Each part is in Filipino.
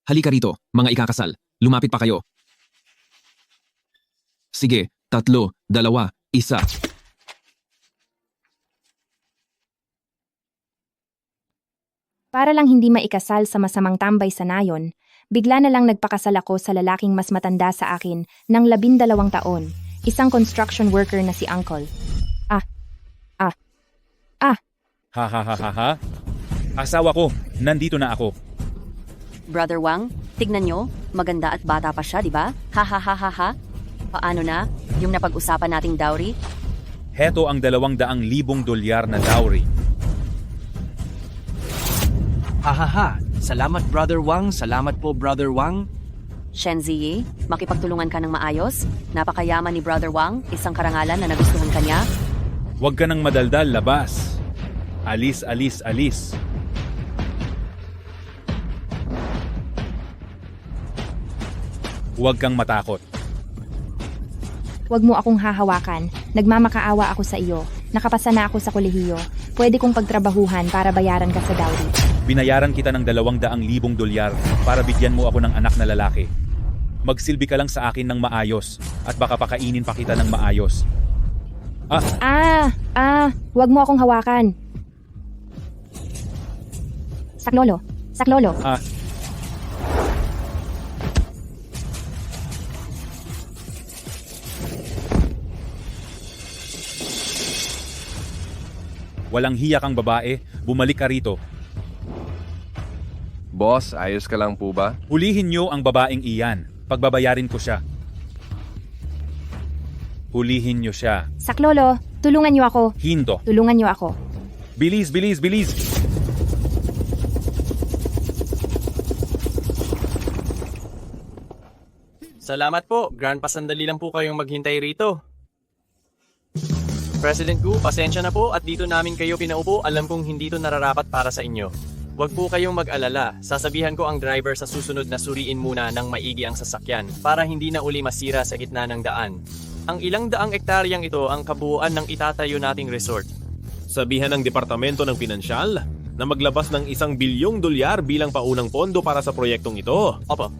Halika rito, mga ikakasal. Lumapit pa kayo. Sige, 3, 2, 1. Para lang hindi maikasal sa masamang tambay sa nayon, bigla na lang nagpakasal ako sa lalaking mas matanda sa akin ng 12 taon, isang construction worker na si Uncle. Ha ha ha ha ha. Asawa ko, nandito na ako. Brother Wang, tignan nyo, maganda at bata pa siya, di ba? Ha ha ha ha ha. Paano na? Yung napag-usapan nating dowry? Heto ang $200,000 na dowry. Hahaha, salamat Brother Wang, salamat po Brother Wang. Shen Ziyi, makipagtulungan ka ng maayos? Napakayaman ni Brother Wang, isang karangalan na nagustuhan ka niya? Huwag ka nang madaldal, labas. Alis, alis, alis. Huwag kang matakot. Huwag mo akong hahawakan, nagmamakaawa ako sa iyo, nakapasa na ako sa kolehiyo, pwede kong pagtrabahuhan para bayaran ka sa dowry. Binayaran kita ng $200,000 para bigyan mo ako ng anak na lalaki. Magsilbi ka lang sa akin ng maayos at baka pakainin pa kita ng maayos. Huwag mo akong hawakan. Saklolo, saklolo. Walang hiya kang babae, bumalik ka rito. Boss, ayos ka lang po ba? Hulihin niyo ang babaeng iyan. Pagbabayarin ko siya. Hulihin niyo siya. Saklolo, tulungan niyo ako. Hinto. Tulungan niyo ako. Bilis, bilis, bilis. Salamat po. Grand pasandali lang po kayong maghintay rito. President Gu, pasensya na po at dito namin kayo pinaupo. Alam kong hindi ito nararapat para sa inyo. Huwag po kayong mag-alala. Sasabihan ko ang driver sa susunod na suriin muna ng maigi ang sasakyan para hindi na uli masira sa gitna ng daan. Ang ilang daang ektaryang ito ang kabuuan ng itatayo nating resort. Sabihan ng Departamento ng Pinansyal na maglabas ng $1 bilyong bilang paunang pondo para sa proyektong ito. Opo.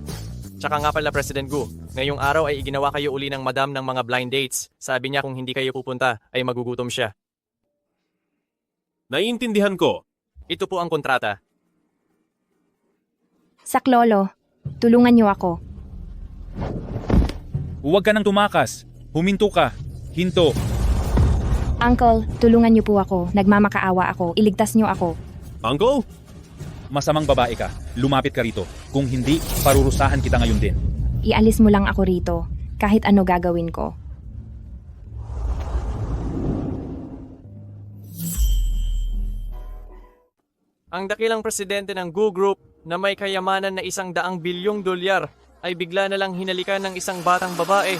Tsaka nga pala President Gu, ngayong araw ay iginawa kayo uli ng madam ng mga blind dates. Sabi niya kung hindi kayo pupunta ay magugutom siya. Naiintindihan ko. Ito po ang kontrata. Saklolo, tulungan niyo ako. Huwag ka nang tumakas. Huminto ka. Hinto. Uncle, tulungan niyo po ako. Nagmamakaawa ako. Iligtas niyo ako. Uncle? Masamang babae ka. Lumapit ka rito. Kung hindi, parurusahan kita ngayon din. Ialis mo lang ako rito. Kahit ano gagawin ko. Ang dakilang presidente ng Gu Group na may kayamanan na $100 bilyong ay bigla na lang hinalikan ng isang batang babae.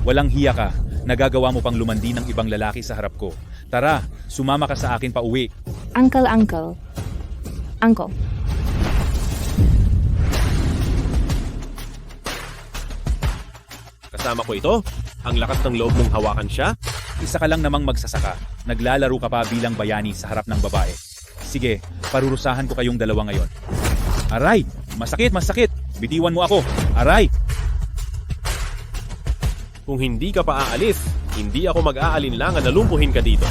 Walang hiya ka. Nagagawa mo pang lumandi ng ibang lalaki sa harap ko. Tara, sumama ka sa akin pa uwi. Uncle. Kasama ko ito? Ang lakas ng loob mong hawakan siya? Isa ka lang namang magsasaka. Naglalaro ka pa bilang bayani sa harap ng babae. Sige, parurusahan ko kayong dalawa ngayon. Aray! Masakit, masakit! Bitiwan mo ako! Aray! Kung hindi ka pa aalis, hindi ako mag-aalinlangan na lumpuhin ka dito.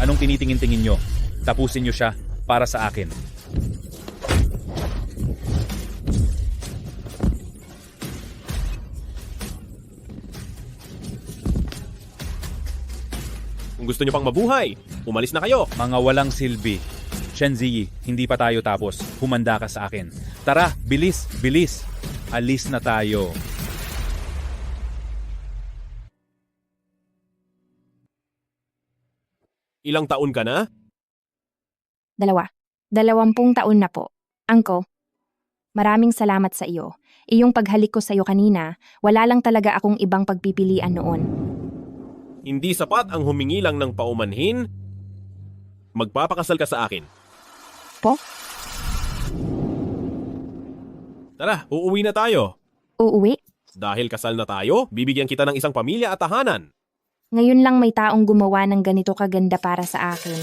Anong tinitingin-tingin nyo? Tapusin nyo siya para sa akin. Kung gusto nyo pang mabuhay, umalis na kayo. Mga walang silbi. Shen Ziyi, hindi pa tayo tapos. Humanda ka sa akin. Tara, bilis, bilis. Alis na tayo. Ilang taon ka na? 20 taon na po. Uncle, maraming salamat sa iyo. Iyong paghalik ko sa iyo kanina, wala lang talaga akong ibang pagpipilian noon. Hindi sapat ang humingi lang ng paumanhin? Magpapakasal ka sa akin. Po? Tara, uuwi na tayo. Uuwi? Dahil kasal na tayo, bibigyan kita ng isang pamilya at tahanan. Ngayon lang may taong gumawa ng ganito kaganda para sa akin.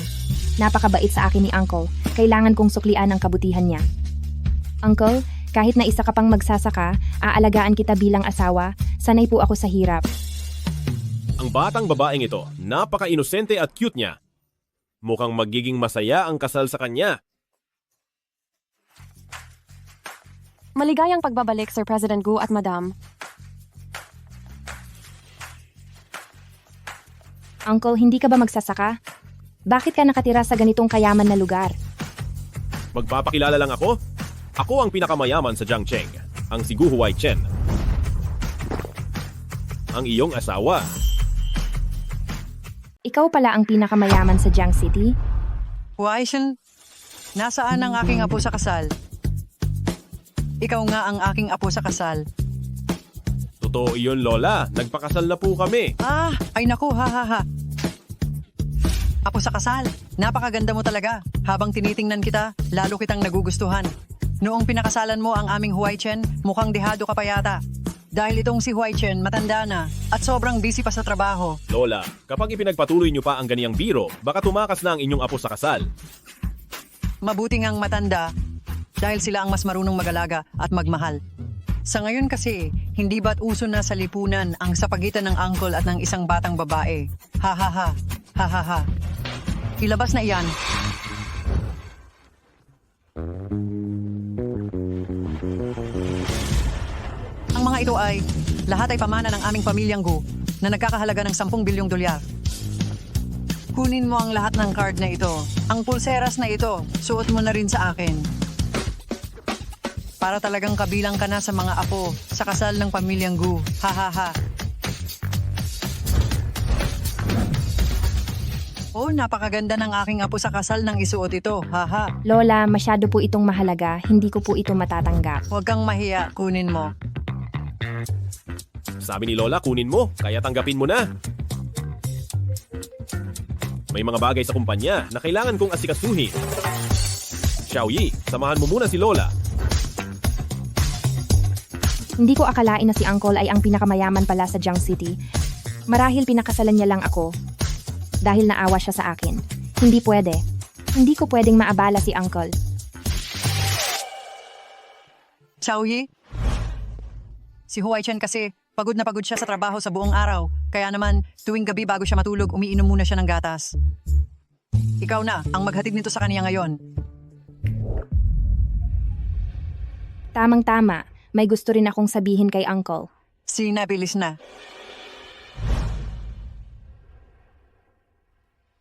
Napakabait sa akin ni Uncle. Kailangan kong suklian ang kabutihan niya. Uncle, Kahit na isa ka pang magsasaka, aalagaan kita bilang asawa, sanay po ako sa hirap. Ang batang babaeng ito, napaka-inosente at cute niya. Mukhang magiging masaya ang kasal sa kanya. Maligayang pagbabalik, Sir President Gu at Madam. Uncle, hindi ka ba magsasaka? Bakit ka nakatira sa ganitong kayaman na lugar? Magpapakilala lang ako. Ako ang pinakamayaman sa Jiangcheng, ang si Gu Huaichen. Ang iyong asawa. Ikaw pala ang pinakamayaman sa Jiang City? Huaishen, nasaan ang aking apo sa kasal? Ikaw nga ang aking apo sa kasal. Totoo iyon, Lola. Nagpakasal na po kami. Ay naku, ha. Apo sa kasal, napakaganda mo talaga. Habang tinitingnan kita, lalo kitang nagugustuhan. Noong pinakasalan mo ang aming Huaichen, mukhang dehado ka pa yata. Dahil itong si Huaichen, matanda na at sobrang busy pa sa trabaho. Lola, kapag ipinagpatuloy niyo pa ang ganiyang biro, baka tumakas na ang inyong apo sa kasal. Mabuti ngang matanda dahil sila ang mas marunong mag-alaga at magmahal. Sa ngayon kasi, hindi ba't uso na sa lipunan ang sa pagitan ng uncle at ng isang batang babae? Ha. Ilabas na iyan. Ang mga ito ay, lahat ay pamana ng aming pamilyang Gu na nagkakahalaga ng 10 bilyong dolyar. Kunin mo ang lahat ng card na ito. Ang pulseras na ito, suot mo na rin sa akin. Para talagang kabilang ka na sa mga apo sa kasal ng pamilyang Gu. Ha. Oh, napakaganda ng aking apo sa kasal nang isuot ito. Ha. Lola, masyado po itong mahalaga, hindi ko po ito matatanggap. Huwag kang mahiya, kunin mo. Sabi ni Lola, kunin mo, kaya tanggapin mo na. May mga bagay sa kumpanya na kailangan kong asikasuhin. Xiaoyi, samahan mo muna si Lola. Hindi ko akalain na si Uncle ay ang pinakamayaman pala sa Jiang City. Marahil pinakasalan niya lang ako. Dahil naawa siya sa akin. Hindi pwede. Hindi ko pwedeng maabala si Uncle. Xiaoyi? Si Huaichen kasi, pagod na pagod siya sa trabaho sa buong araw. Kaya naman, tuwing gabi bago siya matulog, umiinom muna siya ng gatas. Ikaw na, ang maghatid nito sa kaniya ngayon. Tamang-tama, may gusto rin akong sabihin kay Uncle. Sinabilis na.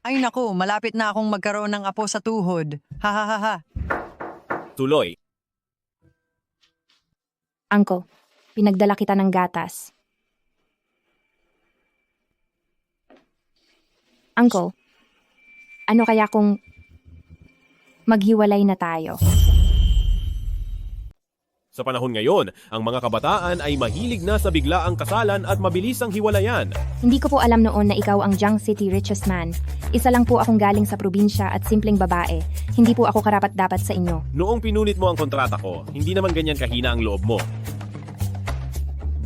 Ay naku, malapit na akong magkaroon ng apo sa tuhod. Ha. Tuloy. Uncle, pinagdala kita ng gatas. Uncle, ano kaya kung maghiwalay na tayo? Sa panahon ngayon, ang mga kabataan ay mahilig na sa biglaang kasalan at mabilisang hiwalayan. Hindi ko po alam noon na ikaw ang Jiang City richest man. Isa lang po akong galing sa probinsya at simpleng babae. Hindi po ako karapat-dapat sa inyo. Noong pinunit mo ang kontrata ko, hindi naman ganyan kahina ang loob mo.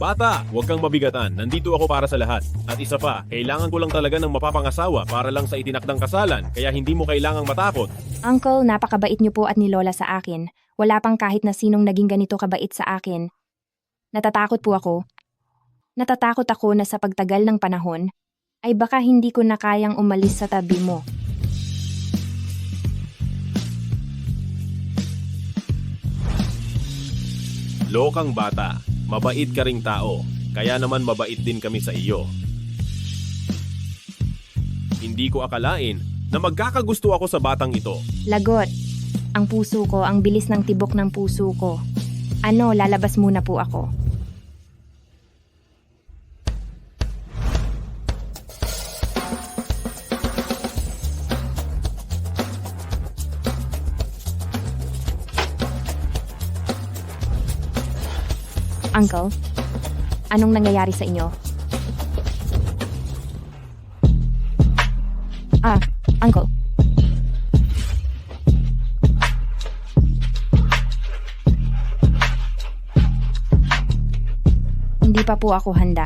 Bata, huwag kang mabigatan. Nandito ako para sa lahat. At isa pa, kailangan ko lang talaga ng mapapangasawa para lang sa itinakdang kasalan, kaya hindi mo kailangang matakot. Uncle, napakabait niyo po at ni Lola sa akin. Wala pang kahit na sinong naging ganito kabait sa akin. Natatakot po ako. Natatakot ako na sa pagtagal ng panahon, ay baka hindi ko na kayang umalis sa tabi mo. Lokang bata, mabait ka ring tao, kaya naman mabait din kami sa iyo. Hindi ko akalain na magkakagusto ako sa batang ito. Lagot. Ang puso ko, ang bilis ng tibok ng puso ko. Ano, lalabas muna po ako. Uncle, anong nangyayari sa inyo? Uncle. Hindi pa po ako handa.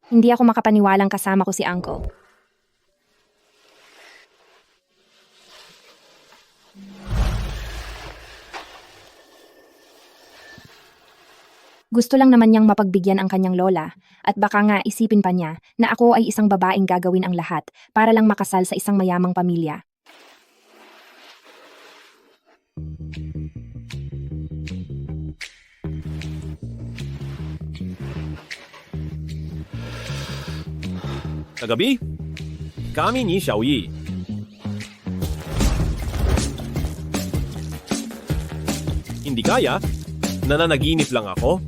Hindi ako makapaniwalang kasama ko si Uncle. Gusto lang naman niyang mapagbigyan ang kanyang lola at baka nga isipin pa niya na ako ay isang babaeng gagawin ang lahat para lang makasal sa isang mayamang pamilya. Kagabi, kami ni Xiaoyi. Hindi kaya? Nananaginip lang ako?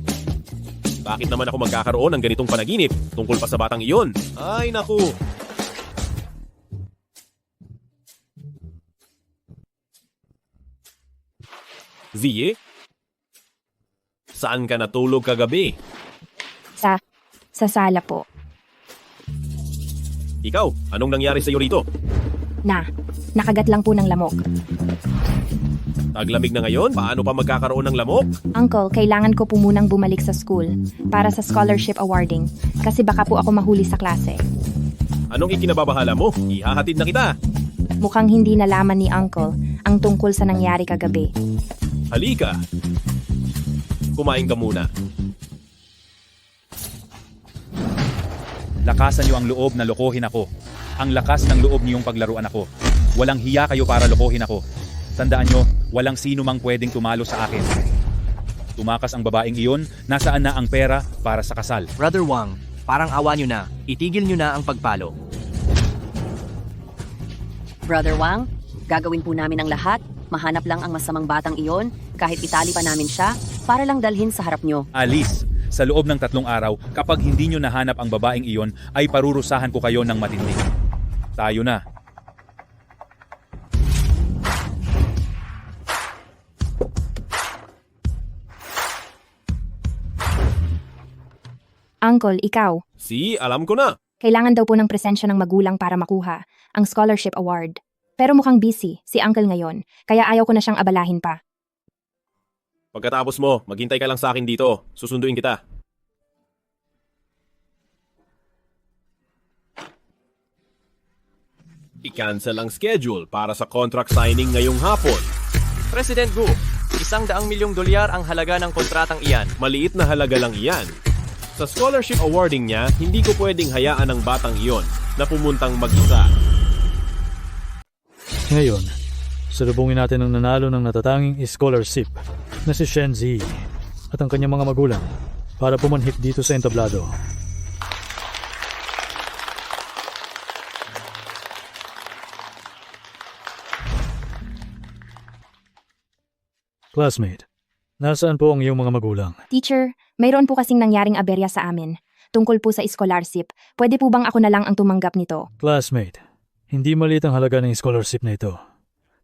Bakit naman ako magkakaroon ng ganitong panaginip tungkol pa sa batang iyon? Ay naku! Ziye? Saan ka natulog kagabi? Sa sala po. Ikaw, anong nangyari sa iyo rito? Nakagat lang po ng lamok. Taglamig na ngayon? Paano pa magkakaroon ng lamok? Uncle, kailangan ko po munang bumalik sa school para sa scholarship awarding kasi baka po ako mahuli sa klase. Anong ikinababahala mo? Ihahatid na kita. Mukhang hindi nalaman ni Uncle ang tungkol sa nangyari kagabi. Halika. Kumain ka muna. Lakasan niyo ang loob na lokohin ako. Ang lakas ng loob niyong paglaruan ako. Walang hiya kayo para lokohin ako. Tandaan niyo, walang sino mang pwedeng tumalo sa akin. Tumakas ang babaeng iyon, nasaan na ang pera para sa kasal? Brother Wang, parang awa nyo na. Itigil nyo na ang pagpalo. Brother Wang, gagawin po namin ang lahat. Mahanap lang ang masamang batang iyon, kahit itali pa namin siya, para lang dalhin sa harap nyo. Alice, sa loob ng 3 araw, kapag hindi niyo nahanap ang babaeng iyon, ay parurusahan ko kayo ng matindi. Tayo na. Uncle, ikaw. Alam ko na. Kailangan daw po ng presensya ng magulang para makuha ang scholarship award. Pero mukhang busy si Uncle ngayon, kaya ayaw ko na siyang abalahin pa. Pagkatapos mo, maghintay ka lang sa akin dito. Susunduin kita. I-cancel ang schedule para sa contract signing ngayong hapon. President Gu, $100 milyong ang halaga ng kontratang iyan. Maliit na halaga lang iyan. Sa scholarship awarding niya, hindi ko pwedeng hayaan ang batang iyon na pumuntang mag-isa. Ngayon, salubungin natin ang nanalo ng natatanging scholarship na si Shen Zi at ang kanyang mga magulang para pumanhik dito sa entablado. Classmate, nasaan po ang iyong mga magulang? Teacher, mayroon po kasing nangyaring aberya sa amin. Tungkol po sa scholarship, pwede po bang ako na lang ang tumanggap nito? Classmate, hindi maliit ang halaga ng scholarship na ito.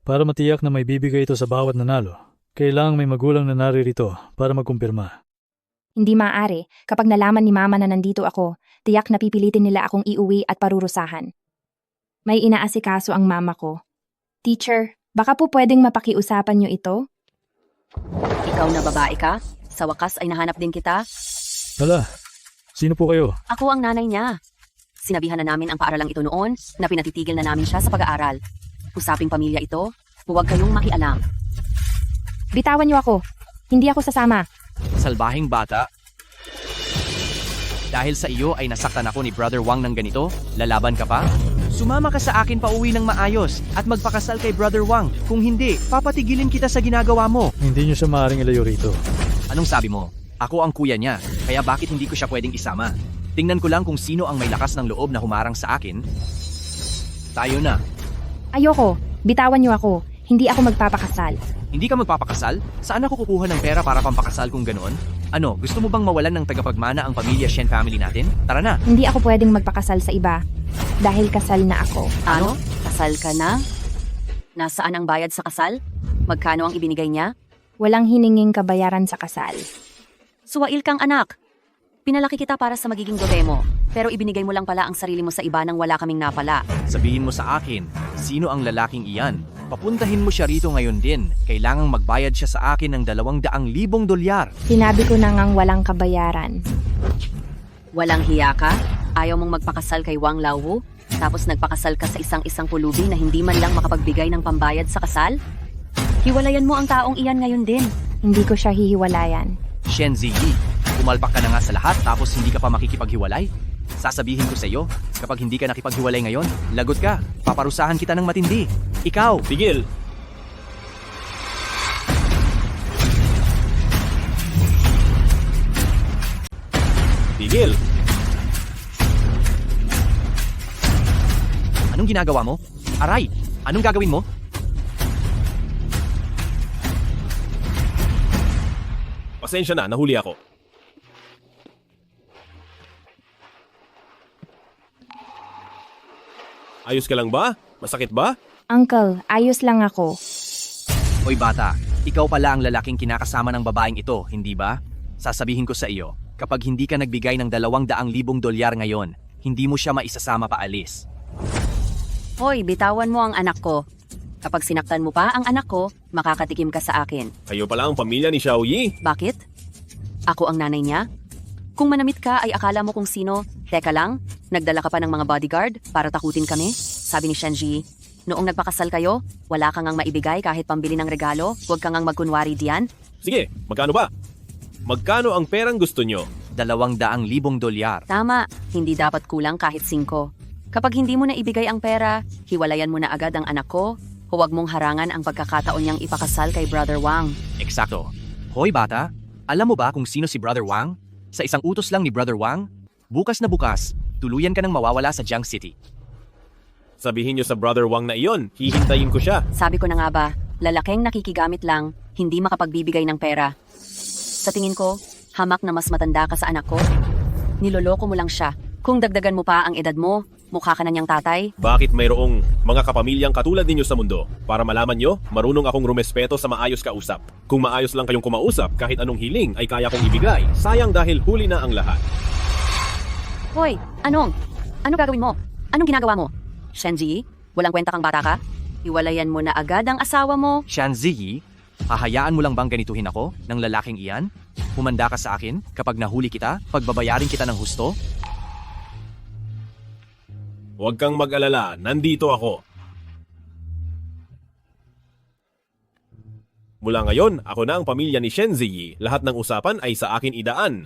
Para matiyak na may bibigay ito sa bawat nanalo, kailangang may magulang na naririto para magkumpirma. Hindi maaari. Kapag nalaman ni Mama na nandito ako, tiyak na pipilitin nila akong iuwi at parurusahan. May inaasikaso ang mama ko. Teacher, baka po pwedeng mapakiusapan niyo ito? Ikaw na babae ka? Sa wakas ay nahanap din kita? Hala, sino po kayo? Ako ang nanay niya. Sinabihan na namin ang paaralang ito noon na pinatitigil na namin siya sa pag-aaral. Usaping pamilya ito, huwag kayong makialam. Bitawan niyo ako. Hindi ako sasama. Salbahing bata. Dahil sa iyo ay nasaktan ako ni Brother Wang ng ganito, lalaban ka pa? Sumama ka sa akin pauwi ng maayos at magpakasal kay Brother Wang. Kung hindi, papatigilin kita sa ginagawa mo. Hindi niyo siya maaaring ilayo rito. Anong sabi mo? Ako ang kuya niya, kaya bakit hindi ko siya pwedeng isama? Tingnan ko lang kung sino ang may lakas ng loob na humarang sa akin. Tayo na. Ayoko. Bitawan niyo ako. Hindi ako magpapakasal. Hindi ka magpapakasal? Saan ako kukuha ng pera para pampakasal kung ganoon? Ano, gusto mo bang mawalan ng tagapagmana ang pamilya Shen family natin? Tara na. Hindi ako pwedeng magpakasal sa iba. Dahil kasal na ako. Ano? Kasal ka na? Nasaan ang bayad sa kasal? Magkano ang ibinigay niya? Walang hininging kabayaran sa kasal. Suwail kang anak. Pinalaki kita para sa magiging dote mo, pero ibinigay mo lang pala ang sarili mo sa iba nang wala kaming napala. Sabihin mo sa akin, sino ang lalaking iyan? Papuntahin mo siya rito ngayon din. Kailangang magbayad siya sa akin ng $200,000. Sinabi ko na ngang walang kabayaran. Walang hiya ka? Ayaw mong magpakasal kay Wang Laowu? Tapos nagpakasal ka sa isang pulubi na hindi man lang makapagbigay ng pambayad sa kasal? Hiwalayan mo ang taong iyan ngayon din. Hindi ko siya hihiwalayan. Shen Ziyi, pumalpak ka na nga sa lahat tapos hindi ka pa makikipaghiwalay? Sasabihin ko sa iyo, kapag hindi ka nakipaghiwalay ngayon, lagot ka. Paparusahan kita ng matindi. Ikaw, Tigil! Tigil! anong ginagawa mo? Aray, anong gagawin mo? Pasensya na, nahuli ako. Ayos ka lang ba? Masakit ba? Uncle, ayos lang ako. Hoy bata, ikaw pala ang lalaking kinakasama ng babaeng ito, hindi ba? Sasabihin ko sa iyo, kapag hindi ka nagbigay ng $200,000 ngayon, hindi mo siya maisasama paalis. Hoy, bitawan mo ang anak ko. Kapag sinaktan mo pa ang anak ko, makakatikim ka sa akin. Kayo pala ang pamilya ni Xiao Yi. Bakit? Ako ang nanay niya? Kung manamit ka ay akala mo kung sino. Teka lang, nagdala ka pa ng mga bodyguard para takutin kami? Sabi ni Shenji, noong nagpakasal kayo, wala kang ngang maibigay kahit pambili ng regalo, huwag kang ngang magkunwari diyan. Sige, magkano ba? Magkano ang perang gusto nyo? $200,000. Tama, hindi dapat kulang kahit 5. Kapag hindi mo na ibigay ang pera, hiwalayan mo na agad ang anak ko. Huwag mong harangan ang pagkakataon niyang ipakasal kay Brother Wang. Eksakto. Hoy bata, alam mo ba kung sino si Brother Wang? Sa isang utos lang ni Brother Wang, bukas na bukas, tuluyan ka nang mawawala sa Jiang City. Sabihin nyo sa Brother Wang na iyon, hihintayin ko siya. Sabi ko na nga ba, lalaking nakikigamit lang, hindi makapagbibigay ng pera. Sa tingin ko, hamak na mas matanda ka sa anak ko. Niloloko mo lang siya. Kung dagdagan mo pa ang edad mo, mukha ka na niyang tatay. Bakit mayroong mga kapamilyang katulad ninyo sa mundo? Para malaman nyo, marunong akong rumespeto sa maayos kausap. Kung maayos lang kayong kumausap, kahit anong hiling ay kaya kong ibigay. Sayang dahil huli na ang lahat. Hoy, Ano gagawin mo? Anong ginagawa mo? Shenji, walang kwenta kang bata ka? Iwalayan mo na agad ang asawa mo. Shan Ziyi, hahayaan mo lang bang ganituhin ako ng lalaking iyan? Humanda ka sa akin kapag nahuli kita, pagbabayarin kita ng husto? Huwag kang mag-alala, nandito ako. Mula ngayon, ako na ang pamilya ni Shen Ziyi. Lahat ng usapan ay sa akin idaan.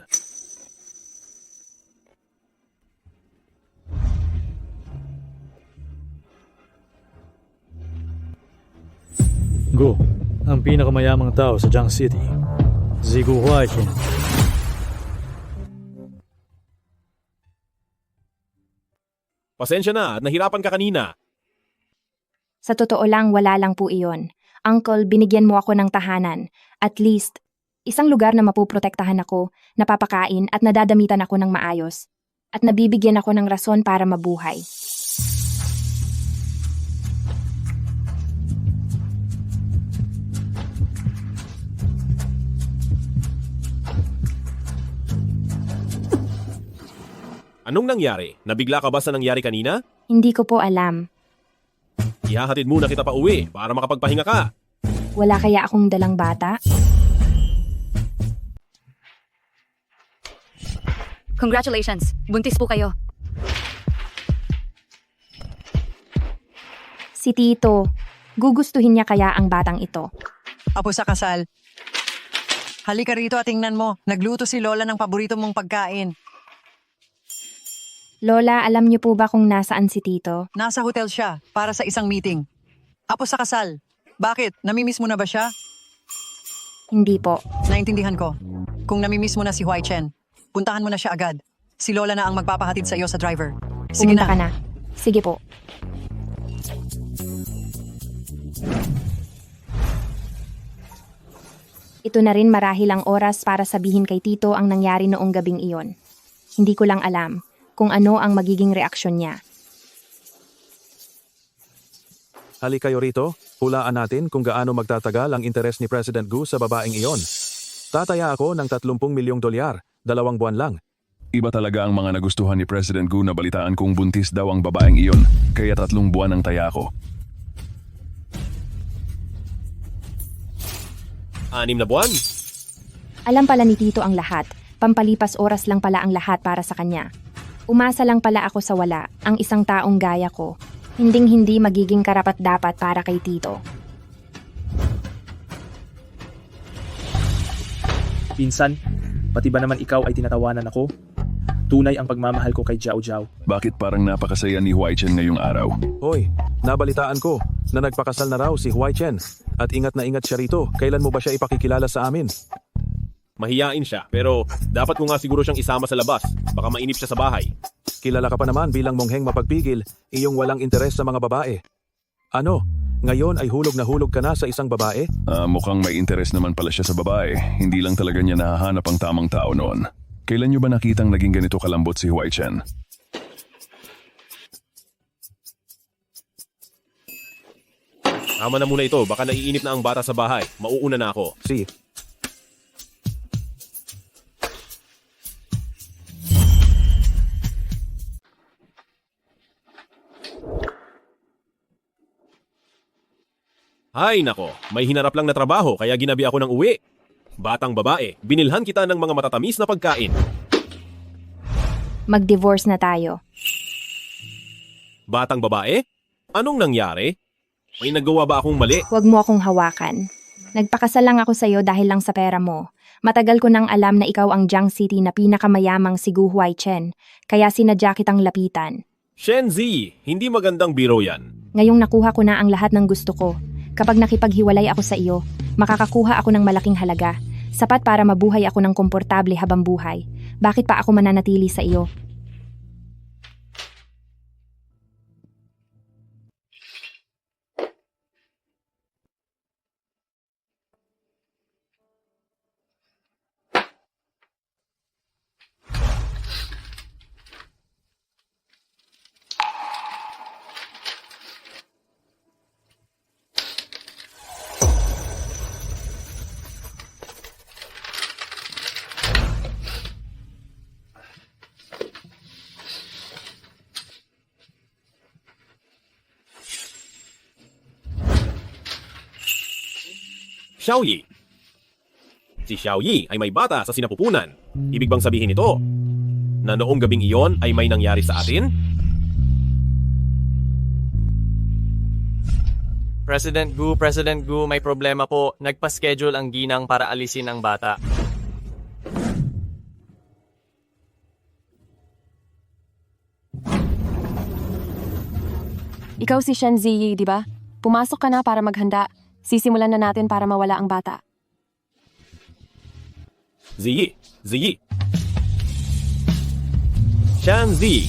Go, ang pinakamayamang tao sa Jiang City. Zigu Huaichen. Pasensya na at nahirapan ka kanina. Sa totoo lang, wala lang po iyon. Uncle, binigyan mo ako ng tahanan. At least, isang lugar na mapuprotektahan ako, napapakain at nadadamitan ako ng maayos. At nabibigyan ako ng rason para mabuhay. Anong nangyari? Nabigla ka ba sa nangyari kanina? Hindi ko po alam. Ihahatid muna kita pa uwi para makapagpahinga ka. Wala kaya akong dalang bata? Congratulations! Buntis po kayo. Si Tito, gugustuhin niya kaya ang batang ito. Apo sa kasal. Halika rito at tingnan mo. Nagluto si Lola ng paborito mong pagkain. Lola, alam niyo po ba kung nasaan si Tito? Nasa hotel siya para sa isang meeting. Apo sa kasal. Bakit? Namimiss mo na ba siya? Hindi po. Naintindihan ko. Kung namimiss mo na si Huai Chen, puntahan mo na siya agad. Si Lola na ang magpapahatid sa iyo sa driver. Sige Pumunta na. ka na. Sige po. Ito na rin marahil ang oras para sabihin kay Tito ang nangyari noong gabing iyon. Hindi ko lang alam kung ano ang magiging reaksyon niya. Halika kayo rito, hulaan natin kung gaano magtatagal ang interes ni President Gu sa babaeng iyon. Tataya ako ng $30 milyong, 2 buwan lang. Iba talaga ang mga nagustuhan ni President Gu na balitaan kung buntis daw ang babaeng iyon, kaya 3 buwan ang taya ko. 6 na buwan? Alam pala ni Tito ang lahat. Pampalipas oras lang pala ang lahat para sa kanya. Umasa lang pala ako sa wala, ang isang taong gaya ko. Hinding-hindi magiging karapat-dapat para kay Tito. Pinsan, pati ba naman ikaw ay tinatawanan ako? Tunay ang pagmamahal ko kay Jiao Jiao. Bakit parang napakasaya ni Huai Chen ngayong araw? Hoy, nabalitaan ko na nagpakasal na raw si Huai Chen. At ingat na ingat siya rito. Kailan mo ba siya ipakikilala sa amin? Mahiyain siya, pero dapat ko nga siguro siyang isama sa labas. Baka mainip siya sa bahay. Kilala ka pa naman bilang mongheng mapagpigil, iyong walang interes sa mga babae. Ano? Ngayon ay hulog na hulog ka na sa isang babae? Mukhang may interes naman pala siya sa babae. Hindi lang talaga niya nahahanap ang tamang tao noon. Kailan niyo ba nakitang naging ganito kalambot si Huai Chen? Tama na muna ito, baka naiinip na ang bata sa bahay. Mauuna na ako. Si. Hay nako, may hinarap lang na trabaho kaya ginabi ako ng uwi. Batang babae, binilhan kita ng mga matatamis na pagkain. Mag-divorce na tayo. Batang babae? Anong nangyari? May nagawa ba akong mali? Huwag mo akong hawakan. Nagpakasal lang ako sa'yo dahil lang sa pera mo. Matagal ko nang alam na ikaw ang Jiang City na pinakamayamang si Gu Huaichen, kaya sinadya kitang lapitan. Shenzi, hindi magandang biro yan. Ngayong nakuha ko na ang lahat ng gusto ko. Kapag nakipaghiwalay ako sa iyo, makakakuha ako ng malaking halaga. Sapat para mabuhay ako ng komportable habang buhay. Bakit pa ako mananatili sa iyo? Xiaoyi. Si Xiaoyi ay may bata sa sinapupunan. Ibig bang sabihin ito na noong gabing iyon ay may nangyari sa atin? President Gu, may problema po. Nagpa-schedule ang ginang para alisin ang bata. Ikaw si Shen Ziyi, di ba? Pumasok ka na para maghanda. Sisimulan na natin para mawala ang bata. Ziyi. Shanzi.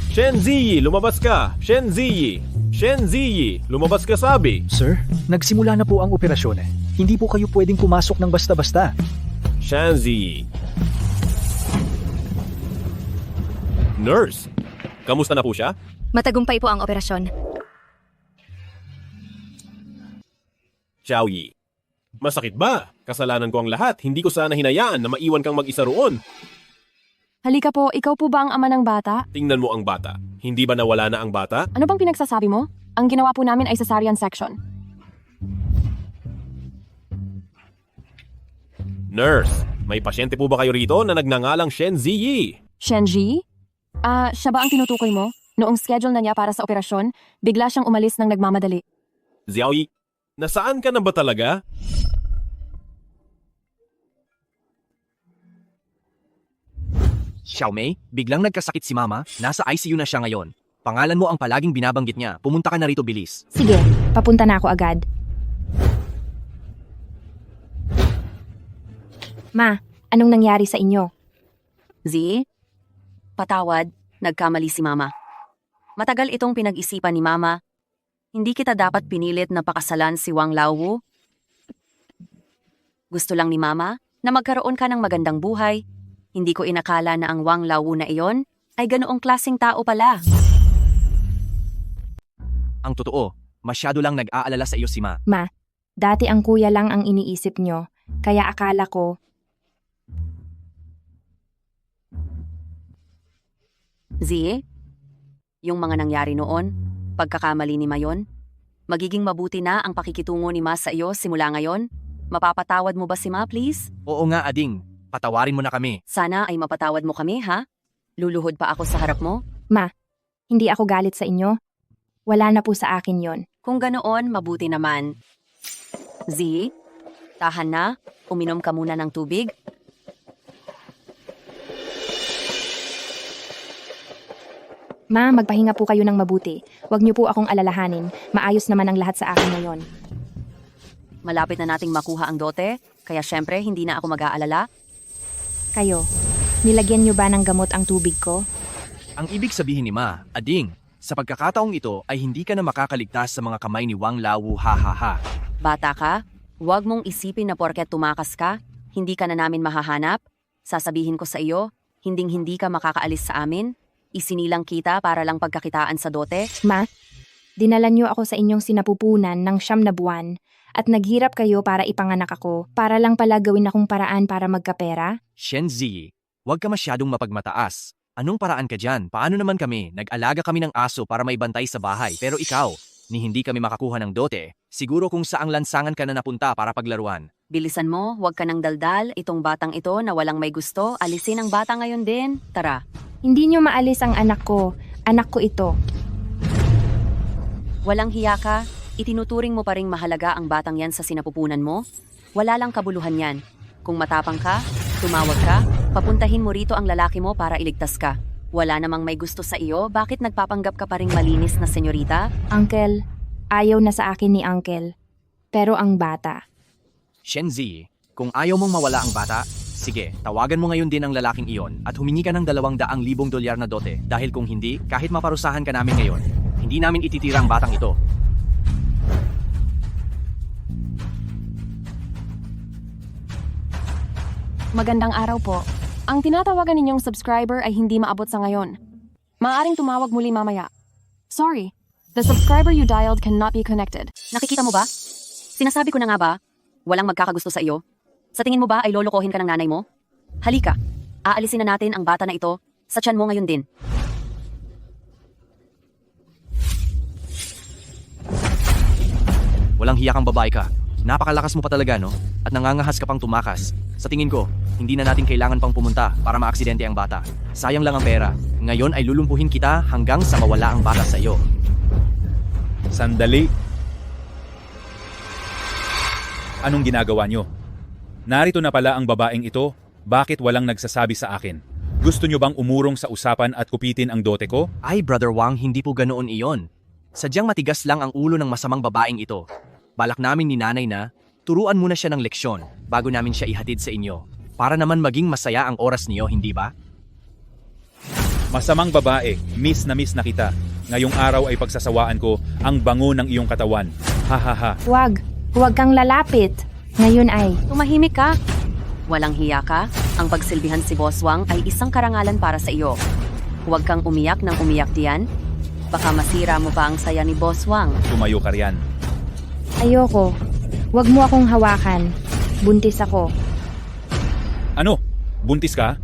Shenziyi, lumabas ka. Shenziyi, lumabas ka sabi. Sir, nagsimula na po ang operasyon. Hindi po kayo pwedeng pumasok ng basta-basta. Shanzi. Nurse, kamusta na po siya? Matagumpay po ang operasyon. Xiaoyi, masakit ba? Kasalanan ko ang lahat. Hindi ko sana hinayaan na maiwan kang mag-isa roon. Halika po, ikaw po ba ang ama ng bata? Tingnan mo ang bata. Hindi ba nawala na ang bata? Ano bang pinagsasabi mo? Ang ginawa po namin ay cesarean section. Nurse, may pasyente po ba kayo rito na nagngangalang Shen Ziyi? Shenji? Siya ba ang tinutukoy mo? Noong schedule na niya para sa operasyon, bigla siyang umalis ng nagmamadali. Xiaoyi, nasaan ka na ba talaga? Xiaomei, biglang nagkasakit si Mama. Nasa ICU na siya ngayon. Pangalan mo ang palaging binabanggit niya. Pumunta ka na rito bilis. Sige, papunta na ako agad. Ma, anong nangyari sa inyo? Z? Patawad, nagkamali si Mama. Matagal itong pinag-isipan ni Mama. Hindi kita dapat pinilit na pakasalan si Wang Laowu. Gusto lang ni Mama na magkaroon ka ng magandang buhay. Hindi ko inakala na ang Wang Laowu na iyon ay ganoong klaseng tao pala. Ang totoo, masyado lang nag-aalala sa iyo si Ma. Ma, dati ang kuya lang ang iniisip nyo, kaya akala ko. Z? Yung mga nangyari noon, pagkakamali ni Mayon, Magiging mabuti na ang pakikitungo ni Ma sa iyo simula ngayon? Mapapatawad mo ba si Ma, please? Oo nga, Ading. Patawarin mo na kami. Sana ay mapatawad mo kami, ha? Luluhod pa ako sa harap mo? Ma, hindi ako galit sa inyo. Wala na po sa akin yon. Kung ganoon, mabuti naman. Z, tahan na. Uminom ka muna ng tubig. Ma, magpahinga po kayo ng mabuti. Huwag niyo po akong alalahanin. Maayos naman ang lahat sa akin ngayon. Malapit na nating makuha ang dote, kaya syempre hindi na ako mag-aalala. Kayo, nilagyan niyo ba ng gamot ang tubig ko? Ang ibig sabihin ni Ma, Ading, sa pagkakataong ito ay hindi ka na makakaligtas sa mga kamay ni Wang Lawu, ha ha ha. Bata ka, huwag mong isipin na porket tumakas ka, hindi ka na namin mahahanap. Sasabihin ko sa iyo, hinding-hindi ka makakaalis sa amin. Isinilang kita para lang pagkakitaan sa dote. Ma, dinala niyo ako sa inyong sinapupunan ng 9 na buwan at naghirap kayo para ipanganak ako para lang pala gawin akong paraan para magkapera? Shenzi, huwag ka masyadong mapagmataas. Anong paraan ka dyan? Paano naman kami? Nag-alaga kami ng aso para may bantay sa bahay. Pero ikaw, ni hindi kami makakuha ng dote. Siguro kung saang lansangan ka na napunta para paglaruan. Bilisan mo, huwag ka nang daldal. Itong batang ito na walang may gusto, alisin ang bata ngayon din. Tara. Hindi niyo maalis ang anak ko. Anak ko ito. Walang hiya ka, itinuturing mo pa ring mahalaga ang batang yan sa sinapupunan mo? Wala lang kabuluhan yan. Kung matapang ka, tumawag ka, papuntahin mo rito ang lalaki mo para iligtas ka. Wala namang may gusto sa iyo, bakit nagpapanggap ka pa ring malinis na senyorita? Uncle, ayaw na sa akin ni Uncle. Pero ang bata. Shenzi, kung ayaw mong mawala ang bata, sige, tawagan mo ngayon din ang lalaking iyon at humingi ka ng $200,000 na dote dahil kung hindi, kahit maparusahan ka namin ngayon, hindi namin ititira ang batang ito. Magandang araw po. Ang tinatawagan ninyong subscriber ay hindi maabot sa ngayon. Maaaring tumawag muli mamaya. Sorry, the subscriber you dialed cannot be connected. Nakikita mo ba? Sinasabi ko na nga ba, walang magkakagusto sa iyo? Sa tingin mo ba ay lolokohin ka ng nanay mo? Halika, aalisin na natin ang bata na ito sa tiyan mo ngayon din. Walang hiya kang babae ka. Napakalakas mo pa talaga, no? At nangangahas ka pang tumakas. Sa tingin ko, hindi na natin kailangan pang pumunta para maaksidente ang bata. Sayang lang ang pera. Ngayon ay lulumpuhin kita hanggang sa mawala ang bata sa iyo. Sandali. Anong ginagawa nyo? Narito na pala ang babaeng ito. Bakit walang nagsasabi sa akin? Gusto nyo bang umurong sa usapan at kupitin ang dote ko? Ay, Brother Wang, hindi po ganoon iyon. Sadyang matigas lang ang ulo ng masamang babaeng ito. Balak namin ni nanay na, turuan muna siya ng leksyon bago namin siya ihatid sa inyo. Para naman maging masaya ang oras niyo, hindi ba? Masamang babae, miss na kita. Ngayong araw ay pagsasawaan ko ang bango ng iyong katawan. Ha ha ha. Huwag kang lalapit. Ngayon ay... Tumahimik ka. Walang hiya ka. Ang pagsilbihan si Boss Wang ay isang karangalan para sa iyo. Huwag kang umiyak ng umiyak diyan. Baka masira mo pa ang saya ni Boss Wang. Tumayo ka riyan. Ayoko. Huwag mo akong hawakan. Buntis ako. Ano? Buntis ka?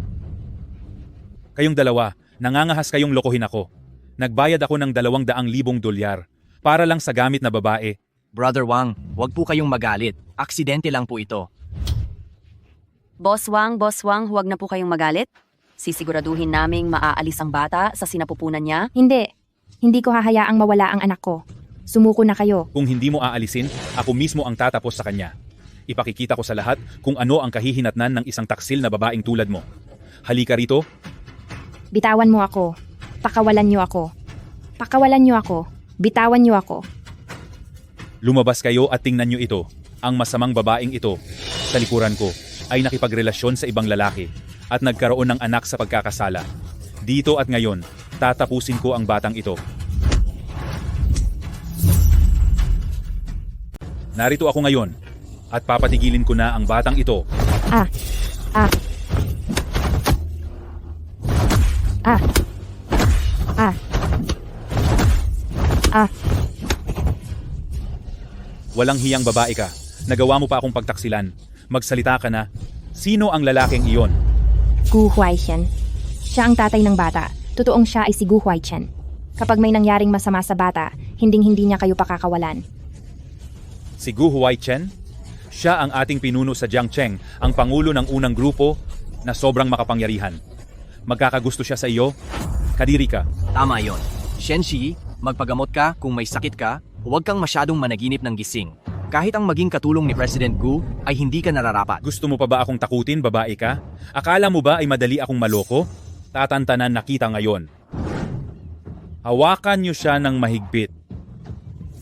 Kayong dalawa, nangangahas kayong lokohin ako. Nagbayad ako ng $200,000 para lang sa gamit na babae. Brother Wang, huwag po kayong magalit. Aksidente lang po ito. Boss Wang, huwag na po kayong magalit. Sisiguraduhin naming maaalis ang bata sa sinapupunan niya. Hindi ko hahayaang mawala ang anak ko. Sumuko na kayo. Kung hindi mo aalisin, ako mismo ang tatapos sa kanya. Ipakikita ko sa lahat kung ano ang kahihinatnan ng isang taksil na babaeng tulad mo. Halika rito. Bitawan mo ako. Pakawalan niyo ako. Pakawalan niyo ako. Bitawan niyo ako. Lumabas kayo at tingnan niyo ito. Ang masamang babaeng ito, sa likuran ko, ay nakipagrelasyon sa ibang lalaki at nagkaroon ng anak sa pagkakasala. Dito at ngayon, tatapusin ko ang batang ito. Narito ako ngayon at papatigilin ko na ang batang ito. Walang hiyang babae ka. Nagawa mo pa akong pagtaksilan. Magsalita ka na. Sino ang lalaking iyon? Gu Huaichen. Siya ang tatay ng bata. Totoong siya ay si Gu Huaichen. Kapag may nangyaring masama sa bata, hinding-hindi niya kayo pakakawalan. Si Gu Huaichen? Siya ang ating pinuno sa Jiangcheng, ang pangulo ng unang grupo na sobrang makapangyarihan. Magkakagusto siya sa iyo? Kadiri ka. Tama yon. Shenxi, magpagamot ka kung may sakit ka, huwag kang masyadong managinip ng gising. Kahit ang maging katulong ni President Gu ay hindi ka nararapat. Gusto mo pa ba akong takutin, babae ka? Akala mo ba ay madali akong maloko? Tatantanan na kita ngayon. Hawakan niyo siya ng mahigpit.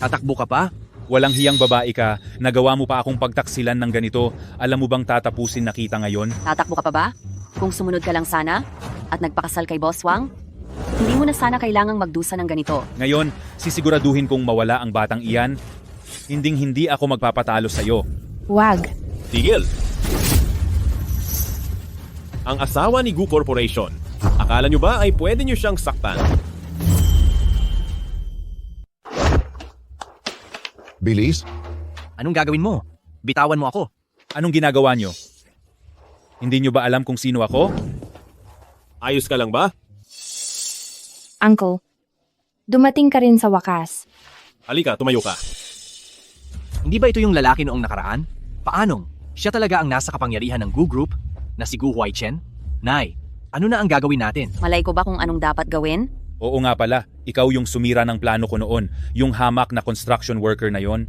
Tatakbo ka pa? Walang hiyang babae ka, nagawa mo pa akong pagtaksilan ng ganito, alam mo bang tatapusin na kita ngayon? Tatakbo ka pa ba? Kung sumunod ka lang sana at nagpakasal kay Boss Wang, hindi mo na sana kailangang magdusa ng ganito. Ngayon, sisiguraduhin kong mawala ang batang iyan. Hinding-hindi ako magpapatalo sa iyo. Wag. Tigil! Ang asawa ni Gu Corporation. Akala nyo ba ay pwede nyo siyang saktan? Bilis? Anong gagawin mo? Bitawan mo ako. Anong ginagawa nyo? Hindi nyo ba alam kung sino ako? Ayos ka lang ba? Uncle, dumating ka rin sa wakas. Halika, tumayo ka. Hindi ba ito yung lalaki noong nakaraan? Paanong? Siya talaga ang nasa kapangyarihan ng Gu Group na si Gu Huaichen? Nay, ano na ang gagawin natin? Malay ko ba kung anong dapat gawin? Oo nga pala, ikaw yung sumira ng plano ko noon, yung hamak na construction worker na yon.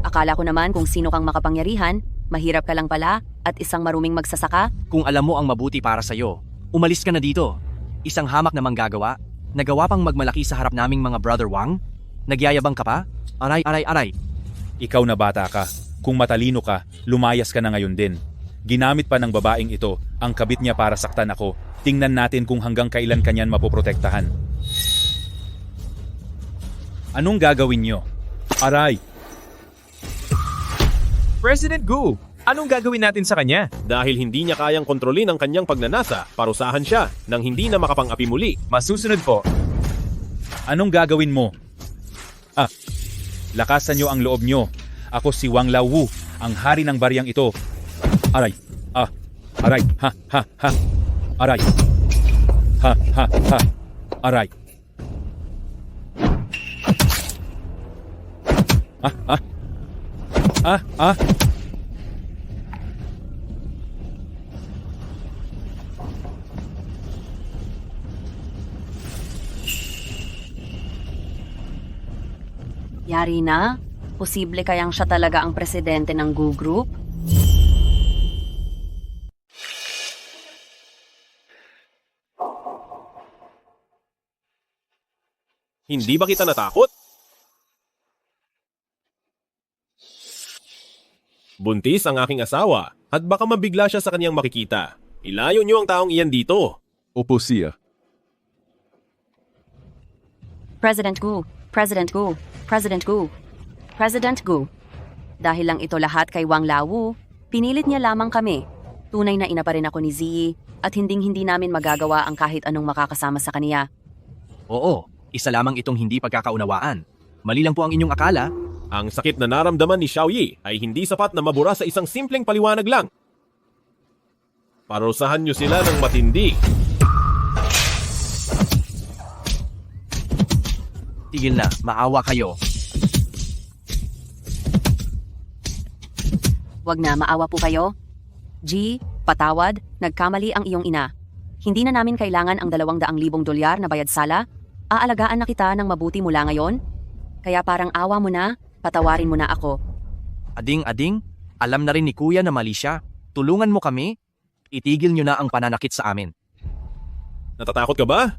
Akala ko naman kung sino kang makapangyarihan, mahirap ka lang pala, at isang maruming magsasaka. Kung alam mo ang mabuti para sa'yo, umalis ka na dito. Isang hamak na manggagawa, nagawa pang magmalaki sa harap naming mga Brother Wang? Nagyayabang ka pa? Aray, aray, aray. Ikaw na bata ka, kung matalino ka, lumayas ka na ngayon din. Ginamit pa ng babaeng ito, ang kabit niya para saktan ako. Tingnan natin kung hanggang kailan kanyan mapoprotektahan. Anong gagawin nyo? Aray! President Gu, anong gagawin natin sa kanya? Dahil hindi niya kayang kontrolin ang kanyang pagnanasa, parusahan siya nang hindi na makapang-api muli. Masusunod po. Anong gagawin mo? Lakasan nyo ang loob nyo. Ako si Wang Laowu, ang hari ng baryang ito. Aray! Aray! Ha! Ha! Ha! Aray! Ha! Ha! Ha! Aray! Yari na? Posible kayang siya talaga ang presidente ng Gu Group? Hindi ba kita natakot? Buntis ang aking asawa at baka mabigla siya sa kanyang makikita. Ilayo niyo ang taong iyan dito. Opo, siya. President Gu, President Gu, President Gu, President Gu. Dahil lang ito lahat kay Wang Laowu, pinilit niya lamang kami. Tunay na ina pa rin ako ni Ziyi at hinding-hindi namin magagawa ang kahit anong makakasama sa kaniya. Oo, isa lamang itong hindi pagkakaunawaan. Mali lang po ang inyong akala. Ang sakit na naramdaman ni Xiaoyi ay hindi sapat na mabura sa isang simpleng paliwanag lang. Parusahan niyo sila ng matindi. Tigil na, maawa kayo. Wag na, maawa po kayo. G, patawad, nagkamali ang iyong ina. Hindi na namin kailangan ang $200,000 na bayad sala. Aalagaan na kita ng mabuti mula ngayon. Kaya parang awa mo na, patawarin mo na ako. Ading, alam na rin ni Kuya na mali siya. Tulungan mo kami. Itigil nyo na ang pananakit sa amin. Natatakot ka ba?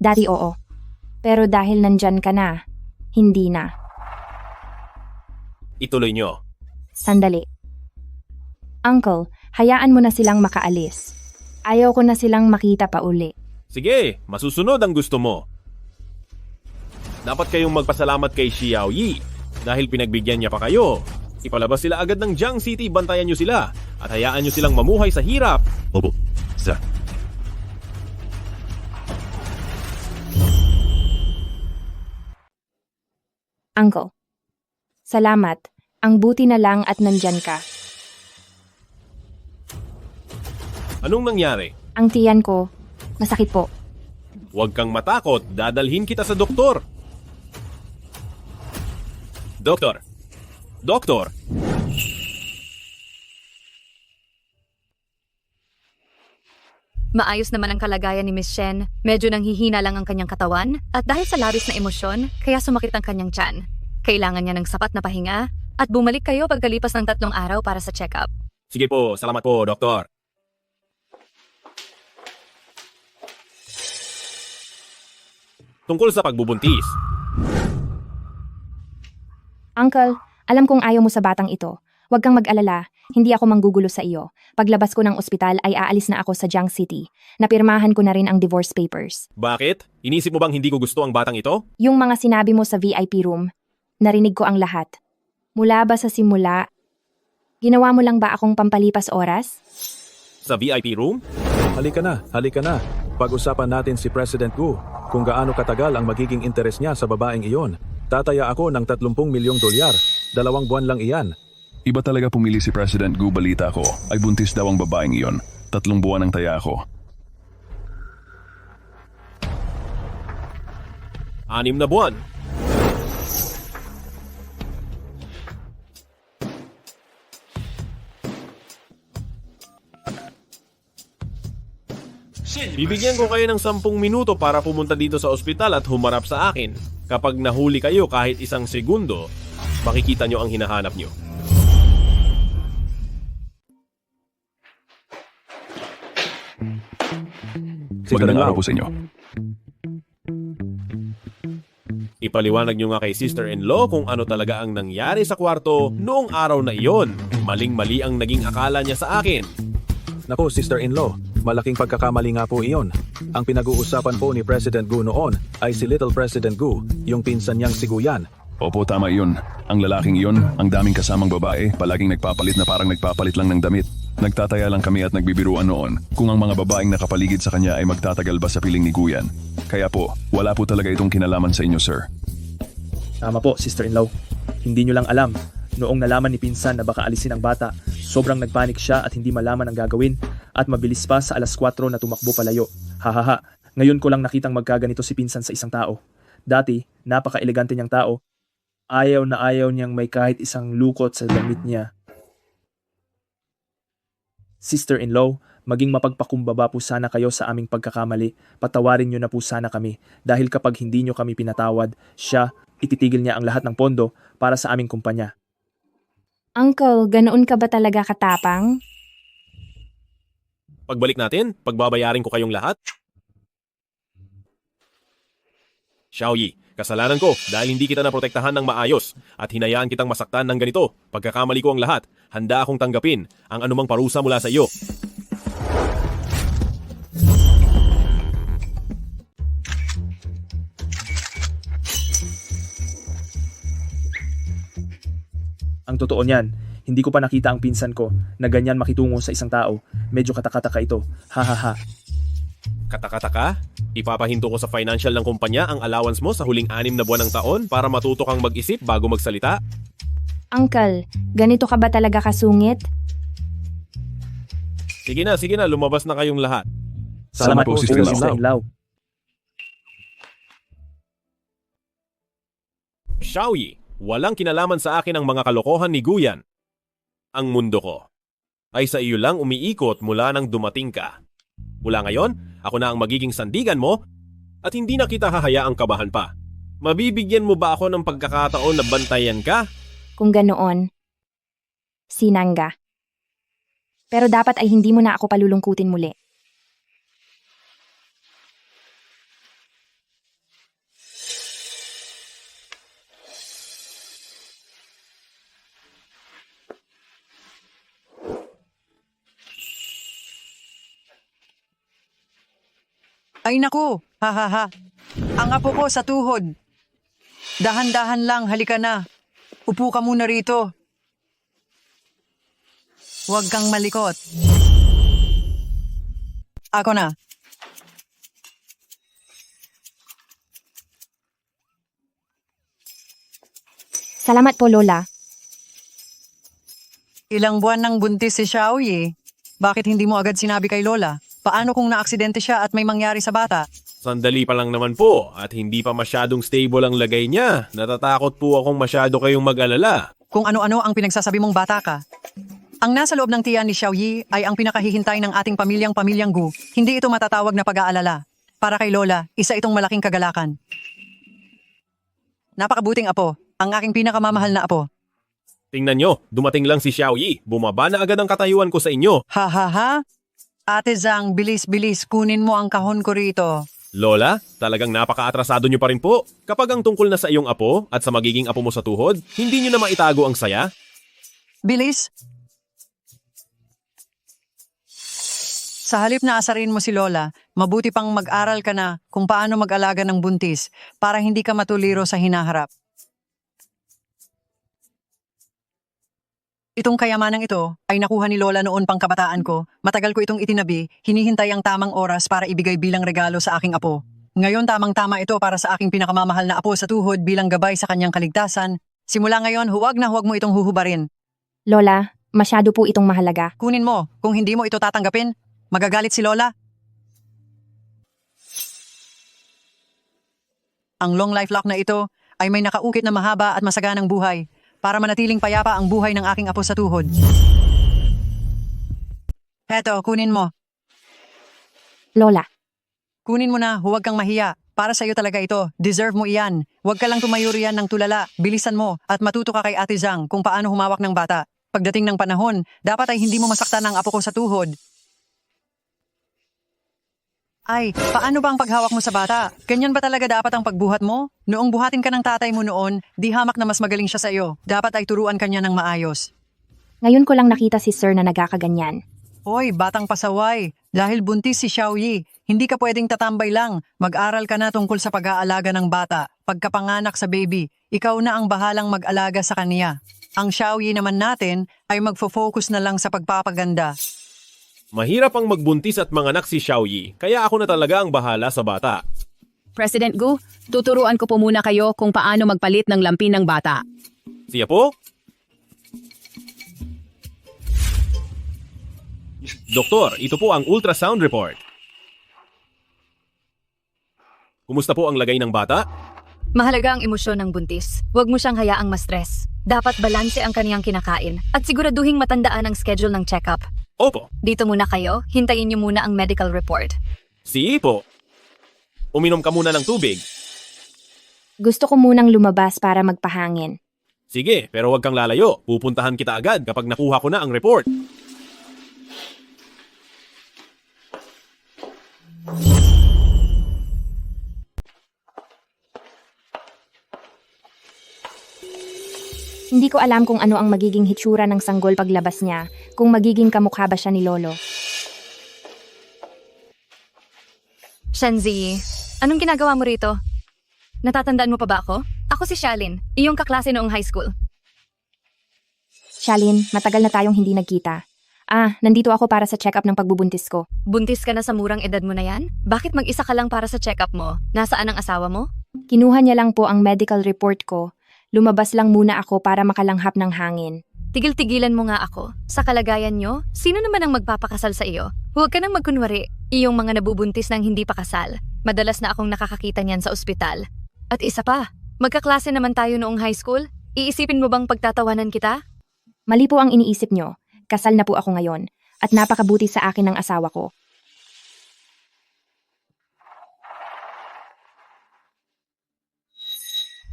Dati oo. Pero dahil nandyan ka na, hindi na. Ituloy nyo. Sandali. Uncle, hayaan mo na silang makaalis. Ayaw ko na silang makita pa uli. Sige, masusunod ang gusto mo. Dapat kayong magpasalamat kay Xiaoyi dahil pinagbigyan niya pa kayo. Ipalabas sila agad ng Jiang City, bantayan niyo sila at hayaan niyo silang mamuhay sa hirap. Opo, siya. Uncle, salamat. Ang buti na lang at nandyan ka. Anong nangyari? Ang tiyan ko, masakit po. Huwag kang matakot, dadalhin kita sa doktor. Doktor! Doktor! Maayos naman ang kalagayan ni Miss Shen. Medyo nanghihina lang ang kanyang katawan at dahil sa labis na emosyon, kaya sumakit ang kanyang tiyan. Kailangan niya ng sapat na pahinga at bumalik kayo pagkalipas ng 3 araw para sa check-up. Sige po, salamat po, Doktor. Tungkol sa pagbubuntis. Uncle, alam kong ayaw mo sa batang ito. Huwag kang mag-alala, hindi ako manggugulo sa iyo. Paglabas ko ng ospital ay aalis na ako sa Jiang City. Napirmahan ko na rin ang divorce papers. Bakit? Inisip mo bang hindi ko gusto ang batang ito? Yung mga sinabi mo sa VIP room, narinig ko ang lahat. Mula ba sa simula, ginawa mo lang ba akong pampalipas oras? Sa VIP room? Halika na. Pag-usapan natin si President Gu kung gaano katagal ang magiging interes niya sa babaeng iyon. Tataya ako ng 30 milyong dolyar. 2 buwan lang iyan. Iba talaga pumili si President Gu, balita ko. Ay buntis daw ang babaeng iyon. 3 buwan ang taya ko. 6 na buwan. Bibigyan ko kayo ng 10 minuto para pumunta dito sa ospital at humarap sa akin. Kapag nahuli kayo kahit 1 segundo, makikita nyo ang hinahanap nyo. Magandang araw po sa inyo. Ipaliwanag nyo nga kay sister-in-law kung ano talaga ang nangyari sa kwarto noong araw na iyon. Maling-mali ang naging akala niya sa akin. Nako, sister-in-law, malaking pagkakamali nga po iyon. Ang pinag-uusapan po ni President Gu noon ay si Little President Gu, yung pinsan niyang si Guyan. Opo, tama iyon. Ang lalaking iyon, ang daming kasamang babae, palaging nagpapalit na parang nagpapalit lang ng damit. Nagtataya lang kami at nagbibiruan noon kung ang mga babaeng nakapaligid sa kanya ay magtatagal ba sa piling ni Guyan. Kaya po, wala po talaga itong kinalaman sa inyo, sir. Tama po, sister-in-law. Hindi nyo lang alam. Noong nalaman ni pinsan na baka alisin ang bata, sobrang nagpanik siya at hindi malaman ang gagawin at mabilis pa sa 4:00 na tumakbo palayo. Hahaha, ngayon ko lang nakitang magkaganito si pinsan sa isang tao. Dati, napaka-elegante niyang tao. Ayaw na ayaw niyang may kahit isang lukot sa damit niya. Sister-in-law, maging mapagpakumbaba po sana kayo sa aming pagkakamali. Patawarin niyo na po sana kami dahil kapag hindi niyo kami pinatawad, siya, ititigil niya ang lahat ng pondo para sa aming kumpanya. Uncle, ganoon ka ba talaga katapang? Pagbalik natin, pagbabayarin ko kayong lahat. Xiaoyi, kasalanan ko dahil hindi kita naprotektahan ng maayos at hinayaan kitang masaktan ng ganito. Pagkakamali ko ang lahat, handa akong tanggapin ang anumang parusa mula sa iyo. Ang totoo niyan, hindi ko pa nakita ang pinsan ko na ganyan makitungo sa isang tao. Medyo katakataka ito. Hahaha. Katakataka? Ipapahinto ko sa financial ng kumpanya ang allowance mo sa huling 6 na buwan ng taon para matuto kang mag-isip bago magsalita? Uncle, ganito ka ba talaga kasungit? Sige na, lumabas na kayong lahat. Salamat po, sister-in-law. Xiaoyi, walang kinalaman sa akin ang mga kalokohan ni Guyan. Ang mundo ko ay sa iyo lang umiikot mula nang dumating ka. Mula ngayon, ako na ang magiging sandigan mo at hindi na kita hahayaang kabahan pa. Mabibigyan mo ba ako ng pagkakataon na bantayan ka? Kung ganoon, sinangga. Pero dapat ay hindi mo na ako palulungkutin muli. Ay naku, hahaha. Ang apo ko sa tuhod. Dahan-dahan lang, halika na. Upo ka muna rito. Huwag kang malikot. Ako na. Salamat po, Lola. Ilang buwan nang buntis si Xiaoyi. Bakit hindi mo agad sinabi kay Lola? Paano kung naaksidente siya at may mangyari sa bata? Sandali pa lang naman po at hindi pa masyadong stable ang lagay niya. Natatakot po akong masyado kayong mag-alala. Kung ano-ano ang pinagsasabi mong bata ka. Ang nasa loob ng tiyan ni Xiaoyi ay ang pinakahihintay ng ating pamilyang Gu. Hindi ito matatawag na pag-aalala. Para kay Lola, isa itong malaking kagalakan. Napakabuting apo, ang aking pinakamamahal na apo. Tingnan nyo, dumating lang si Xiaoyi. Bumaba na agad ang katayuan ko sa inyo. Ha ha ha? Ate Zhang, bilis-bilis, kunin mo ang kahon ko rito. Lola, talagang napaka-atrasado nyo pa rin po. Kapag ang tungkol na sa iyong apo at sa magiging apo mo sa tuhod, hindi nyo na maitago ang saya. Bilis. Sa halip na asarin mo si Lola, mabuti pang mag-aral ka na kung paano mag-alaga ng buntis para hindi ka matuliro sa hinaharap. Itong kayamanang ito ay nakuha ni Lola noon pang kabataan ko. Matagal ko itong itinabi, hinihintay ang tamang oras para ibigay bilang regalo sa aking apo. Ngayon tamang-tama ito para sa aking pinakamamahal na apo sa tuhod bilang gabay sa kanyang kaligtasan. Simula ngayon, huwag na huwag mo itong huhubarin. Lola, masyado po itong mahalaga. Kunin mo, kung hindi mo ito tatanggapin, magagalit si Lola. Ang long life lock na ito ay may nakaukit na mahaba at masaganang buhay para manatiling payapa ang buhay ng aking apo sa tuhod. Heto, kunin mo. Lola. Kunin mo na, huwag kang mahiya. Para sa'yo talaga ito. Deserve mo iyan. Huwag ka lang tumayo riyan ng tulala. Bilisan mo at matuto ka kay Ate Zhang kung paano humawak ng bata. Pagdating ng panahon, dapat ay hindi mo masaktan ang apo ko sa tuhod. Ay, paano ba ang paghawak mo sa bata? Ganyan ba talaga dapat ang pagbuhat mo? Noong buhatin ka ng tatay mo noon, di hamak na mas magaling siya sa iyo. Dapat ay turuan ka niya ng maayos. Ngayon ko lang nakita si Sir na nagkakaganyan. Hoy, batang pasaway. Dahil buntis si Xiaoyi, hindi ka pwedeng tatambay lang. Mag-aral ka na tungkol sa pag-aalaga ng bata. Pagkapanganak sa baby, ikaw na ang bahalang mag-alaga sa kaniya. Ang Xiaoyi naman natin ay magfo-focus na lang sa pagpapaganda. Mahirap ang magbuntis at manganak si Xiaoyi, kaya ako na talaga ang bahala sa bata. President Gu, tuturuan ko po muna kayo kung paano magpalit ng lampin ng bata. Siya po? Doktor, ito po ang ultrasound report. Kumusta po ang lagay ng bata? Mahalaga ang emosyon ng buntis. Huwag mo siyang hayaang ma-stress. Dapat balanse ang kaniyang kinakain at siguraduhing matandaan ang schedule ng check-up. Opo. Dito muna kayo, hintayin niyo muna ang medical report. Sige po. Uminom ka muna ng tubig. Gusto ko munang lumabas para magpahangin. Sige, pero huwag kang lalayo. Pupuntahan kita agad kapag nakuha ko na ang report. Hindi ko alam kung ano ang magiging hitsura ng sanggol paglabas niya, kung magiging kamukha ba siya ni Lolo. Shenzi, anong ginagawa mo rito? Natatandaan mo pa ba ako? Ako si Shalin, iyong kaklase noong high school. Shalin, matagal na tayong hindi nagkita. Nandito ako para sa check-up ng pagbubuntis ko. Buntis ka na sa murang edad mo na yan? Bakit mag-isa ka lang para sa check-up mo? Nasaan ang asawa mo? Kinuha niya lang po ang medical report ko. Lumabas lang muna ako para makalanghap ng hangin. Tigil-tigilan mo nga ako. Sa kalagayan nyo, sino naman ang magpapakasal sa iyo? Huwag ka nang magkunwari. Iyong mga nabubuntis ng hindi pa kasal. Madalas na akong nakakakita niyan sa ospital. At isa pa, magkaklase naman tayo noong high school. Iisipin mo bang pagtatawanan kita? Mali po ang iniisip nyo. Kasal na po ako ngayon. At napakabuti sa akin ng asawa ko.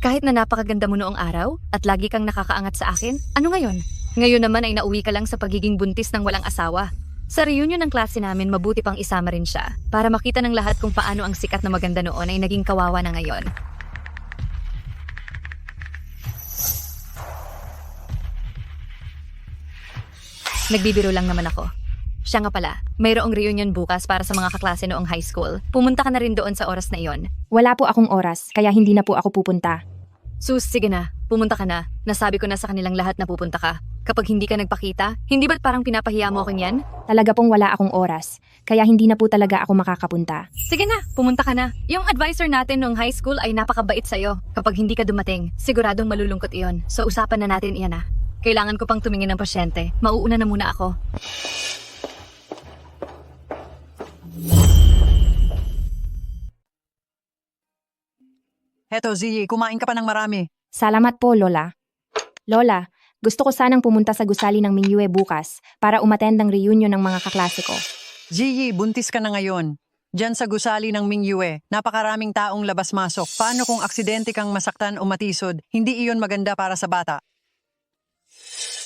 Kahit na napakaganda mo noong araw at lagi kang nakakaangat sa akin, ano ngayon? Ngayon naman ay nauwi ka lang sa pagiging buntis ng walang asawa. Sa reunion ng klase namin, mabuti pang isama rin siya para makita ng lahat kung paano ang sikat na maganda noon ay naging kawawa na ngayon. Nagbibiro lang naman ako. Siya nga pala, mayroong reunion bukas para sa mga kaklase noong high school. Pumunta ka na rin doon sa oras na iyon. Wala po akong oras, kaya hindi na po ako pupunta. Sus, sige na. Pumunta ka na. Nasabi ko na sa kanilang lahat na pupunta ka. Kapag hindi ka nagpakita, hindi ba't parang pinapahiya mo ako niyan? Talaga pong wala akong oras, kaya hindi na po talaga ako makakapunta. Sige na, pumunta ka na. Yung advisor natin noong high school ay napakabait sa'yo. Kapag hindi ka dumating, siguradong malulungkot iyon. So usapan na natin iyan Kailangan ko pang tumingin ng pasyente. Mauuna na muna ako. Heto, Ziyi, kumain ka pa ng marami. Salamat po, Lola. Lola, gusto ko sanang pumunta sa gusali ng Mingyue bukas para umattend ng reunion ng mga kaklase ko. Ziyi, buntis ka na ngayon. Diyan sa gusali ng Mingyue, napakaraming taong labas-masok. Paano kung aksidente kang masaktan o matisod? Hindi iyon maganda para sa bata.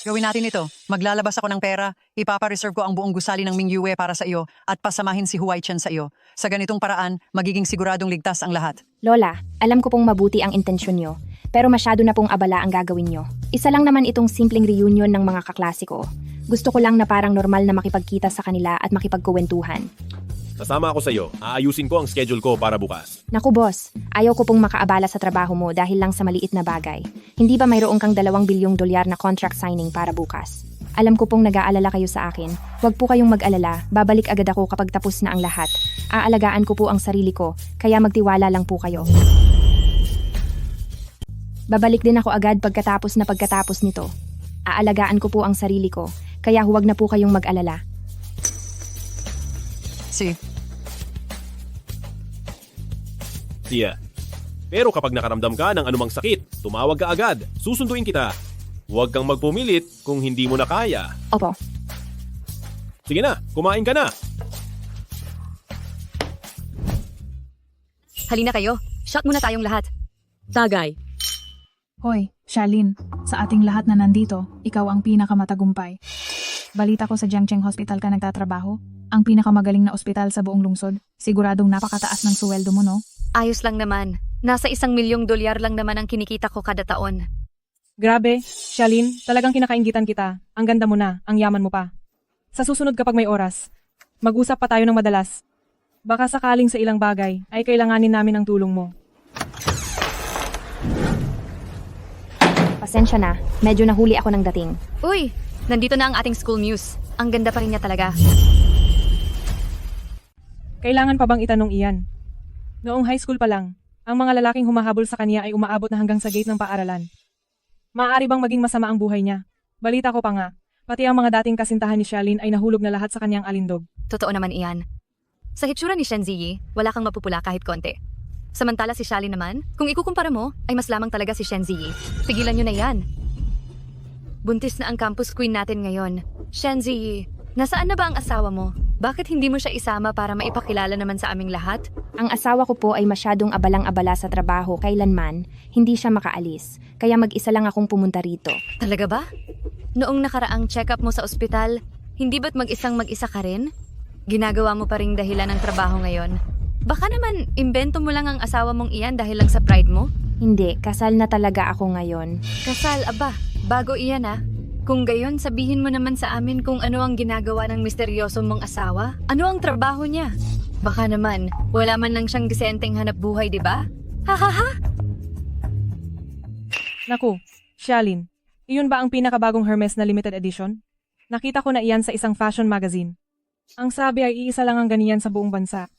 Gawin natin ito. Maglalabas ako ng pera, ipapareserve ko ang buong gusali ng Mingyue para sa iyo at pasamahin si Huai Chen sa iyo. Sa ganitong paraan, magiging siguradong ligtas ang lahat. Lola, alam ko pong mabuti ang intensyon nyo, pero masyado na pong abala ang gagawin nyo. Isa lang naman itong simpleng reunion ng mga kaklase ko. Gusto ko lang na parang normal na makipagkita sa kanila at makipagkuwentuhan. Sasama ako sa iyo. Aayusin ko ang schedule ko para bukas. Naku boss, ayaw ko pong makaabala sa trabaho mo dahil lang sa maliit na bagay. Hindi ba mayroong kang 2 bilyong dolyar na contract signing para bukas? Alam ko pong nag-aalala kayo sa akin. Huwag po kayong mag-alala, babalik agad ako kapag tapos na ang lahat. Aalagaan ko po ang sarili ko, kaya magtiwala lang po kayo. Babalik din ako agad pagkatapos nito. Aalagaan ko po ang sarili ko, kaya huwag na po kayong mag-alala. Tia. Pero kapag nakaramdam ka ng anumang sakit, tumawag ka agad. Susunduin kita. Huwag kang magpumilit kung hindi mo na kaya. Opo. Sige na, kumain ka na. Halina kayo. Shot muna tayong lahat. Tagay. Hoy, Charlene, sa ating lahat na nandito, ikaw ang pinakamatagumpay. Balita ko sa Jiangcheng Hospital ka nagtatrabaho. Ang pinakamagaling na ospital sa buong lungsod. Siguradong napakataas ng suweldo mo, no? Ayos lang naman. Nasa 1 milyong dolyar lang naman ang kinikita ko kada taon. Grabe, Charlene, talagang kinakaingitan kita. Ang ganda mo na, ang yaman mo pa. Sa susunod kapag may oras, mag-usap pa tayo ng madalas. Baka sakaling sa ilang bagay ay kailanganin namin ang tulong mo. Pasensya na, medyo nahuli ako ng dating. Uy, nandito na ang ating school muse. Ang ganda pa rin niya talaga. Kailangan pa bang itanong iyan? Noong high school pa lang, ang mga lalaking humahabol sa kanya ay umaabot na hanggang sa gate ng paaralan. Maaari bang maging masama ang buhay niya? Balita ko pa nga, pati ang mga dating kasintahan ni Charlene ay nahulog na lahat sa kanyang alindog. Totoo naman iyan. Sa hitsura ni Shen Ziyi, wala kang mapupula kahit konti. Samantala si Charlene naman, kung ikukumpara mo, ay mas lamang talaga si Shen Ziyi. Pigilan nyo na yan. Buntis na ang campus queen natin ngayon. Shen Ziyi, nasaan na ba ang asawa mo? Bakit hindi mo siya isama para maipakilala naman sa aming lahat? Ang asawa ko po ay masyadong abalang-abala sa trabaho kailanman, hindi siya makaalis. Kaya mag-isa lang akong pumunta rito. Talaga ba? Noong nakaraang check-up mo sa ospital, hindi ba't mag-isa ka rin? Ginagawa mo pa ring dahilan ng trabaho ngayon. Baka naman, imbento mo lang ang asawa mong iyan dahil lang sa pride mo? Hindi, kasal na talaga ako ngayon. Kasal, aba, bago iyan ah. Kung gayon, sabihin mo naman sa amin kung ano ang ginagawa ng misteryoso mong asawa. Ano ang trabaho niya? Baka naman, wala man lang siyang disenteng hanap buhay, di ba? Ha ha ha! Naku, Charlene, iyon ba ang pinakabagong Hermes na limited edition? Nakita ko na iyan sa isang fashion magazine. Ang sabi ay iisa lang ang ganiyan sa buong bansa.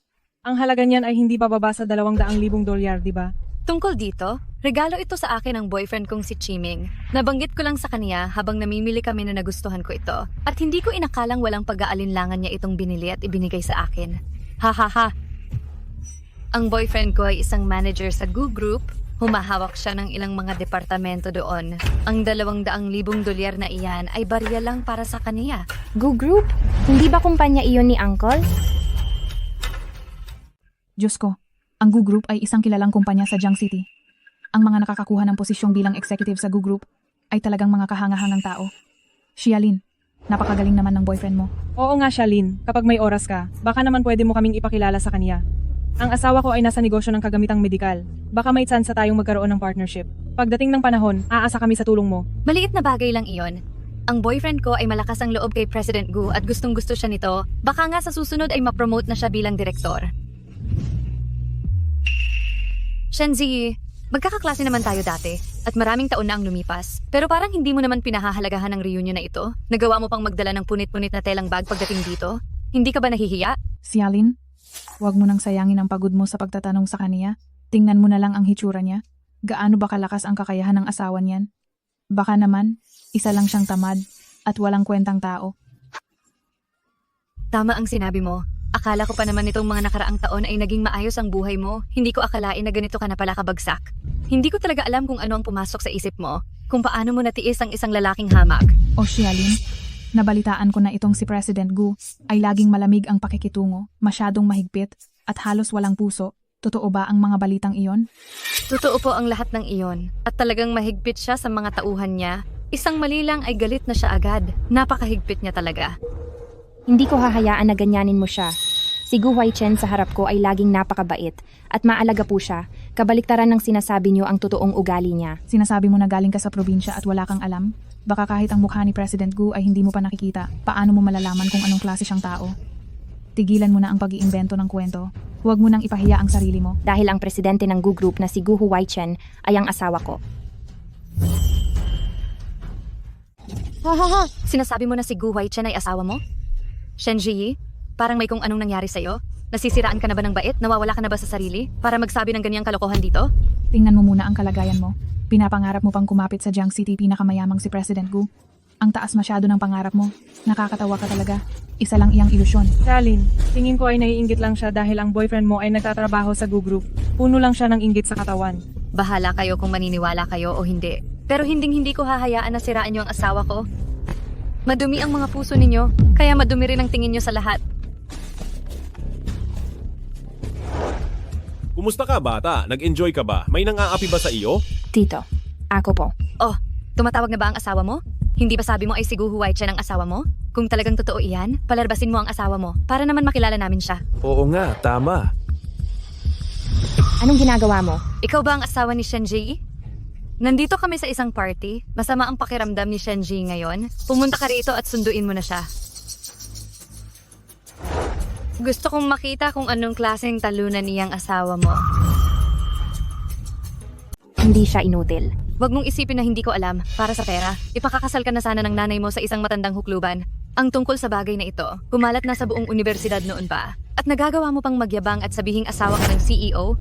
Ang halaga niyan ay hindi bababa sa 200,000 dolyar, di ba? Tungkol dito, regalo ito sa akin ng boyfriend kong si Chiming. Nabanggit ko lang sa kanya habang namimili kami na nagustuhan ko ito. At hindi ko inakalang walang pag-aalinlangan niya itong binili at ibinigay sa akin. Ha ha ha! Ang boyfriend ko ay isang manager sa Gu Group. Humahawak siya ng ilang mga departamento doon. Ang 200,000 dolyar na iyan ay barya lang para sa kaniya. Gu Group? Hindi ba kumpanya iyon ni Uncle? Diyos ko, ang Gu Group ay isang kilalang kumpanya sa Jiang City. Ang mga nakakakuha ng posisyong bilang executive sa Gu Group ay talagang mga kahangahangang tao. Xialin, napakagaling naman ng boyfriend mo. Oo nga, Charlene, kapag may oras ka, baka naman pwede mo kaming ipakilala sa kanya. Ang asawa ko ay nasa negosyo ng kagamitang medikal. Baka may tsansa tayong magkaroon ng partnership. Pagdating ng panahon, aasa kami sa tulong mo. Maliit na bagay lang iyon. Ang boyfriend ko ay malakas ang loob kay President Gu at gustong-gusto siya nito. Baka nga sa susunod ay ma-promote na siya bilang direktor. Shenzi, magkakaklase naman tayo dati at maraming taon na ang lumipas. Pero parang hindi mo naman pinahahalagahan ng reunion na ito. Nagawa mo pang magdala ng punit-punit na telang bag pagdating dito. Hindi ka ba nahihiya? Xialin, huwag mo nang sayangin ang pagod mo sa pagtatanong sa kaniya. Tingnan mo na lang ang hitsura niya. Gaano ba kalakas ang kakayahan ng asawa niyan? Baka naman, isa lang siyang tamad at walang kwentang tao. Tama ang sinabi mo. Akala ko pa naman itong mga nakaraang taon ay naging maayos ang buhay mo. Hindi ko akalain na ganito ka na pala kabagsak. Hindi ko talaga alam kung ano ang pumasok sa isip mo, kung paano mo natiis ang isang lalaking hamak. O Xialin, nabalitaan ko na itong si President Gu ay laging malamig ang pakikitungo, masyadong mahigpit, at halos walang puso. Totoo ba ang mga balitang iyon? Totoo po ang lahat ng iyon, at talagang mahigpit siya sa mga tauhan niya. Isang mali lang ay galit na siya agad. Napakahigpit niya talaga. Hindi ko hahayaan na ganyanin mo siya. Si Gu Huaichen sa harap ko ay laging napakabait at maalaga po siya. Kabaliktaran ng sinasabi niyo ang totoong ugali niya. Sinasabi mo na galing ka sa probinsya at wala kang alam? Baka kahit ang mukha ni President Gu ay hindi mo pa nakikita. Paano mo malalaman kung anong klase siyang tao? Tigilan mo na ang pag-iimbento ng kwento. Huwag mo nang ipahiya ang sarili mo. Dahil ang presidente ng Gu Group na si Gu Huaichen ay ang asawa ko. Sinasabi mo na si Gu Huaichen ay asawa mo? Shen Ji, parang may kung anong nangyari sa'yo? Nasisiraan ka na ba ng bait? Nawawala ka na ba sa sarili? Para magsabi ng ganyang kalokohan dito? Tingnan mo muna ang kalagayan mo. Pinapangarap mo pang kumapit sa Jiang City pinakamayamang si President Gu. Ang taas masyado ng pangarap mo. Nakakatawa ka talaga. Isa lang iyang ilusyon. Xialin, tingin ko ay naiinggit lang siya dahil ang boyfriend mo ay nagtatrabaho sa Gu Group. Puno lang siya ng inggit sa katawan. Bahala kayo kung maniniwala kayo o hindi. Pero hindi ko hahayaan na siraan niyo ang asawa ko. Madumi ang mga puso ninyo, kaya madumi rin ang tingin niyo sa lahat. Kumusta ka, bata? Nag-enjoy ka ba? May nang-aapi ba sa iyo? Tito, ako po. Oh, tumatawag na ba ang asawa mo? Hindi ba sabi mo ay si Gu Huaichen ang asawa mo? Kung talagang totoo iyan, palarbasin mo ang asawa mo para naman makilala namin siya. Oo nga, tama. Anong ginagawa mo? Ikaw ba ang asawa ni Shen Ji? Nandito kami sa isang party. Masama ang pakiramdam ni Shen Ji ngayon. Pumunta ka rito at sunduin mo na siya. Gusto kong makita kung anong klaseng talunan niyang asawa mo. Hindi siya inutil. Huwag mong isipin na hindi ko alam. Para sa pera, ipakakasal ka na sana ng nanay mo sa isang matandang hukluban. Ang tungkol sa bagay na ito, kumalat na sa buong universidad noon pa. At nagagawa mo pang magyabang at sabihing asawa ka ng CEO?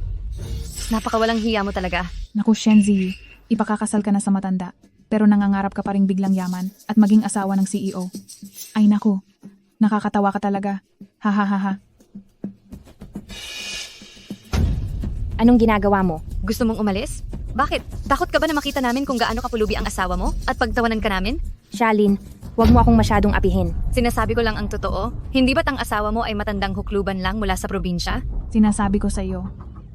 Napakawalang hiya mo talaga. Naku, Shenzi, ipakakasal ka na sa matanda, pero nangangarap ka pa ring biglang yaman at maging asawa ng CEO. Ay naku, nakakatawa ka talaga. Ha ha ha ha. Anong ginagawa mo? Gusto mong umalis? Bakit? Takot ka ba na makita namin kung gaano kapulubi ang asawa mo at pagtawanan ka namin? Xialin, huwag mo akong masyadong apihin. Sinasabi ko lang ang totoo. Hindi ba't ang asawa mo ay matandang hukluban lang mula sa probinsya? Sinasabi ko sa iyo,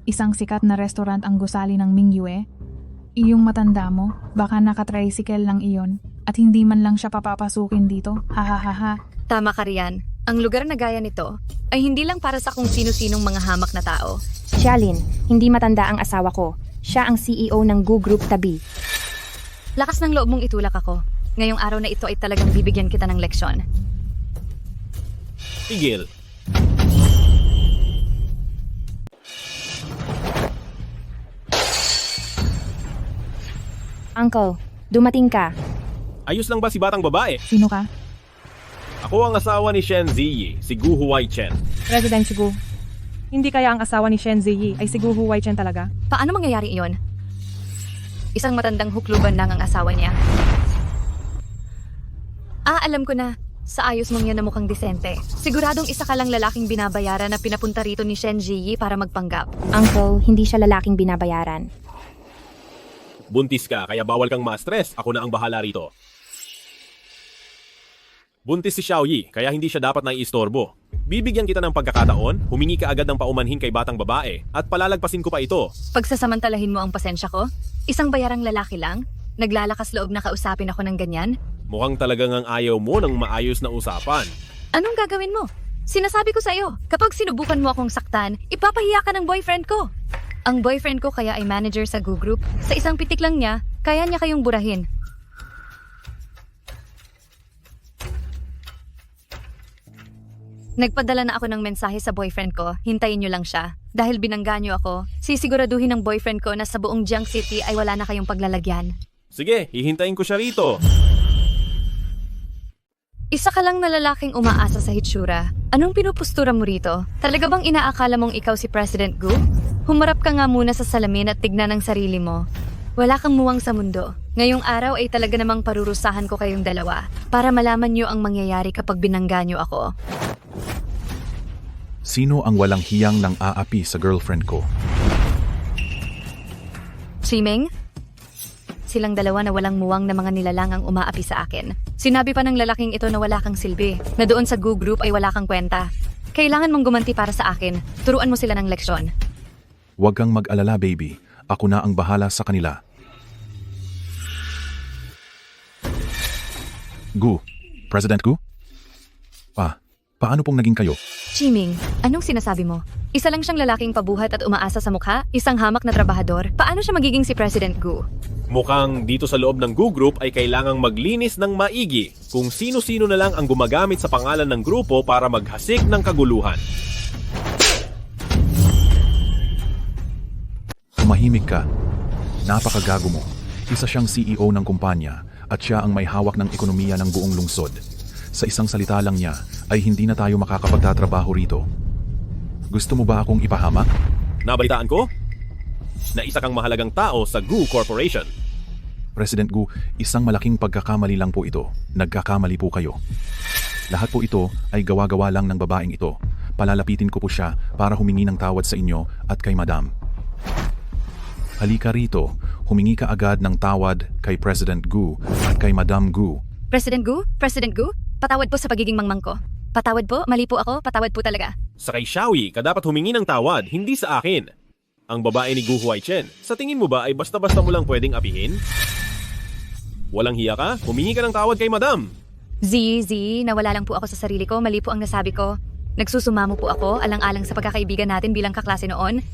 isang sikat na restaurant ang gusali ng Mingyue. Iyong matanda mo, baka nakatricycle lang iyon at hindi man lang siya papapasukin dito. Ha ha ha ha. Tama ka riyan. Ang lugar na gaya nito ay hindi lang para sa kung sino-sinong mga hamak na tao. Xialin, hindi matanda ang asawa ko. Siya ang CEO ng Gu Group Tabi. Lakas ng loob mong itulak ako. Ngayong araw na ito ay talagang bibigyan kita ng leksyon. Tigil. Uncle, dumating ka. Ayos lang ba si batang babae? Sino ka? Ako ang asawa ni Shen Ziyi, si Gu Huaichen. President Gu, hindi kaya ang asawa ni Shen Ziyi ay si Gu Huaichen talaga? Paano mangyayari iyon? Isang matandang hukluban lang ang asawa niya. Alam ko na. Sa ayos mong yan na mukhang disente. Siguradong isa ka lang lalaking binabayaran na pinapunta rito ni Shen Ziyi para magpanggap. Uncle, hindi siya lalaking binabayaran. Buntis ka, kaya bawal kang ma-stress. Ako na ang bahala rito. Buntis si Xiao Yi, kaya hindi siya dapat naiistorbo. Bibigyan kita ng pagkakataon, humingi ka agad ng paumanhin kay batang babae, at palalagpasin ko pa ito. Pagsasamantalahin mo ang pasensya ko? Isang bayarang lalaki lang? Naglalakas loob na kausapin ako ng ganyan? Mukhang talagang ang ayaw mo ng maayos na usapan. Anong gagawin mo? Sinasabi ko sa'yo, kapag sinubukan mo akong saktan, ipapahiya ka ng boyfriend ko. Ang boyfriend ko kaya ay manager sa Gu Group. Sa isang pitik lang niya, kaya niya kayong burahin. Nagpadala na ako ng mensahe sa boyfriend ko, hintayin niyo lang siya. Dahil binangga niyo ako, sisiguraduhin ng boyfriend ko na sa buong Jiang City ay wala na kayong paglalagyan. Sige, hihintayin ko siya rito. Isa ka lang na lalaking umaasa sa hitsura. Anong pinupustura mo rito? Talaga bang inaakala mong ikaw si President Gu? Humarap ka nga muna sa salamin at tignan ang sarili mo. Wala kang muwang sa mundo. Ngayong araw ay talaga namang parurusahan ko kayong dalawa para malaman niyo ang mangyayari kapag binangga niyo ako. Sino ang walang hiyang nang aapi sa girlfriend ko? Chiming? Silang dalawa na walang muwang na mga nilalang ang umaapi sa akin. Sinabi pa ng lalaking ito na wala kang silbi, na doon sa Goo Group ay wala kang kwenta. Kailangan mong gumanti para sa akin. Turuan mo sila ng leksyon. Huwag kang mag-alala, baby. Ako na ang bahala sa kanila. Gu, President Gu? Paano pong naging kayo? Chiming, anong sinasabi mo? Isa lang siyang lalaking pabuhat at umaasa sa mukha, isang hamak na trabahador. Paano siya magiging si President Gu? Mukhang dito sa loob ng Goo Group ay kailangang maglinis ng maigi kung sino-sino na lang ang gumagamit sa pangalan ng grupo para maghasik ng kaguluhan. Tumahimik ka. Napakagago mo. Isa siyang CEO ng kumpanya at siya ang may hawak ng ekonomiya ng buong lungsod. Sa isang salita lang niya ay hindi na tayo makakapagtatrabaho rito. Gusto mo ba akong ipahamak? Nabalitaan ko na isa kang mahalagang tao sa Goo Corporation. President Gu, isang malaking pagkakamali lang po ito. Nagkakamali po kayo. Lahat po ito ay gawa-gawa lang ng babaeng ito. Palalapitin ko po siya para humingi ng tawad sa inyo at kay Madam. Halika rito, humingi ka agad ng tawad kay President Gu at kay Madam Gu. President Gu? President Gu? Patawad po sa pagiging mangmang ko. Patawad po, mali po ako, patawad po talaga. Sa kay Xiaoyi, ka dapat humingi ng tawad, hindi sa akin. Ang babae ni Gu Huaichen, sa tingin mo ba ay basta-basta mo lang pwedeng apihin? Walang hiya ka? Humingi ka ng tawad kay Madam. Z, nawala lang po ako sa sarili ko, mali po ang nasabi ko. Nagsusumamo po ako, alang-alang sa pagkakaibigan natin bilang kaklase noon.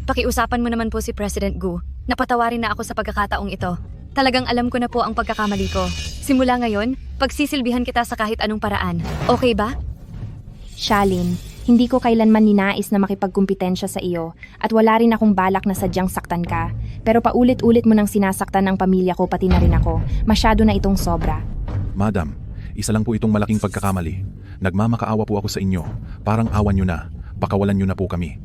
Pakiusapan mo naman po si President Gu. Napatawarin na ako sa pagkakataong ito. Talagang alam ko na po ang pagkakamali ko. Simula ngayon, pagsisilbihan kita sa kahit anong paraan. Okay ba? Shalin, hindi ko kailanman ninais na makipagkumpetensya sa iyo at wala rin akong balak na sadyang saktan ka. Pero paulit-ulit mo nang sinasaktan ng pamilya ko pati na rin ako. Masyado na itong sobra. Madam, isa lang po itong malaking pagkakamali. Nagmamakaawa po ako sa inyo. Parang awan nyo na. Pakawalan nyo na po kami.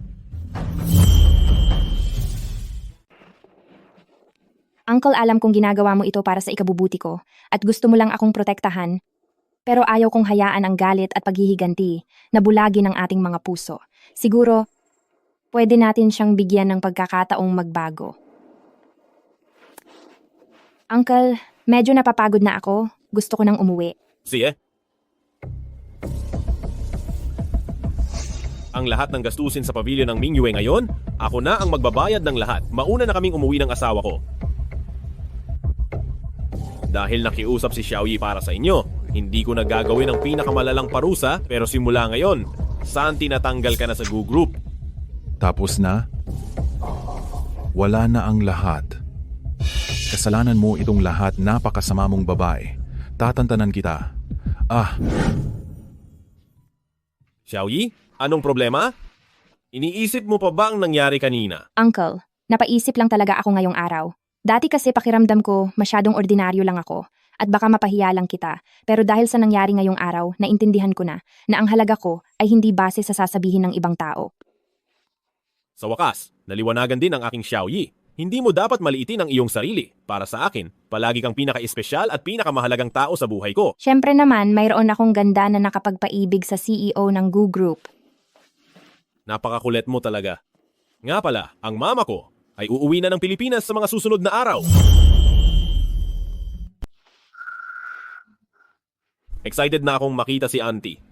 Uncle, alam kong ginagawa mo ito para sa ikabubuti ko at gusto mo lang akong protektahan. Pero ayaw kong hayaan ang galit at paghihiganti na bulagi ng ating mga puso. Siguro, pwede natin siyang bigyan ng pagkakataong magbago. Uncle, medyo napapagod na ako. Gusto ko nang umuwi. Sige. Ang lahat ng gastusin sa pavilion ng Mingyue ngayon, ako na ang magbabayad ng lahat. Mauna na kaming umuwi ng asawa ko. Dahil nakiusap si Xiaoyi para sa inyo, hindi ko na gagawin ang pinakamalalang parusa pero simula ngayon, saan tinatanggal ka na sa Goo Group? Tapos na? Wala na ang lahat. Kasalanan mo itong lahat, napakasama mong babae. Tatantanan kita. Xiaoyi, anong problema? Iniisip mo pa ba ang nangyari kanina? Uncle, napaisip lang talaga ako ngayong araw. Dati kasi pakiramdam ko masyadong ordinaryo lang ako at baka mapahiya lang kita. Pero dahil sa nangyari ngayong araw, naintindihan ko na ang halaga ko ay hindi base sa sasabihin ng ibang tao. Sa wakas, naliwanagan din ang aking Xiaoyi. Hindi mo dapat maliitin ang iyong sarili. Para sa akin, palagi kang pinaka-espesyal at pinakamahalagang tao sa buhay ko. Siyempre naman, mayroon akong ganda na nakapagpaibig sa CEO ng Goo Group. Napakakulit mo talaga. Nga pala, ang mama ko ay uuwi na ng Pilipinas sa mga susunod na araw. Excited na akong makita si Auntie.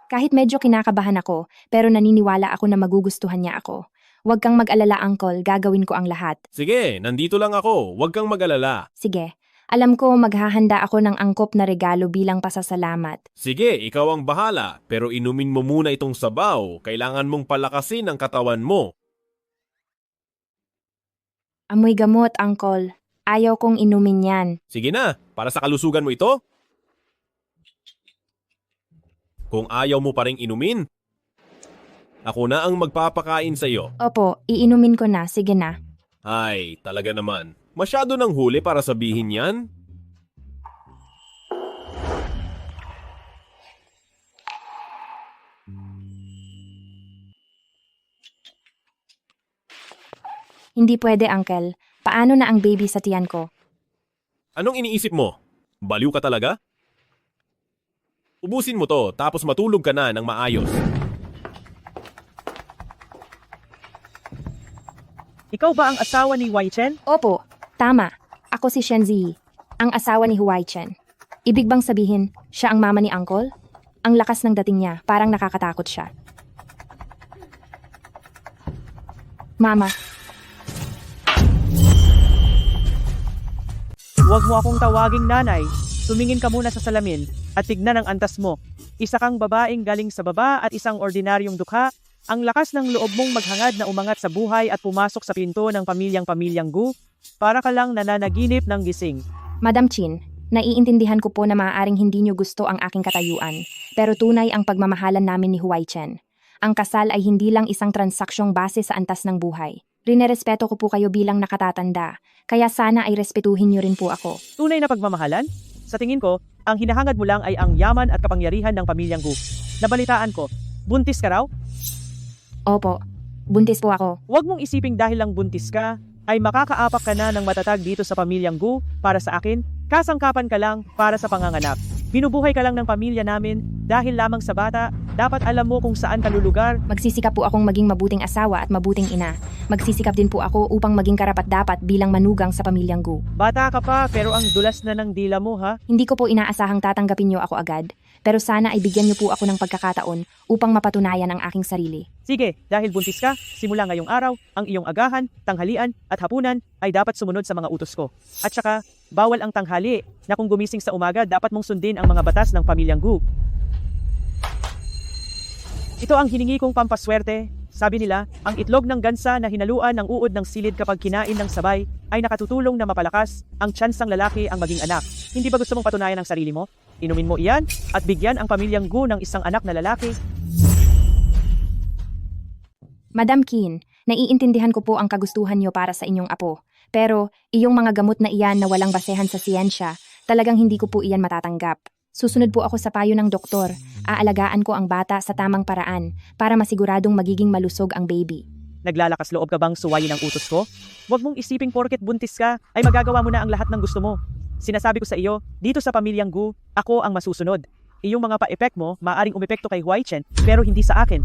Kahit medyo kinakabahan ako, pero naniniwala ako na magugustuhan niya ako. Huwag kang mag-alala, Uncle, gagawin ko ang lahat. Sige, nandito lang ako. Huwag kang mag-alala. Sige, alam ko maghahanda ako ng angkop na regalo bilang pasasalamat. Sige, ikaw ang bahala. Pero inumin mo muna itong sabaw. Kailangan mong palakasin ang katawan mo. Amoy gamot, Uncle. Ayaw kong inumin yan. Sige na, para sa kalusugan mo ito. Kung ayaw mo pa ring inumin, ako na ang magpapakain sa iyo. Opo, iinumin ko na. Sige na. Ay, talaga naman. Masyado nang huli para sabihin yan. Hindi pwede, Uncle. Paano na ang baby sa tiyan ko? Anong iniisip mo? Baliw ka talaga? Ubusin mo to, tapos matulog ka na ng maayos. ikaw ba ang asawa ni Wai Chen? Opo, tama. Ako si Shen Zi, ang asawa ni Huai Chen. Ibig bang sabihin, siya ang mama ni Uncle? Ang lakas ng dating niya, parang nakakatakot siya. Mama, Huwag mo akong tawaging nanay. Tumingin ka muna sa salamin at tignan ang antas mo. Isa kang babaeng galing sa baba at isang ordinaryong dukha. Ang lakas ng loob mong maghangad na umangat sa buhay at pumasok sa pinto ng pamilyang Gu. Para ka lang nananaginip ng gising. Madam Chin, naiintindihan ko po na maaaring hindi niyo gusto ang aking katayuan, pero tunay ang pagmamahalan namin ni Huai Chen. Ang kasal ay hindi lang isang transaksyong base sa antas ng buhay. Rinerespeto ko po kayo bilang nakatatanda, kaya sana ay respetuhin niyo rin po ako. Tunay na pagmamahalan? Sa tingin ko, ang hinahangad mo lang ay ang yaman at kapangyarihan ng pamilyang Gu. Nabalitaan ko, buntis ka raw? Opo, buntis po ako. Huwag mong isiping dahil lang buntis ka, ay makakaapak ka na ng matatag dito sa pamilyang Gu. Para sa akin, kasangkapan ka lang para sa panganganak. Binubuhay ka lang ng pamilya namin dahil lamang sa bata. Dapat alam mo kung saan ka lulugar. Magsisikap po akong maging mabuting asawa at mabuting ina. Magsisikap din po ako upang maging karapat-dapat bilang manugang sa pamilyang Gu. Bata ka pa pero ang dulas na ng dila mo ha. Hindi ko po inaasahang tatanggapin niyo ako agad, pero sana ay bigyan niyo po ako ng pagkakataon upang mapatunayan ang aking sarili. Sige, dahil buntis ka, simula ngayong araw, ang iyong agahan, tanghalian at hapunan ay dapat sumunod sa mga utos ko. At saka, bawal ang tanghali na kung gumising sa umaga dapat mong sundin ang mga batas ng pamilyang Gu. Ito ang hiningi kong pampaswerte. Sabi nila, ang itlog ng gansa na hinaluan ng uod ng silid kapag kinain ng sabay ay nakatutulong na mapalakas ang tsansang lalaki ang maging anak. Hindi ba gusto mong patunayan ang sarili mo? Inumin mo iyan at bigyan ang pamilyang Gu ng isang anak na lalaki. Madam Qin, naiintindihan ko po ang kagustuhan niyo para sa inyong apo. Pero, iyong mga gamot na iyan na walang basehan sa siyensya, talagang hindi ko po iyan matatanggap. Susunod po ako sa payo ng doktor. Aalagaan ko ang bata sa tamang paraan para masiguradong magiging malusog ang baby. Naglalakas loob ka bang suwayin ang utos ko? Huwag mong isiping porket buntis ka ay magagawa mo na ang lahat ng gusto mo. Sinasabi ko sa iyo, dito sa pamilyang Gu, ako ang masusunod. Iyong mga pa-epek mo, maaring umepekto kay Huai Chen, pero hindi sa akin.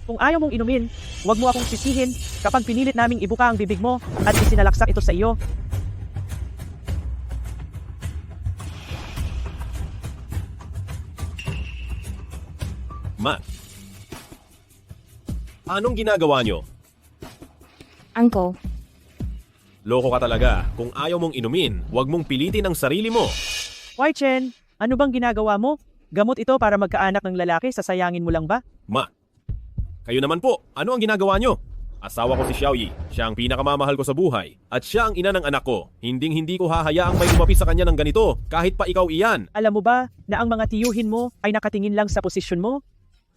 Kung ayaw mong inumin, huwag mo akong sisihin kapag pinilit naming ibuka ang bibig mo at isinalaksak ito sa iyo. Ma, anong ginagawa nyo? Uncle, Loko ka talaga. Kung ayaw mong inumin, huwag mong pilitin ang sarili mo. Huai Chen, ano bang ginagawa mo? Gamot ito para magkaanak ng lalaki, sasayangin mo lang ba? Ma, kayo naman po, ano ang ginagawa nyo? Asawa ko si Xiaoyi, siya ang pinakamamahal ko sa buhay. At siya ang ina ng anak ko. Hindi ko hahayaang may lumapit sa kanya ng ganito, kahit pa ikaw iyan. Alam mo ba na ang mga tiyuhin mo ay nakatingin lang sa posisyon mo?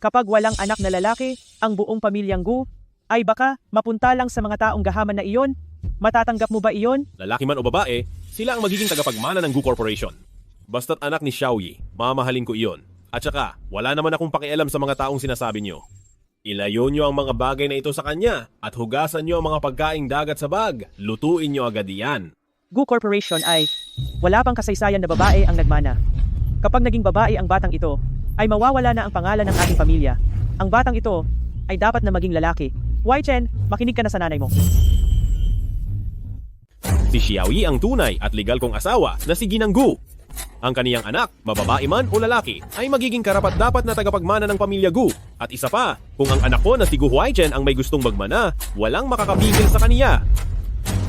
Kapag walang anak na lalaki, ang buong pamilyang Gu, ay baka mapunta lang sa mga taong gahaman na iyon. Matatanggap mo ba iyon? Lalaki man o babae, sila ang magiging tagapagmana ng Gu Corporation. Basta't anak ni Xiaoyi, mamahalin ko iyon. At saka, wala naman akong pakialam sa mga taong sinasabi nyo. Ilayo nyo ang mga bagay na ito sa kanya at hugasan nyo ang mga pagkaing dagat sa bag. Lutuin nyo agad iyan. Gu Corporation ay wala pang kasaysayan na babae ang nagmana. Kapag naging babae ang batang ito, ay mawawala na ang pangalan ng ating pamilya. Ang batang ito ay dapat na maging lalaki. Huai Chen, makinig ka na sa nanay mo. Si Xiaoyi ang tunay at legal kong asawa na si Ginang Gu. Ang kaniyang anak, mababae man o lalaki, ay magiging karapat-dapat na tagapagmana ng pamilya Gu. At isa pa, kung ang anak ko na si Gu Huaichen ang may gustong magmana, walang makakapigil sa kaniya.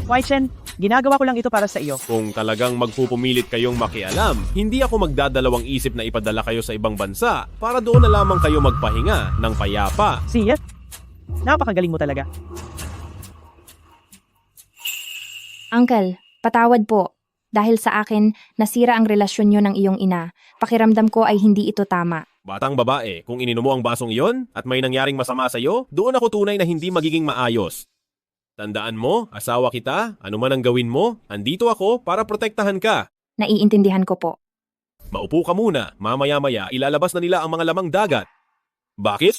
Huai Chen, ginagawa ko lang ito para sa iyo. Kung talagang magpupumilit kayong makialam, hindi ako magdadalawang isip na ipadala kayo sa ibang bansa para doon na lamang kayo magpahinga ng payapa. Siya? Napakagaling mo talaga. Uncle, patawad po. Dahil sa akin, nasira ang relasyon nyo ng iyong ina. Pakiramdam ko ay hindi ito tama. Batang babae, kung ininom mo ang basong iyon at may nangyaring masama sa iyo, doon ako tunay na hindi magiging maayos. Tandaan mo, asawa kita, ano man ang gawin mo, andito ako para protektahan ka. Naiintindihan ko po. Maupo ka muna, mamaya-maya ilalabas na nila ang mga lamang dagat. Bakit?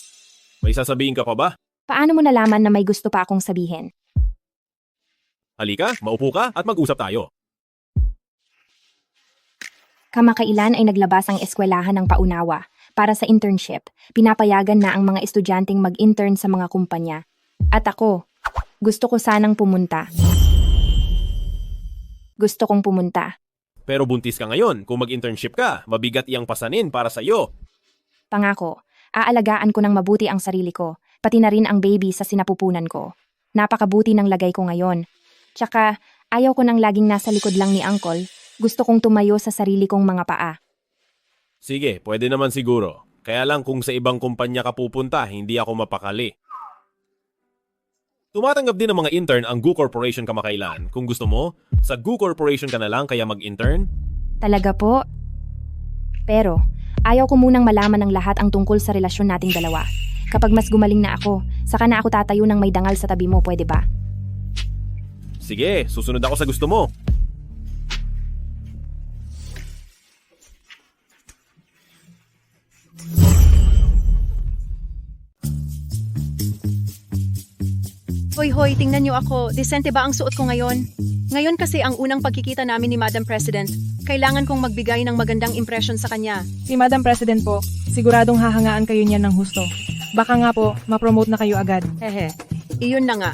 May sasabihin ka pa ba? Paano mo nalaman na may gusto pa akong sabihin? Halika, maupo ka at mag-usap tayo. Kamakailan ay naglabas ang eskwelahan ng paunawa para sa internship. Pinapayagan na ang mga estudyanteng mag-intern sa mga kumpanya. At ako, gusto ko sanang pumunta. Gusto kong pumunta. Pero buntis ka ngayon. Kung mag-internship ka, mabigat iyang pasanin para sa'yo. Pangako, aalagaan ko ng mabuti ang sarili ko, pati na rin ang baby sa sinapupunan ko. Napakabuti ng lagay ko ngayon. Tsaka, ayaw ko nang laging nasa likod lang ni Uncle. Gusto kong tumayo sa sarili kong mga paa. Sige, pwede naman siguro. Kaya lang kung sa ibang kumpanya ka pupunta, hindi ako mapakali. Tumatanggap din ng mga intern ang GU Corporation kamakailan. Kung gusto mo, sa GU Corporation ka na lang kaya mag-intern? Talaga po? Pero, ayaw ko munang malaman ng lahat ang tungkol sa relasyon nating dalawa. Kapag mas gumaling na ako, saka na ako tatayo ng may dangal sa tabi mo, pwede ba? Sige, susunod ako sa gusto mo. Hoy, tingnan niyo ako. Disente ba ang suot ko ngayon? Ngayon kasi ang unang pagkikita namin ni Madam President. Kailangan kong magbigay ng magandang impression sa kanya. Si Madam President po, siguradong hahangaan kayo niyan ng husto. Baka nga po, ma-promote na kayo agad. Hehe, iyon na nga.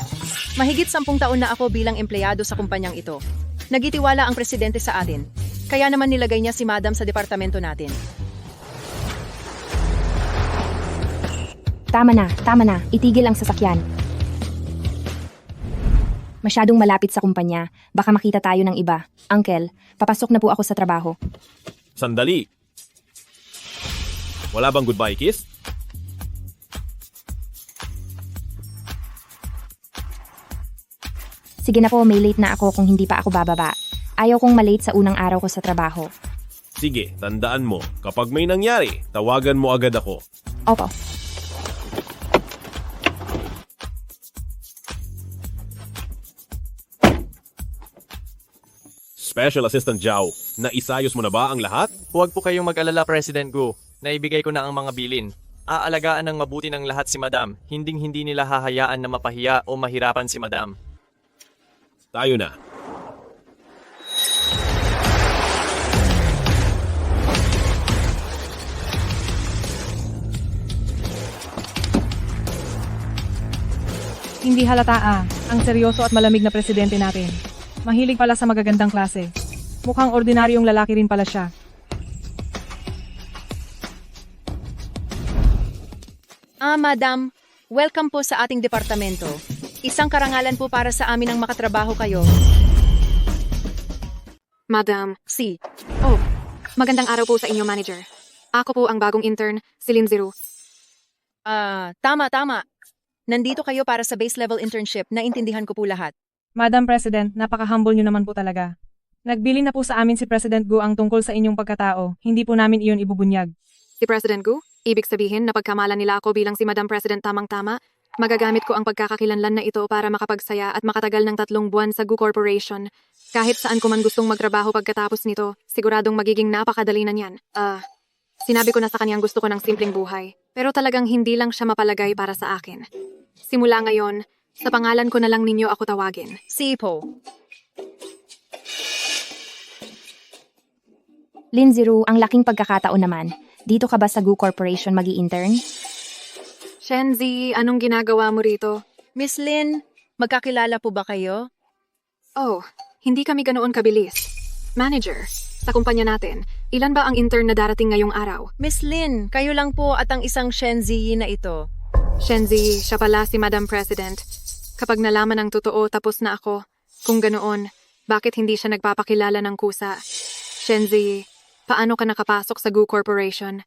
Mahigit 10 taon na ako bilang empleyado sa kumpanyang ito. Nagitiwala ang presidente sa atin. Kaya naman nilagay niya si Madam sa departamento natin. Tama na. Itigil ang sasakyan. Masyadong malapit sa kumpanya. Baka makita tayo ng iba. Uncle, papasok na po ako sa trabaho. Sandali. Wala bang goodbye kiss? Sige na po, may late na ako kung hindi pa ako bababa. Ayaw kong malate sa unang araw ko sa trabaho. Sige, tandaan mo. Kapag may nangyari, tawagan mo agad ako. Opo. Special Assistant Zhao, naisayos mo na ba ang lahat? Huwag po kayong mag-alala, President Gu. Naibigay ko na ang mga bilin. Aalagaan ng mabuti ng lahat si Madam. Hinding-hindi nila hahayaan na mapahiya o mahirapan si Madam. Tayo na. Hindi halata ang seryoso at malamig na presidente natin. Mahilig pala sa magagandang klase. Mukhang ordinaryong lalaki rin pala siya. Madam, welcome po sa ating departamento. Isang karangalan po para sa amin ang makatrabaho kayo. Madam. Si. Oh, magandang araw po sa inyo, manager. Ako po ang bagong intern, si Linziru. Tama. Nandito kayo para sa base level internship, naintindihan ko po lahat. Madam President, napaka-humble nyo naman po talaga. Nagbili na po sa amin si President Gu ang tungkol sa inyong pagkatao, hindi po namin iyon ibubunyag. Si President Gu? Ibig sabihin na pagkamalan nila ako bilang si Madam President tamang-tama, magagamit ko ang pagkakakilanlan na ito para makapagsaya at makatagal ng 3 buwan sa Gu Corporation. Kahit saan ko man gustong magtrabaho pagkatapos nito, siguradong magiging napakadali na niyan. Sinabi ko na sa kanyang gusto ko ng simpleng buhay, pero talagang hindi lang siya mapalagay para sa akin. Simula ngayon, sa pangalan ko na lang ninyo ako tawagin. Sipo. Linziru, ang laking pagkakataon naman. Dito ka ba sa GU Corporation magi-intern? Shenzi, anong ginagawa mo rito? Miss Lin, magkakilala po ba kayo? Oh, hindi kami ganoon kabilis. Manager, sa kumpanya natin, ilan ba ang intern na darating ngayong araw? Miss Lin, kayo lang po at ang isang Shenzi na ito. Shenzi, siya pala si Madam President. Kapag nalaman ang totoo, tapos na ako. Kung ganoon, bakit hindi siya nagpapakilala ng kusa? Shenzi, paano ka nakapasok sa GU Corporation?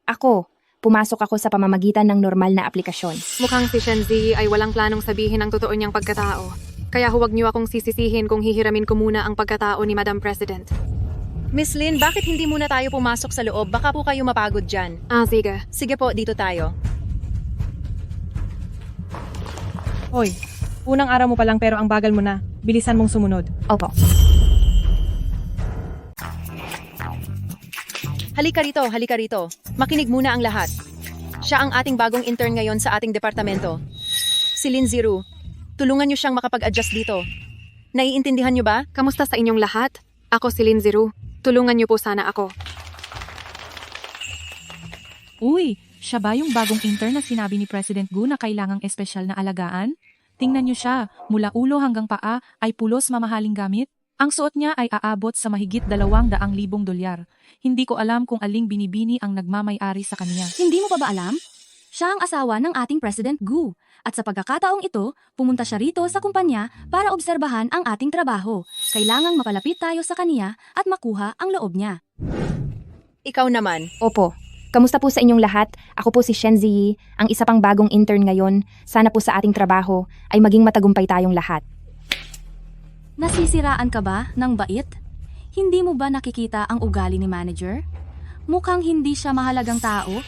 Ako. Pumasok ako sa pamamagitan ng normal na aplikasyon. Mukhang si Shenzi ay walang planong sabihin ang totoo niyang pagkatao. Kaya huwag niyo akong sisisihin kung hihiramin ko muna ang pagkatao ni Madam President. Miss Lin, bakit hindi muna tayo pumasok sa loob? Baka po kayo mapagod dyan. Sige. Sige po, dito tayo. Hoy, unang araw mo pa lang pero ang bagal mo na. Bilisan mong sumunod. Opo. Halika rito. Makinig muna ang lahat. Siya ang ating bagong intern ngayon sa ating departamento. Si Linziru. Tulungan niyo siyang makapag-adjust dito. Naiintindihan niyo ba? Kamusta sa inyong lahat? Ako si Linziru. Tulungan niyo po sana ako. Uy, siya ba yung bagong intern na sinabi ni President Gu na kailangang espesyal na alagaan? Tingnan niyo siya, mula ulo hanggang paa ay pulos mamahaling gamit. Ang suot niya ay aabot sa mahigit 200,000 dolyar. Hindi ko alam kung aling binibini ang nagmamay-ari sa kanya. Hindi mo pa ba alam? Siya ang asawa ng ating President Gu. At sa pagkakataong ito, pumunta siya rito sa kumpanya para obserbahan ang ating trabaho. Kailangang mapalapit tayo sa kanya at makuha ang loob niya. Ikaw naman. Opo. Kamusta po sa inyong lahat? Ako po si Shen Ziyi, ang isa pang bagong intern ngayon. Sana po sa ating trabaho ay maging matagumpay tayong lahat. Nasisiraan ka ba ng bait? Hindi mo ba nakikita ang ugali ni manager? Mukhang hindi siya mahalagang tao.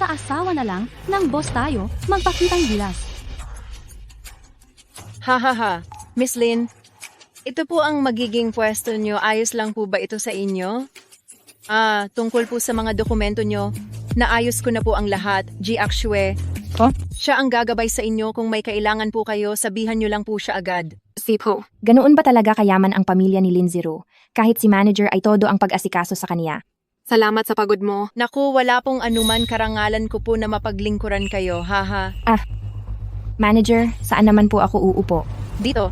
Sa asawa na lang ng boss tayo magpakitang gilas. Hahaha. Miss Lin, ito po ang magiging pwesto nyo. Ayos lang po ba ito sa inyo? Tungkol po sa mga dokumento nyo, naayos ko na po ang lahat. G-Actue. Siya ang gagabay sa inyo. Kung may kailangan po kayo, sabihan nyo lang po siya agad. Sipo. Ganoon ba talaga kayaman ang pamilya ni Lin Zero? Kahit si manager ay todo ang pag-asikaso sa kanya. Salamat sa pagod mo. Naku, wala pong anuman, karangalan ko po na mapaglingkuran kayo, haha. Manager, saan naman po ako uupo? Dito.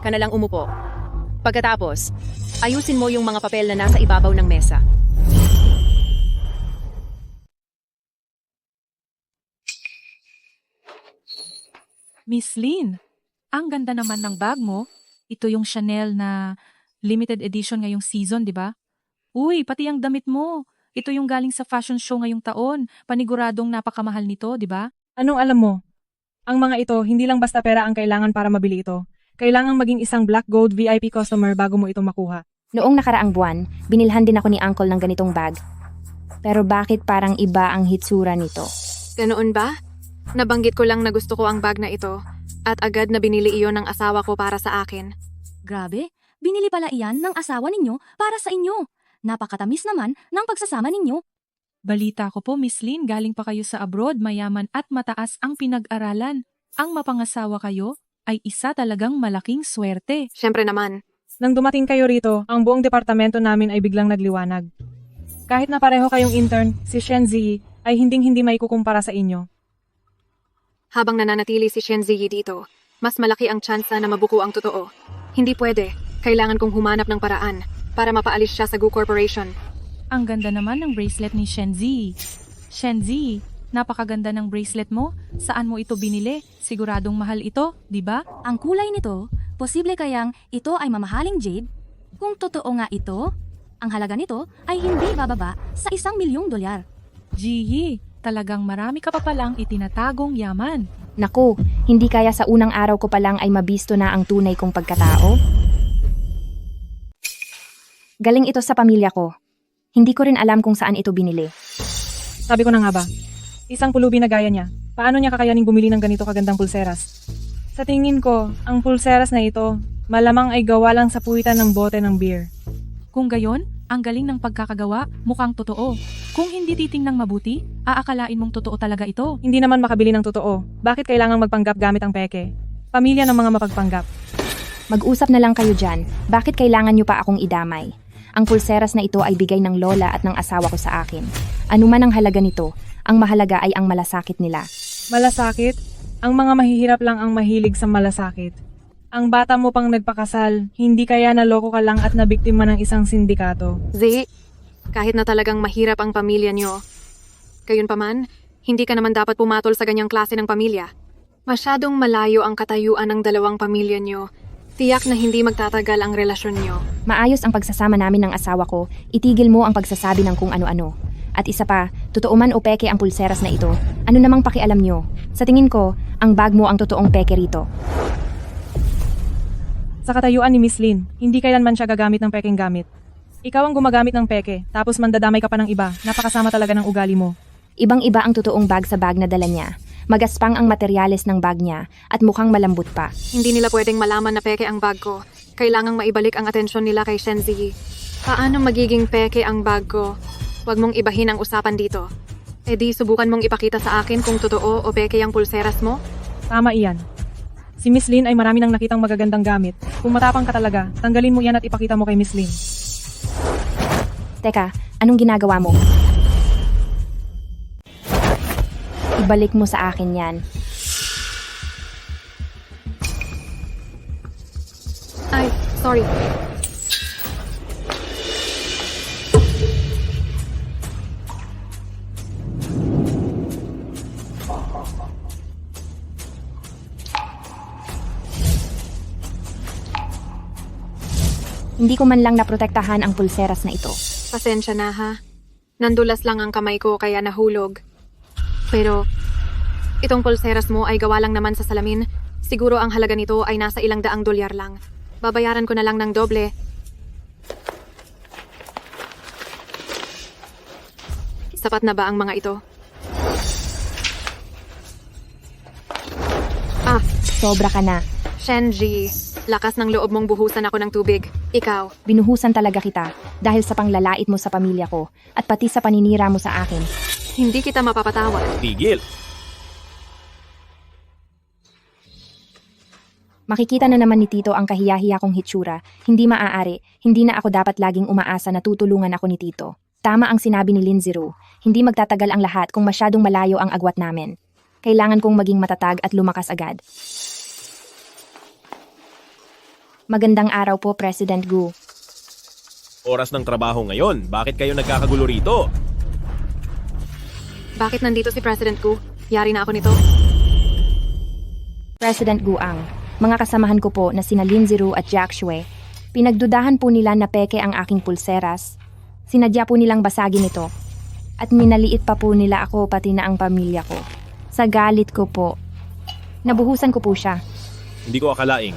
Ka na lang umupo. Pagkatapos, ayusin mo yung mga papel na nasa ibabaw ng mesa. Miss Lin, ang ganda naman ng bag mo. Ito yung Chanel na limited edition ngayong season, di ba? Uy, pati ang damit mo. Ito yung galing sa fashion show ngayong taon. Paniguradong napakamahal nito, di ba? Anong alam mo? Ang mga ito, hindi lang basta pera ang kailangan para mabili ito. Kailangang maging isang Black Gold VIP customer bago mo ito makuha. Noong nakaraang buwan, binilhan din ako ni Uncle ng ganitong bag. Pero bakit parang iba ang hitsura nito? Ganoon ba? Nabanggit ko lang na gusto ko ang bag na ito at agad na binili iyon ng asawa ko para sa akin. Grabe, binili pala iyan ng asawa ninyo para sa inyo. Napakatamis naman ng pagsasama ninyo. Balita ko po, Miss Lin, galing pa kayo sa abroad, mayaman at mataas ang pinag-aralan. Ang mapangasawa kayo ay isa talagang malaking swerte. Siyempre naman. Nang dumating kayo rito, ang buong departamento namin ay biglang nagliwanag. Kahit na pareho kayong intern, si Shen Ziyi ay hinding-hindi maikukumpara sa inyo. Habang nananatili si Shen Ziyi dito, mas malaki ang tsansa na mabuko ang totoo. Hindi pwede. Kailangan kong humanap ng paraan para mapaalis siya sa Gu Corporation. Ang ganda naman ng bracelet ni Shen Ziyi. Shen Ziyi, napakaganda ng bracelet mo. Saan mo ito binili? Siguradong mahal ito, di ba? Ang kulay nito, posible kayang ito ay mamahaling jade? Kung totoo nga ito, ang halaga nito ay hindi bababa sa $1,000,000. Ziyi, talagang marami ka pa palang itinatagong yaman. Naku, hindi kaya sa unang araw ko pa lang ay mabisto na ang tunay kong pagkatao? Galing ito sa pamilya ko. Hindi ko rin alam kung saan ito binili. Sabi ko na nga ba, isang pulubi na gaya niya, paano niya kakayaning bumili ng ganito kagandang pulseras? Sa tingin ko, ang pulseras na ito, malamang ay gawa lang sa puwitan ng bote ng beer. Kung gayon, ang galing ng pagkakagawa, mukhang totoo. Kung hindi titingnang mabuti, aakalain mong totoo talaga ito. Hindi naman makabili ng totoo. Bakit kailangang magpanggap gamit ang peke? Pamilya ng mga mapagpanggap. Mag-usap na lang kayo dyan. Bakit kailangan nyo pa akong idamay? Ang pulseras na ito ay bigay ng lola at ng asawa ko sa akin. Ano man ang halaga nito, ang mahalaga ay ang malasakit nila. Malasakit? Ang mga mahihirap lang ang mahilig sa malasakit. Ang bata mo pang nagpakasal, hindi kaya naloko ka lang at nabiktima ng isang sindikato. Zee, kahit na talagang mahirap ang pamilya niyo, gayunpaman, hindi ka naman dapat pumatol sa ganyang klase ng pamilya. Masyadong malayo ang katayuan ng dalawang pamilya niyo. Tiyak na hindi magtatagal ang relasyon niyo. Maayos ang pagsasama namin ng asawa ko, itigil mo ang pagsasabi ng kung ano-ano. At isa pa, totoo man o peke ang pulseras na ito, ano namang pakialam nyo? Sa tingin ko, ang bag mo ang totoong peke rito. Sa katayuan ni Miss Lin, hindi kailanman siya gagamit ng pekeng gamit. Ikaw ang gumagamit ng peke, tapos mandadamay ka pa ng iba, napakasama talaga ng ugali mo. Ibang-iba ang totoong bag sa bag na dala niya. Magaspang ang materyales ng bag niya at mukhang malambot pa. Hindi nila pwedeng malaman na peke ang bag ko. Kailangang maibalik ang atensyon nila kay Shen Ziyi. Paano magiging peke ang bag ko? Huwag mong ibahin ang usapan dito. E di subukan mong ipakita sa akin kung totoo o peke ang pulseras mo? Tama iyan. Si Miss Lin ay marami nang nakitang magagandang gamit. Kung matapang ka talaga, tanggalin mo yan at ipakita mo kay Miss Lin. Teka, anong ginagawa mo? Ibalik mo sa akin yan. Ay, sorry. Hindi ko man lang naprotektahan ang pulseras na ito. Pasensya na ha. Nandulas lang ang kamay ko kaya nahulog. Pero, itong pulseras mo ay gawa lang naman sa salamin. Siguro ang halaga nito ay nasa ilang daang dolyar lang. Babayaran ko na lang ng doble. Sapat na ba ang mga ito? Ah, Sobra ka na. Shenji, lakas ng loob mong buhusan ako ng tubig. Ikaw, Binuhusan talaga kita dahil sa panglalait mo sa pamilya ko at pati sa paninira mo sa akin. hindi kita mapapatawad. Tigil! Makikita na naman ni Tito ang kahiyahiya kong hitsura. Hindi maaari, hindi na ako dapat laging umaasa na tutulungan ako ni Tito. Tama ang sinabi ni Lindsay Rue, hindi magtatagal ang lahat kung masyadong malayo ang agwat namin. Kailangan kong maging matatag at lumakas agad. Magandang araw po, President Gu. Oras ng trabaho ngayon. Bakit kayo nagkakagulo rito? Bakit nandito si President Gu? Yari na ako nito. President Gu Ang, mga kasamahan ko po na sina Lindsay Rue at Jack Shui, pinagdudahan po nila na peke ang aking pulseras. Sinadya po nilang basagin ito. At minaliit pa po nila ako pati na ang pamilya ko. Sa galit ko po, nabuhusan ko po siya. Hindi ko akalaing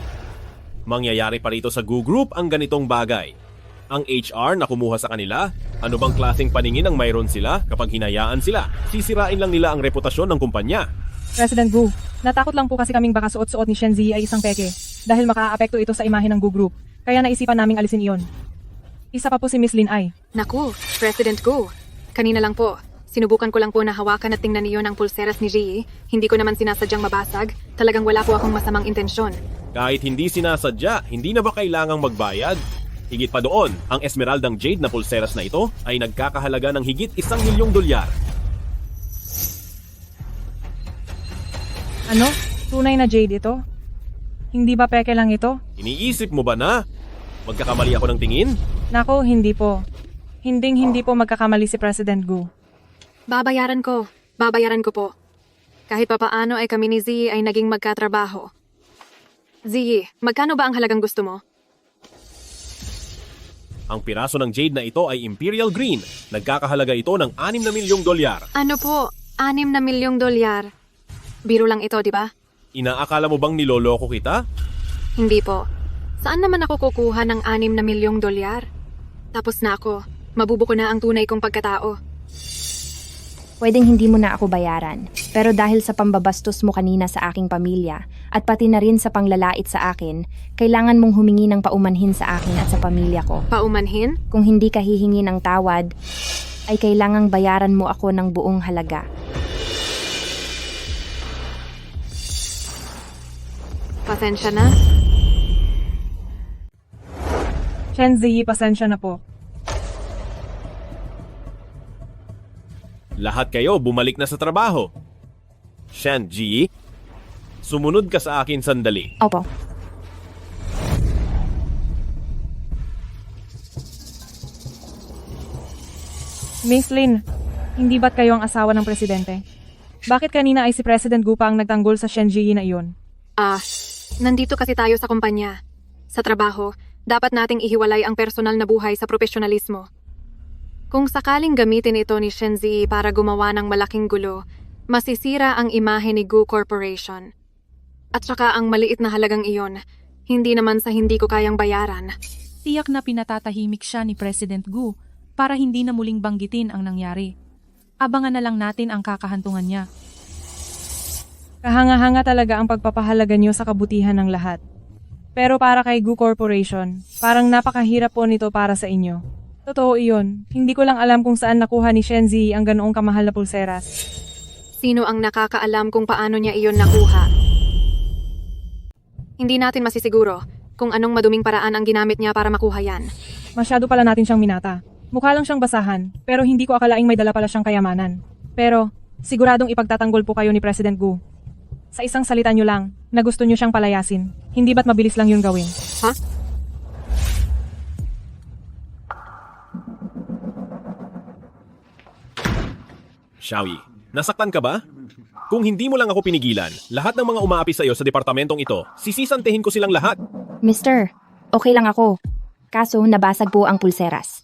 mangyayari pa rito sa Gu Group ang ganitong bagay. Ang HR na kumuha sa kanila, ano bang klaseng paningin ang mayroon sila kapag hinayaan sila? Sisirain lang nila ang reputasyon ng kumpanya. President Gu, natakot lang po kasi kaming baka suot-suot ni Shenzi ay isang peke dahil makaaapekto ito sa imahe ng Gu Group. Kaya naisipan naming alisin iyon. Isa pa po si Miss Lin Ai. Naku, President Gu. Kanina lang po. Sinubukan ko lang po na hawakan at tingnan niyo ang pulseras ni Ji. Hindi ko naman sinasadyang mabasag. Talagang wala po akong masamang intensyon. Kahit hindi sinasadya, hindi na ba kailangang magbayad? Higit pa doon, ang Esmeraldang Jade na pulseras na ito ay nagkakahalaga ng higit $1,000,000. Ano? Tunay na jade ito? Hindi ba peke lang ito? Iniisip mo ba na? Magkakamali ako ng tingin? Nako, hindi po. Hindi po magkakamali si President Gu. Babayaran ko. Babayaran ko po. Kahit papaano ay kami ni Z ay naging magkatrabaho. Z, magkano ba ang halagang gusto mo? Ang piraso ng jade na ito ay Imperial Green. Nagkakahalaga ito ng $6 na milyong. Ano po? $6 na milyong. Biro lang ito, di ba? Inaakala mo bang niloloko kita? Hindi po. Saan naman ako kukuha ng $6 na milyong? Tapos na ako. Mabubuko na ang tunay kong pagkatao. Pwedeng hindi mo na ako bayaran, pero dahil sa pambabastos mo kanina sa aking pamilya at pati na rin sa panglalait sa akin, kailangan mong humingi ng paumanhin sa akin at sa pamilya ko. Paumanhin? Kung hindi ka hihingi ng tawad, ay kailangang bayaran mo ako ng buong halaga. Pasensya na. Shenzi, pasensya na po. Lahat kayo bumalik na sa trabaho. Shenji, sumunod ka sa akin sandali. Opo. Miss Lin, hindi ba't kayo ang asawa ng presidente? Bakit kanina ay si President Gu pa ang nagtanggol sa Shenji na iyon? Nandito kasi tayo sa kumpanya. Sa trabaho, dapat nating ihiwalay ang personal na buhay sa profesionalismo. Kung sakaling gamitin ito ni Shenzi para gumawa ng malaking gulo, masisira ang imahe ni Gu Corporation. At saka ang maliit na halagang iyon, hindi naman sa hindi ko kayang bayaran. Tiyak na pinatatahimik siya ni President Gu para hindi na muling banggitin ang nangyari. Abangan na lang natin ang kakahantungan niya. Kahanga-hanga talaga ang pagpapahalaga niyo sa kabutihan ng lahat. Pero para kay Gu Corporation, parang napakahirap po nito para sa inyo. Totoo iyon. Hindi ko lang alam kung saan nakuha ni Shenzi ang ganoong kamahal na pulseras. Sino ang nakakaalam kung paano niya iyon nakuha? Hindi natin masisiguro kung anong maduming paraan ang ginamit niya para makuha yan. Masyado pala natin siyang minata. Mukha lang siyang basahan, pero hindi ko akalaing may dala pala siyang kayamanan. Pero, siguradong ipagtatanggol po kayo ni President Gu. Sa isang salita nyo lang, na gusto nyo siyang palayasin. Hindi ba't mabilis lang yun gawin? Ha? Xiaoyi, nasaktan ka ba? Kung hindi mo lang ako pinigilan, lahat ng mga umaapi sa'yo sa departamentong ito, sisisantehin ko silang lahat. Mister, okay lang ako. Kaso nabasag po ang pulseras.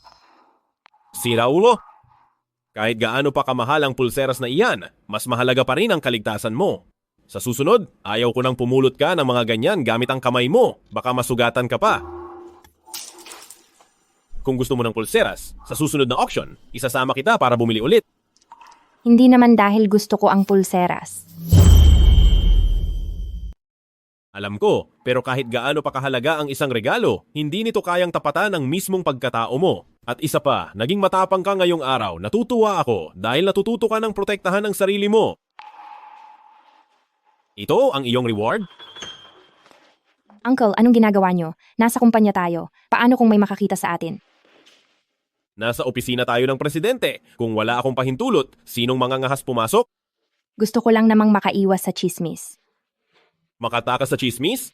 Si Raulo, kahit gaano pa kamahal ang pulseras na iyan, mas mahalaga pa rin ang kaligtasan mo. Sa susunod, ayaw ko nang pumulot ka ng mga ganyan gamit ang kamay mo. Baka masugatan ka pa. Kung gusto mo ng pulseras, sa susunod na auction, isasama kita para bumili ulit. Hindi naman dahil gusto ko ang pulseras. Alam ko, pero kahit gaano pa kahalaga ang isang regalo, hindi nito kayang tapatan ang mismong pagkatao mo. At isa pa, naging matapang ka ngayong araw. Natutuwa ako dahil natututo ka ng protektahan ang sarili mo. Ito ang iyong reward? Uncle, anong ginagawa nyo? Nasa kumpanya tayo. Paano kung may makakita sa atin? Nasa opisina tayo ng presidente. Kung wala akong pahintulot, sinong mangangahas pumasok? Gusto ko lang namang makaiwas sa chismis. Makatakas sa chismis?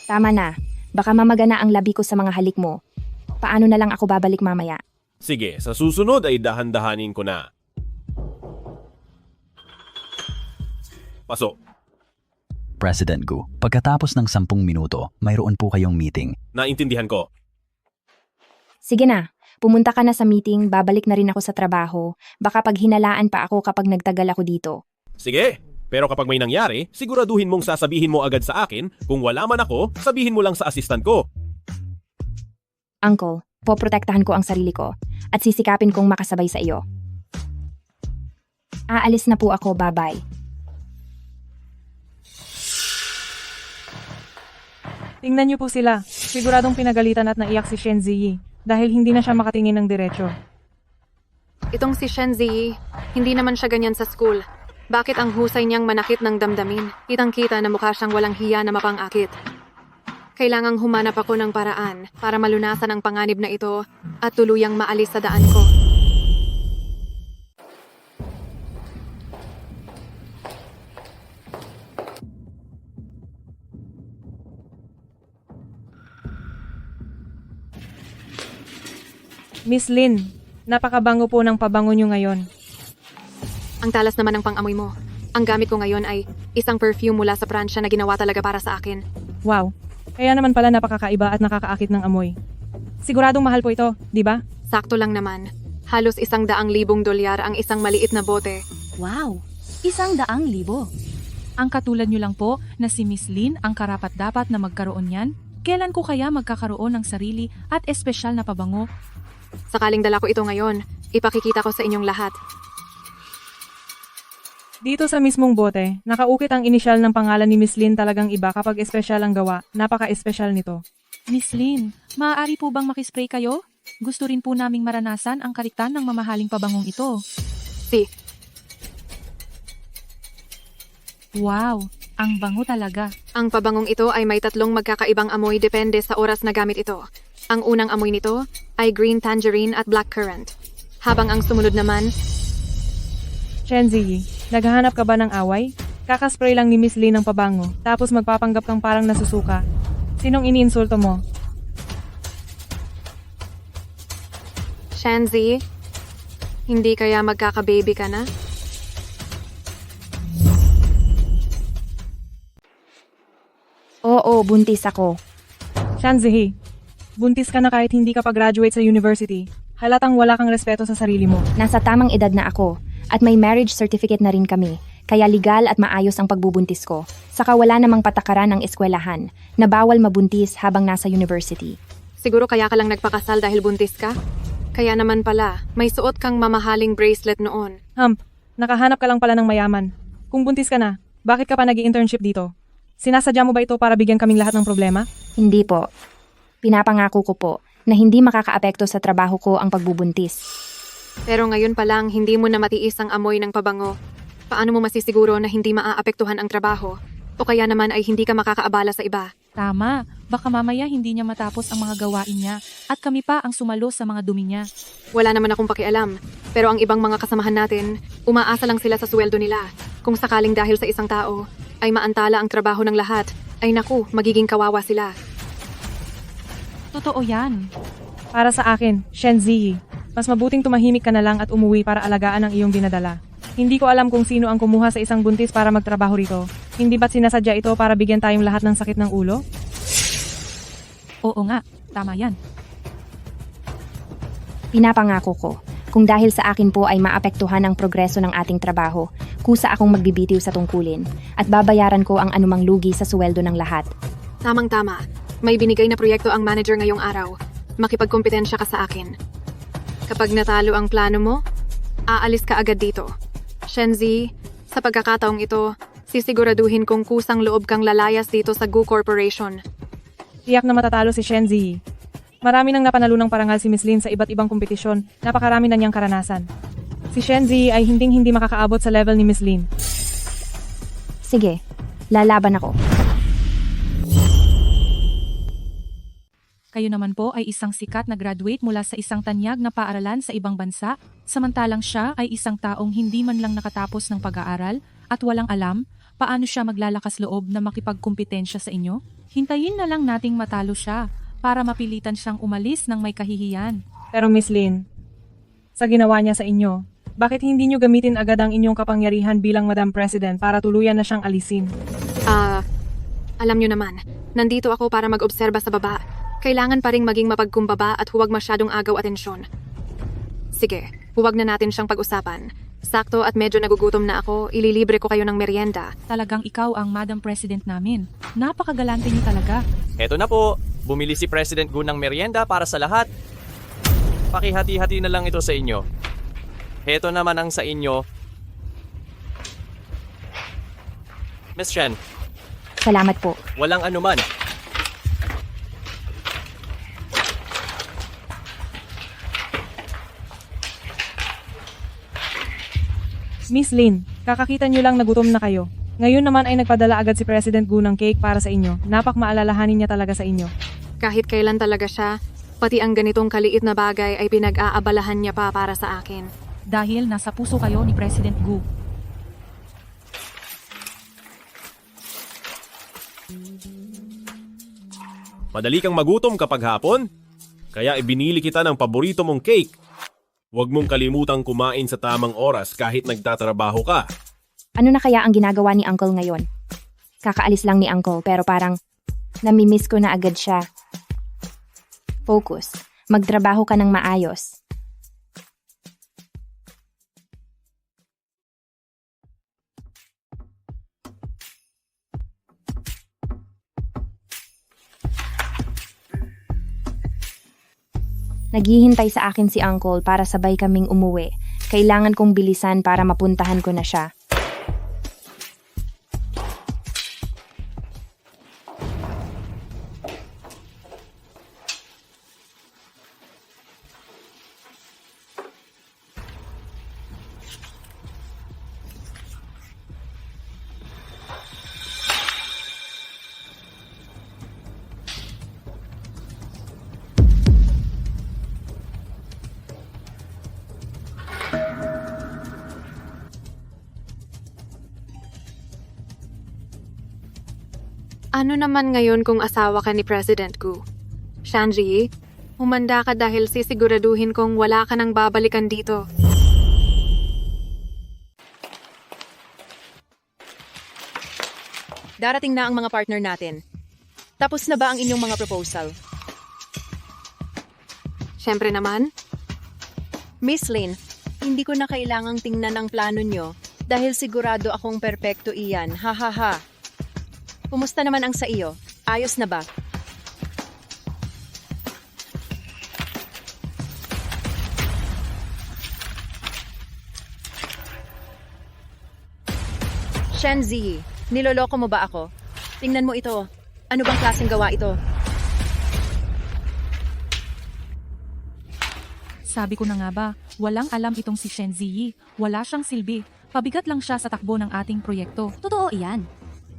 Tama na. Baka mamagana ang labi ko sa mga halik mo. Paano na lang ako babalik mamaya? Sige, sa susunod ay dahan-dahanin ko na. Pasok. President Gu, pagkatapos ng 10 minuto, mayroon po kayong meeting. Naintindihan ko. Sige na. Pumunta ka na sa meeting, babalik na rin ako sa trabaho. Baka pag hinalaan pa ako kapag nagtagal ako dito. Sige, pero kapag may nangyari, siguraduhin mong sasabihin mo agad sa akin. Kung wala man ako, sabihin mo lang sa assistant ko. Uncle, poprotektahan ko ang sarili ko at sisikapin kong makasabay sa iyo. Aalis na po ako, bye-bye. Tingnan niyo po sila. Siguradong pinagalitan at naiyak si Shen Ziyi dahil hindi na siya makatingin ng diretsyo. Itong si Shen Ziyi, hindi naman siya ganyan sa school. Bakit ang husay niyang manakit ng damdamin? Kitang-kita na mukha siyang walang hiya na mapangakit. Kailangang humanap ako ng paraan para malunasan ang panganib na ito at tuluyang maalis sa daan ko. Miss Lin, napakabango po ng pabango niyo ngayon. Ang talas naman ng pang-amoy mo. Ang gamit ko ngayon ay isang perfume mula sa Pransya na ginawa talaga para sa akin. Wow, kaya naman pala napakakaiba at nakakaakit ng amoy. Siguradong mahal po ito, di ba? Sakto lang naman. Halos $100,000 ang isang maliit na bote. Wow! $100,000. Ang katulad nyo lang po na si Miss Lin ang karapat-dapat na magkaroon yan. Kailan ko kaya magkakaroon ng sarili at espesyal na pabango? Sakaling dala ko ito ngayon, ipakikita ko sa inyong lahat. Dito sa mismong bote, nakaukit ang inisyal ng pangalan ni Miss Lin. Talagang iba kapag espesyal ang gawa. Napaka-espesyal nito. Miss Lin, maaari po bang makispray kayo? Gusto rin po naming maranasan ang kariktan ng mamahaling pabangong ito. Si. Wow, ang bango talaga. Ang pabangong ito ay may 3 magkakaibang amoy depende sa oras na gamit ito. Ang unang amoy nito ay green tangerine at black currant. Habang ang sumunod naman... Shen Ziyi, naghahanap ka ba ng away? Kakaspray lang ni Miss Lin ng pabango, tapos magpapanggap kang parang nasusuka. Sinong iniinsulto mo? Shanzi, hindi kaya magkaka-baby ka na? Oo, buntis ako. Shanzi, buntis ka na kahit hindi ka pa-graduate sa university. Halatang wala kang respeto sa sarili mo. Nasa tamang edad na ako at may marriage certificate na rin kami. Kaya legal at maayos ang pagbubuntis ko. Saka wala namang patakaran ng eskwelahan na bawal mabuntis habang nasa university. Siguro kaya ka lang nagpakasal dahil buntis ka? Kaya naman pala, may suot kang mamahaling bracelet noon. Nakahanap ka lang pala ng mayaman. Kung buntis ka na, bakit ka pa nag-i-internship dito? Sinasadya mo ba ito para bigyan kaming lahat ng problema? Hindi po. Pinapangako ko po na hindi makakaapekto sa trabaho ko ang pagbubuntis. Pero ngayon pa lang, hindi mo na matiis ang amoy ng pabango. Paano mo masisiguro na hindi maaapektuhan ang trabaho? O kaya naman ay hindi ka makakaabala sa iba? Tama, baka mamaya hindi niya matapos ang mga gawain niya at kami pa ang sumalo sa mga dumi niya. Wala naman akong pakialam. Pero ang ibang mga kasamahan natin, umaasa lang sila sa sweldo nila. Kung sakaling dahil sa isang tao, ay maantala ang trabaho ng lahat, ay naku, magiging kawawa sila. Totoo yan. Para sa akin, Shen Ziyi, mas mabuting tumahimik ka na lang at umuwi para alagaan ang iyong dinadala. Hindi ko alam kung sino ang kumuha sa isang buntis para magtrabaho rito. Hindi ba't sinasadya ito para bigyan tayong lahat ng sakit ng ulo? Oo nga, tama yan. Pinapangako ko, kung dahil sa akin po ay maapektuhan ang progreso ng ating trabaho, kusa akong magbibitiw sa tungkulin at babayaran ko ang anumang lugi sa sweldo ng lahat. Tamang-tama. May binigay na proyekto ang manager ngayong araw. Makipagkompetensya ka sa akin. Kapag natalo ang plano mo, aalis ka agad dito. Shenzi, sa pagkakataong ito, sisiguraduhin kong kusang loob kang lalayas dito sa Gu Corporation. Tiyak na matatalo si Shen Ziyi. Marami nang napanalunang parangal si Miss Lin sa iba't ibang kompetisyon, napakarami na niyang karanasan. Si Shen Ziyi ay hindi makakaabot sa level ni Miss Lin. Sige, lalaban ako. Kayo naman po ay isang sikat na graduate mula sa isang tanyag na paaralan sa ibang bansa, samantalang siya ay isang taong hindi man lang nakatapos ng pag-aaral at walang alam paano siya maglalakas loob na makipagkumpetensya sa inyo. Hintayin na lang nating matalo siya para mapilitan siyang umalis ng may kahihiyan. Pero Miss Lin, sa ginawa niya sa inyo, bakit hindi niyo gamitin agad ang inyong kapangyarihan bilang Madam President para tuluyan na siyang alisin? Alam niyo naman, nandito ako para mag-obserba sa baba. Kailangan pa ring maging mapagkumbaba at huwag masyadong agaw atensyon. Sige, huwag na natin siyang pag-usapan. Sakto at medyo nagugutom na ako, ililibre ko kayo ng merienda. Talagang ikaw ang Madam President namin. Napakagalante niyo talaga. Eto na po, bumili si President Gu ng merienda para sa lahat. Pakihati-hati na lang ito sa inyo. Eto naman ang sa inyo. Miss Shen. Salamat po. Walang anuman. Miss Lin, kakakita niyo lang nagutom na kayo. Ngayon naman ay nagpadala agad si President Gu ng cake para sa inyo. Napak maalalahanin niya talaga sa inyo. Kahit kailan talaga siya, pati ang ganitong kaliit na bagay ay pinag-aabalahan niya pa para sa akin. Dahil nasa puso kayo ni President Gu. Madali kang magutom kapag hapon? Kaya ibinili kita ng paborito mong cake. Huwag mong kalimutang kumain sa tamang oras kahit nagtatrabaho ka. Ano na kaya ang ginagawa ni Uncle ngayon? Kakaalis lang ni Uncle pero parang namimiss ko na agad siya. Focus. Magtrabaho ka ng maayos. Naghihintay sa akin si Uncle para sabay kaming umuwi. Kailangan kong bilisan para mapuntahan ko na siya. Ano naman ngayon kung asawa ka ni President Gu? Shanji, humanda ka dahil sisiguraduhin kong wala ka nang babalikan dito. Darating na ang mga partner natin. Tapos na ba ang inyong mga proposal? Siyempre naman. Miss Lin, hindi ko na kailangang tingnan ang plano nyo dahil sigurado akong perpekto iyan. Ha ha ha. Kumusta naman ang sa iyo? Ayos na ba? Shen Ziyi, niloloko mo ba ako? Tingnan mo ito. Ano bang klaseng gawa ito? Sabi ko na nga ba, walang alam itong si Shen Ziyi. Wala siyang silbi. Pabigat lang siya sa takbo ng ating proyekto. Totoo iyan.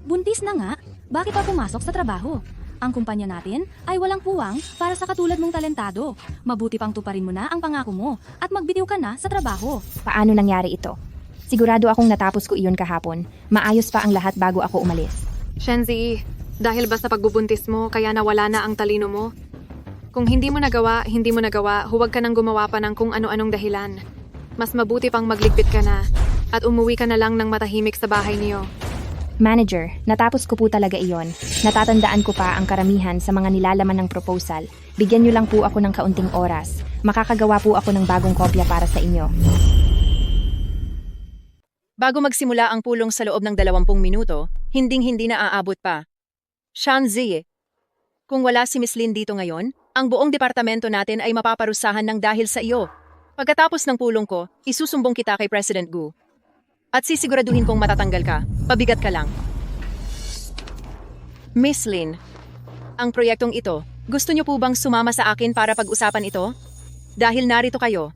Buntis na nga, bakit pa pumasok sa trabaho? Ang kumpanya natin ay walang puwang para sa katulad mong talentado. Mabuti pang tuparin mo na ang pangako mo at magbitiw ka na sa trabaho. Paano nangyari ito? Sigurado akong natapos ko iyon kahapon. Maayos pa ang lahat bago ako umalis. Shenzi, dahil ba sa pagbubuntis mo kaya nawala na ang talino mo? Kung hindi mo nagawa, huwag ka nang gumawa pa ng kung ano-anong dahilan. Mas mabuti pang magligpit ka na at umuwi ka na lang ng matahimik sa bahay niyo. Manager, natapos ko po talaga iyon. Natatandaan ko pa ang karamihan sa mga nilalaman ng proposal. Bigyan niyo lang po ako ng kaunting oras. Makakagawa po ako ng bagong kopya para sa inyo. Bago magsimula ang pulong sa loob ng 20 minuto, hinding-hindi na aabot pa. Shanzi, kung wala si Miss Lin dito ngayon, ang buong departamento natin ay mapaparusahan ng dahil sa iyo. Pagkatapos ng pulong ko, isusumbong kita kay President Gu. At sisiguraduhin kong matatanggal ka. Pabigat ka lang. Miss Lin, ang proyektong ito, gusto niyo po bang sumama sa akin para pag-usapan ito? Dahil narito kayo,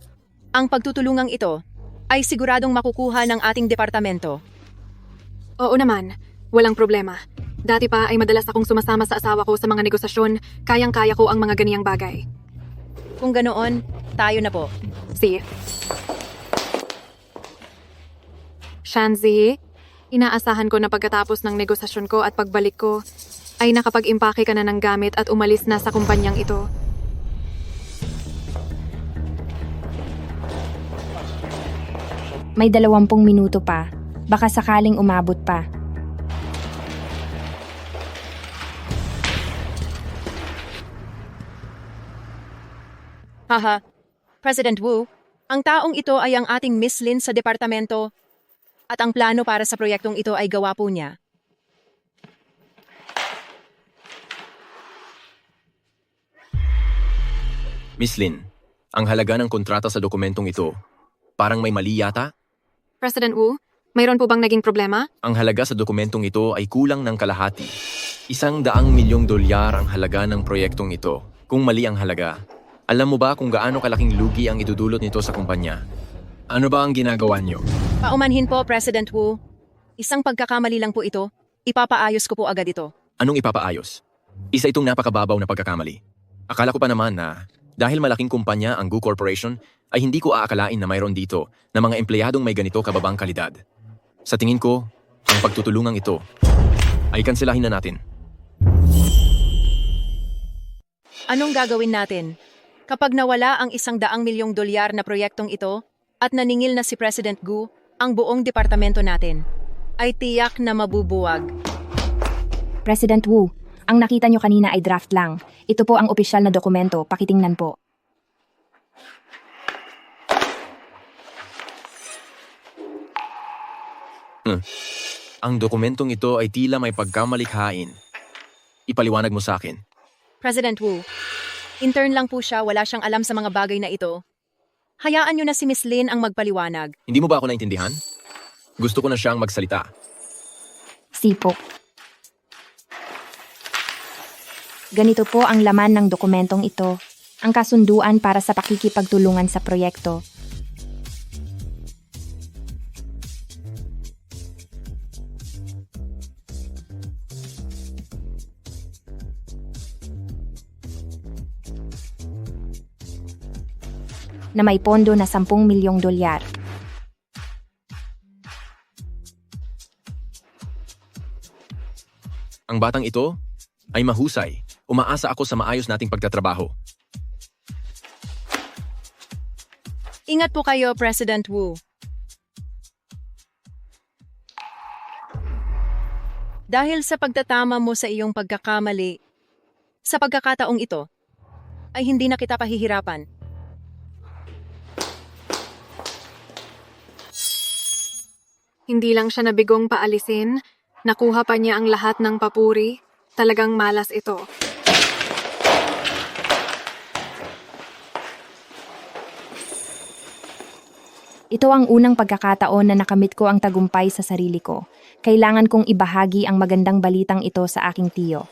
ang pagtutulungang ito ay siguradong makukuha ng ating departamento. Oo naman, walang problema. Dati pa ay madalas akong sumasama sa asawa ko sa mga negosasyon, kayang-kaya ko ang mga ganiyang bagay. Kung ganoon, tayo na po. See. Shanzi, inaasahan ko na pagkatapos ng negosasyon ko at pagbalik ko, ay nakapag-impake ka na ng gamit at umalis na sa kumpanyang ito. May 20 minuto pa. Baka sakaling umabot pa. Haha. President Wu, ang taong ito ay ang ating Miss Lin sa departamento at ang plano para sa proyektong ito ay gawa po niya. Miss Lin, ang halaga ng kontrata sa dokumentong ito, parang may mali yata? President Wu, mayroon po bang naging problema? Ang halaga sa dokumentong ito ay kulang ng kalahati. $100 milyong ang halaga ng proyektong ito. Kung mali ang halaga, alam mo ba kung gaano kalaking lugi ang idudulot nito sa kumpanya? Ano ba ang ginagawa niyo? Paumanhin po, President Wu. Isang pagkakamali lang po ito. Ipapaayos ko po agad ito. Anong ipapaayos? Isa itong napakababaw na pagkakamali. Akala ko pa naman na dahil malaking kumpanya ang Gu Corporation ay hindi ko aakalain na mayroon dito na mga empleyadong may ganito kababang kalidad. Sa tingin ko, ang pagtutulungang ito ay kanselahin na natin. Anong gagawin natin? Kapag nawala ang $100 milyong na proyektong ito at naningil na si President Gu, ang buong departamento natin ay tiyak na mabubuwag. President Wu, ang nakita nyo kanina ay draft lang. Ito po ang opisyal na dokumento. Pakitingnan po. Ang dokumentong ito ay tila may pagkamalikhain. Ipaliwanag mo sa akin. President Wu, intern lang po siya, wala siyang alam sa mga bagay na ito. Hayaan niyo na si Miss Lin ang magpaliwanag. Hindi mo ba ako naintindihan? Gusto ko na siyang magsalita. Sipok. Ganito po ang laman ng dokumentong ito. Ang kasunduan para sa pakikipagtulungan sa proyekto. Na may pondo na $10 milyong. Ang batang ito ay mahusay. Umaasa ako sa maayos nating pagtatrabaho. Ingat po kayo, President Wu. Dahil sa pagtatama mo sa iyong pagkakamali, sa pagkakataong ito, ay hindi na kita pahihirapan. Hindi lang siya nabigong paalisin, nakuha pa niya ang lahat ng papuri. Talagang malas ito. Ito ang unang pagkakataon na nakamit ko ang tagumpay sa sarili ko. Kailangan kong ibahagi ang magandang balitang ito sa aking tiyo.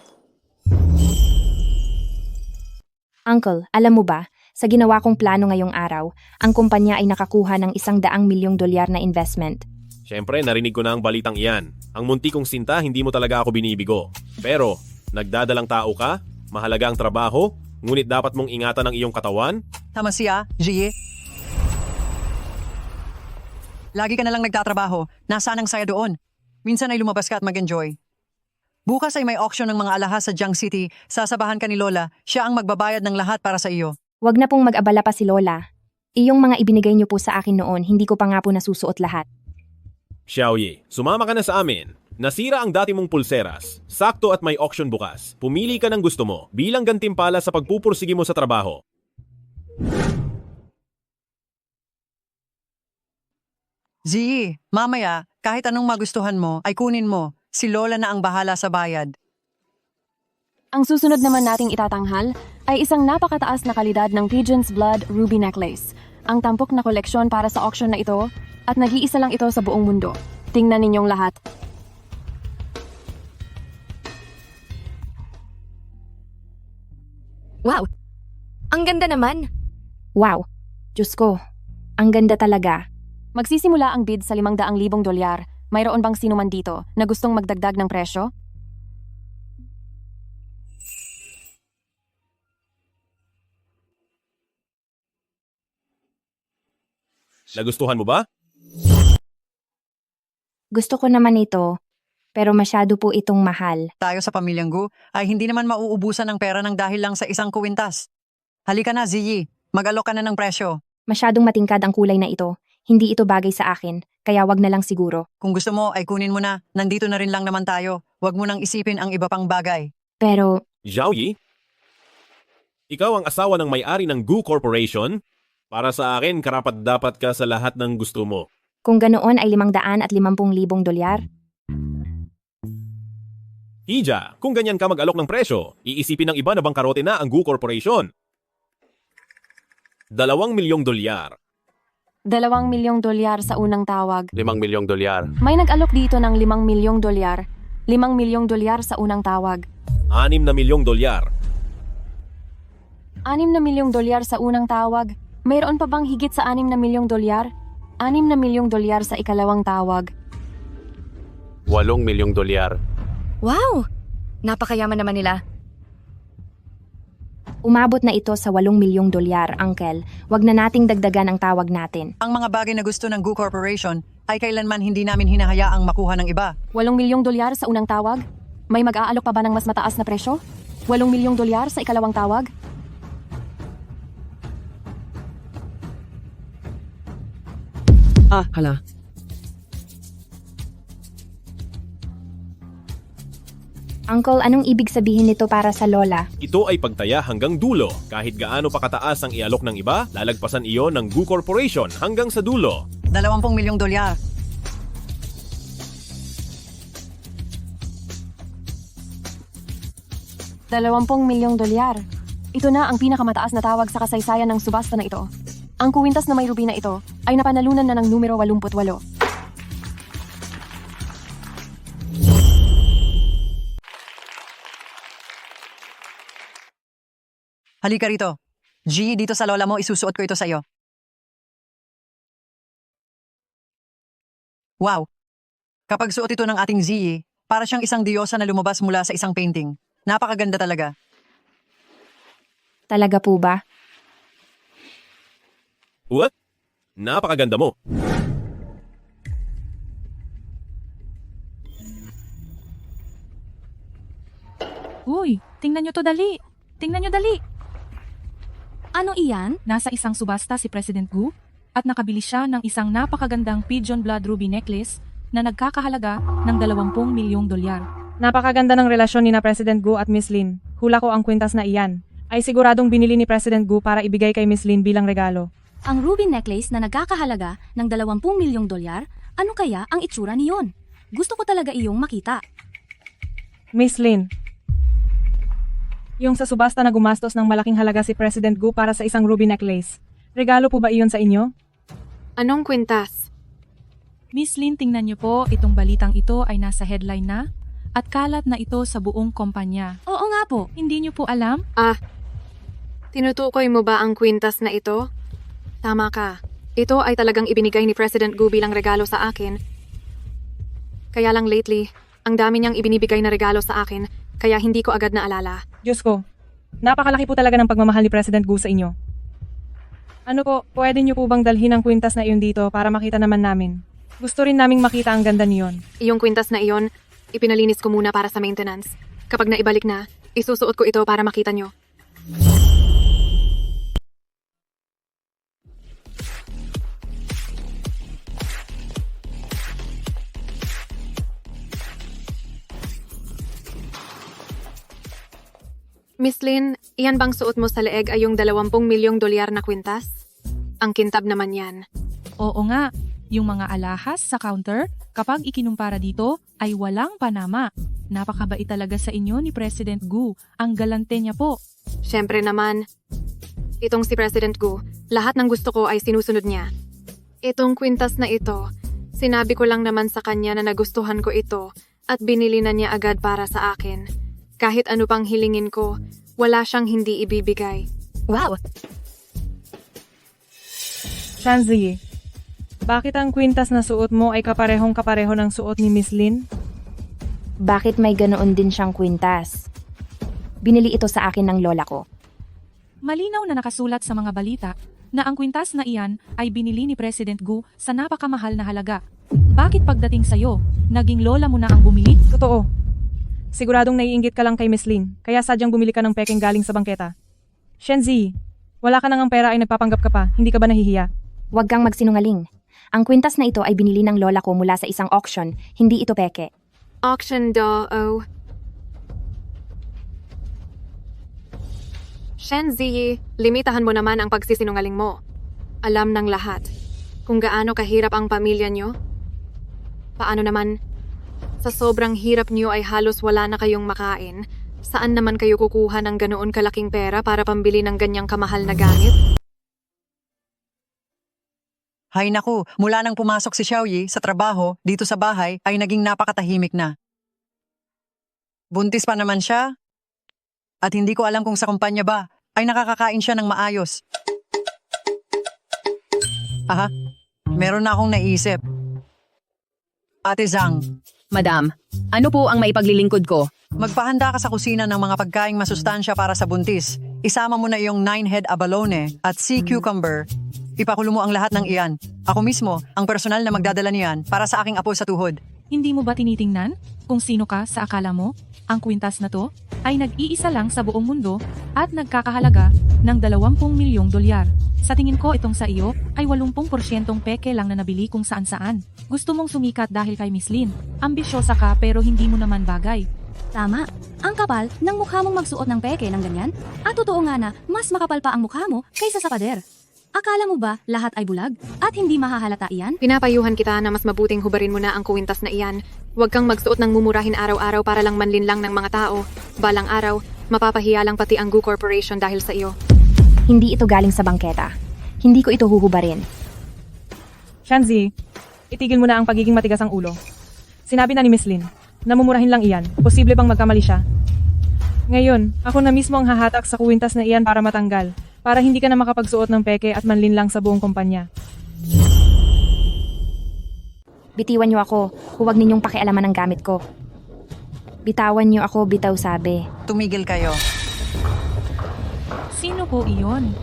Uncle, alam mo ba, Sa ginawa kong plano ngayong araw, ang kumpanya ay nakakuha ng $100 milyong na investment. Siyempre, narinig ko na ang balitang iyan. Ang munti kong sinta, hindi mo talaga ako binibigo. Pero, nagdadalang tao ka, mahalaga ang trabaho, ngunit dapat mong ingatan ang iyong katawan. Tama siya, G. Lagi ka na lang nagtatrabaho. Nasaan ang saya doon? Minsan ay lumabas ka at mag-enjoy. Bukas ay may auction ng mga alahas sa Jiang City. Sasabahan ka ni Lola. Siya ang magbabayad ng lahat para sa iyo. Huwag na pong mag-abala pa si Lola. Iyong mga ibinigay niyo po sa akin noon, hindi ko pa nga po nasusuot lahat. Xiaoyi, sumama ka na sa amin. Nasira ang dati mong pulseras. Sakto at may auction bukas. Pumili ka ng gusto mo bilang gantimpala sa pagpupursigi mo sa trabaho. Zee, mamaya, kahit anong magustuhan mo, ay kunin mo. Si Lola na ang bahala sa bayad. Ang susunod naman nating itatanghal ay isang napakataas na kalidad ng Pigeon's Blood Ruby Necklace. Ang tampok na koleksyon para sa auction na ito at nag-iisa lang ito sa buong mundo. Tingnan ninyong lahat. Wow! Ang ganda naman! Wow! Diyos ko, ang ganda talaga. Magsisimula ang bid sa $500,000. Mayroon bang sino man dito na gustong magdagdag ng presyo? Nagustuhan mo ba? Gusto ko naman ito, pero masyado po itong mahal. Tayo sa pamilyang Gu ay hindi naman mauubusan ng pera ng dahil lang sa isang kuwintas. Halika na, Ziyi. Mag-alok ka na ng presyo. Masyadong matingkad ang kulay na ito. Hindi ito bagay sa akin, kaya wag na lang siguro. Kung gusto mo ay kunin mo na. Nandito na rin lang naman tayo. Wag mo nang isipin ang iba pang bagay. Pero, Xiaoyi? Ikaw ang asawa ng may-ari ng Gu Corporation? Para sa akin, karapat-dapat ka sa lahat ng gusto mo. kung ganoon ay $550,000. Hija, kung ganyan ka mag-alok ng presyo, iisipin ng iba na bangkarote na ang Gu Corporation. $2 milyong. $2 milyong sa unang tawag. $5 milyong. May nag-alok dito ng $5 milyong. $5 milyong sa unang tawag. $6 na milyong. $6 na milyong sa unang tawag. Mayroon pa bang higit sa $6 na milyong? $6 na milyong sa ikalawang tawag. $8 milyong. Wow! Napakayaman naman nila. Umabot na ito sa $8 milyong, Uncle. Wag na nating dagdagan ang tawag natin. Ang mga bagay na gusto ng Gu Corporation ay kailanman hindi namin hinahayaang makuha ng iba. $8 milyong sa unang tawag? May mag-aalok pa ba ng mas mataas na presyo? $8 milyong sa ikalawang tawag? Hala. Uncle, anong ibig sabihin nito para sa Lola? Ito ay pagtaya hanggang dulo. Kahit gaano pa kataas ang ialok ng iba, lalagpasan iyon ng Gu Corporation hanggang sa dulo. $20 milyong. $20 milyong. Ito na ang pinakamataas na tawag sa kasaysayan ng subasta na ito. Ang kuwintas na may ruby na ito ay napanalunan na ng numero 88. Halika rito. G, dito sa lola mo, isusuot ko ito sa'yo. Wow! Kapag suot ito ng ating Ziyi, para siyang isang diyosa na lumabas mula sa isang painting. Napakaganda talaga. Talaga po ba? What? Napakaganda mo. Uy, tingnan nyo to dali. Tingnan nyo dali. Ano iyan? Nasa isang subasta si President Gu at nakabili siya ng isang napakagandang Pigeon Blood Ruby Necklace na nagkakahalaga ng $20 milyong. Napakaganda ng relasyon ni na President Gu at Miss Lin. Hula ko ang kwintas na iyan. Ay siguradong binili ni President Gu para ibigay kay Miss Lin bilang regalo. Ang ruby necklace na nagkakahalaga ng $20 milyong, ano kaya ang itsura niyon? Gusto ko talaga iyong makita. Miss Lin, yung sa subasta na gumastos ng malaking halaga si President Gu para sa isang ruby necklace. Regalo po ba iyon sa inyo? Anong kwintas? Miss Lin, tingnan niyo po, itong balitang ito ay nasa headline na at kalat na ito sa buong kumpanya. Oo nga po. Hindi niyo po alam? Tinutukoy mo ba ang kwintas na ito? Tama ka. Ito ay talagang ibinigay ni President Gu bilang regalo sa akin. Kaya lang lately, ang dami niyang ibinibigay na regalo sa akin, kaya hindi ko agad naalala. Diyos ko, napakalaki po talaga ng pagmamahal ni President Gu sa inyo. Ano po, pwede niyo po bang dalhin ang kwintas na iyon dito para makita naman namin? Gusto rin naming makita ang ganda niyon. Iyong kwintas na iyon, ipinalinis ko muna para sa maintenance. Kapag naibalik na, isusuot ko ito para makita niyo. Miss Lynn, iyan bang suot mo sa leeg ay yung 20 milyong dolyar na kwintas? Ang kintab naman yan. Oo nga, yung mga alahas sa counter, kapag ikinumpara dito, ay walang panama. Napakabait talaga sa inyo ni President Gu. Ang galante niya po. Siyempre naman, itong si President Gu, lahat ng gusto ko ay sinusunod niya. Itong kwintas na ito, sinabi ko lang naman sa kanya na nagustuhan ko ito at binili na niya agad para sa akin. Kahit ano pang hilingin ko, wala siyang hindi ibibigay. Wow! Shanzi, bakit ang kwintas na suot mo ay kaparehong-kapareho ng suot ni Miss Lynn? Bakit may ganoon din siyang kwintas? Binili ito sa akin ng lola ko. Malinaw na nakasulat sa mga balita na ang kwintas na iyan ay binili ni President Gu sa napakamahal na halaga. Bakit pagdating sa'yo, naging lola mo na ang bumili? Totoo. Siguradong naiinggit ka lang kay Miss Lynn, kaya sadyang bumili ka ng pekeng galing sa bangketa. Shenzi, wala ka nang ang pera ay nagpapanggap ka pa, hindi ka ba nahihiya? Huwag kang magsinungaling. Ang kwintas na ito ay binili ng lola ko mula sa isang auction, hindi ito peke. Auction do. Shenzi, limitahan mo naman ang pagsisinungaling mo. Alam ng lahat kung gaano kahirap ang pamilya nyo. Paano naman, sa sobrang hirap nyo ay halos wala na kayong makain. Saan naman kayo kukuha ng ganoon kalaking pera para pambili ng ganyang kamahal na gamit? Hay naku, mula nang pumasok si Xiaoyi sa trabaho dito sa bahay ay naging napakatahimik na. Buntis pa naman siya. At hindi ko alam kung sa kumpanya ba ay nakakakain siya ng maayos. Aha, meron na akong naisip. Ate Zhang. Madam, ano po ang maipaglilingkod ko? Magpahanda ka sa kusina ng mga pagkaing masustansya para sa buntis. Isama mo na iyong 9-head abalone at sea cucumber. Ipakulo mo ang lahat ng iyan. Ako mismo, ang personal na magdadala niyan para sa aking apo sa tuhod. Hindi mo ba tinitingnan kung sino ka sa akala mo? Ang kwintas na to ay nag-iisa lang sa buong mundo at nagkakahalaga ng 20 milyong dolyar. Sa tingin ko itong sa iyo ay 80% peke lang na nabili kung saan-saan. Gusto mong sumikat dahil kay Miss Lynn. Ambisyosa ka pero hindi mo naman bagay. Tama. Ang kapal ng mukha mong magsuot ng peke ng ganyan. At totoo nga na mas makapal pa ang mukha mo kaysa sa pader. Akala mo ba lahat ay bulag at hindi mahahalata iyan? Pinapayuhan kita na mas mabuting hubarin mo na ang kwintas na iyan. Huwag kang magsuot ng mumurahin araw-araw para lang manlinlang ng mga tao. Balang araw, mapapahiya lang pati ang Gu Corporation dahil sa iyo. Hindi ito galing sa bangketa. Hindi ko ito huhubarin. Shanzi, itigil mo na ang pagiging matigas ang ulo. Sinabi na ni Miss Lynn, namumurahin lang iyan. Posible bang magkamali siya? Ngayon, ako na mismo ang hahatak sa kwintas na iyan para matanggal. Para hindi ka na makapagsuot ng peke at manlinlang sa buong kumpanya. Bitiwan niyo ako. Huwag ninyong pakialaman ang gamit ko. Bitawan niyo ako, bitaw sabi. Tumigil kayo. Sino po iyon?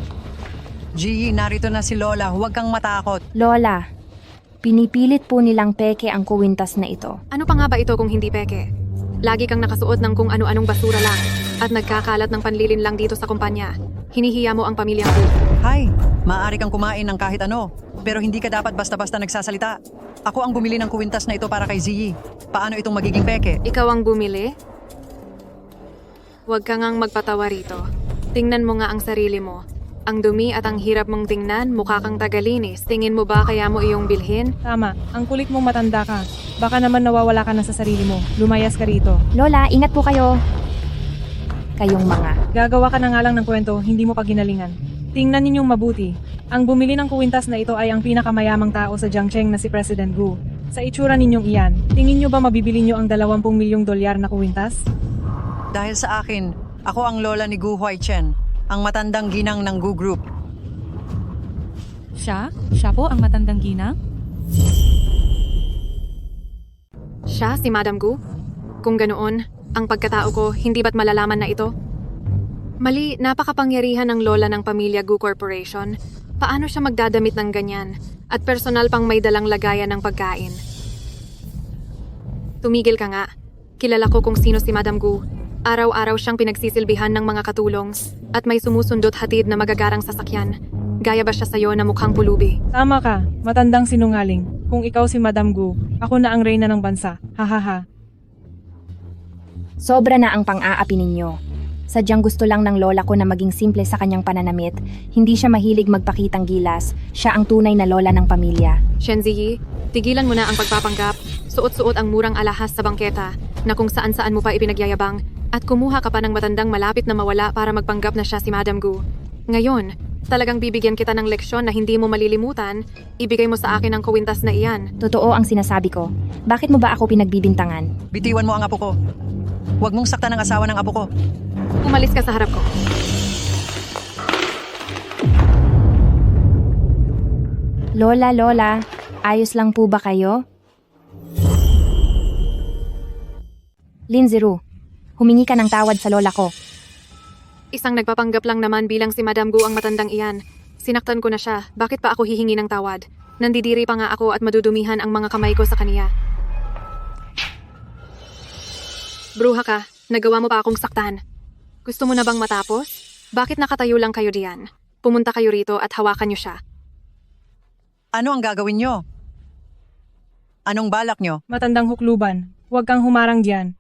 Gigi, narito na si Lola. Huwag kang matakot. Lola, pinipilit po nilang peke ang kuwintas na ito. Ano pa nga ba ito kung hindi peke? Lagi kang nakasuot ng kung ano-anong basura lang at nagkakalat ng panlilin lang dito sa kumpanya. Hinihiya mo ang pamilya ko. Hay, maaari kang kumain ng kahit ano, pero hindi ka dapat basta-basta nagsasalita. Ako ang bumili ng kuwintas na ito para kay Ziyi. Paano itong magiging peke? Ikaw ang bumili? Huwag ka ngang magpatawa rito. Tingnan mo nga ang sarili mo. Ang dumi at ang hirap mong tingnan, mukha kang tagalinis. Tingin mo ba kaya mo iyong bilhin? Tama, ang kulit mong matanda ka. Baka naman nawawala ka na sa sarili mo. Lumayas ka rito. Lola, ingat po kayo. Kayong mga. Gagawa ka na nga lang ng kwento, hindi mo pa ginalingan. Tingnan ninyong mabuti. Ang bumili ng kuwintas na ito ay ang pinakamayamang tao sa Jiangcheng na si President Gu. Sa itsura ninyong iyan, tingin nyo ba mabibili nyo ang 20 milyong dolyar na kuwintas? Dahil sa akin, ako ang lola ni Gu Huaichen. ang matandang ginang ng Gu Group. Siya? Siya po ang matandang ginang? Siya si Madam Gu? Kung ganoon, ang pagkatao ko, hindi ba't malalaman na ito? Mali, napakapangyarihan ng lola ng pamilya Gu Corporation. Paano siya magdadamit ng ganyan? At personal pang may dalang lagayan ng pagkain. Tumigil ka nga. Kilala ko kung sino si Madam Gu. Araw-araw siyang pinagsisilbihan ng mga katulong at may sumusundot hatid na magagarang sasakyan. Gaya ba siya sa'yo na mukhang pulubi? Tama ka, matandang sinungaling. Kung ikaw si Madam Gu, ako na ang reyna ng bansa. Hahaha. Sobra na ang pang-aapi ninyo. Sadyang gusto lang ng lola ko na maging simple sa kanyang pananamit. Hindi siya mahilig magpakitang gilas. Siya ang tunay na lola ng pamilya. Shenziyi, tigilan mo na ang pagpapanggap. Suot-suot ang murang alahas sa bangketa na kung saan-saan mo pa ipinagyayabang at kumuha ka pa ng matandang malapit na mawala para magpanggap na siya si Madam Gu. Ngayon, talagang bibigyan kita ng leksyon na hindi mo malilimutan. Ibigay mo sa akin ang kawintas na iyan. Totoo ang sinasabi ko. Bakit mo ba ako pinagbibintangan? Bitiwan mo ang apo ko. Huwag mong saktan ang asawa ng apo ko. Umalis ka sa harap ko. Lola, ayos lang po ba kayo? Linziru, humingi ka ng tawad sa lola ko. Isang nagpapanggap lang naman bilang si Madam Gu ang matandang iyan. Sinaktan ko na siya. Bakit pa ako hihingi ng tawad? Nandidiri pa nga ako at madudumihan ang mga kamay ko sa kaniya. Bruha ka, nagawa mo pa akong saktan. Gusto mo na bang matapos? Bakit nakatayo lang kayo diyan? Pumunta kayo rito at hawakan niyo siya. Ano ang gagawin nyo? Anong balak nyo? Matandang hukluban, huwag kang humarang diyan.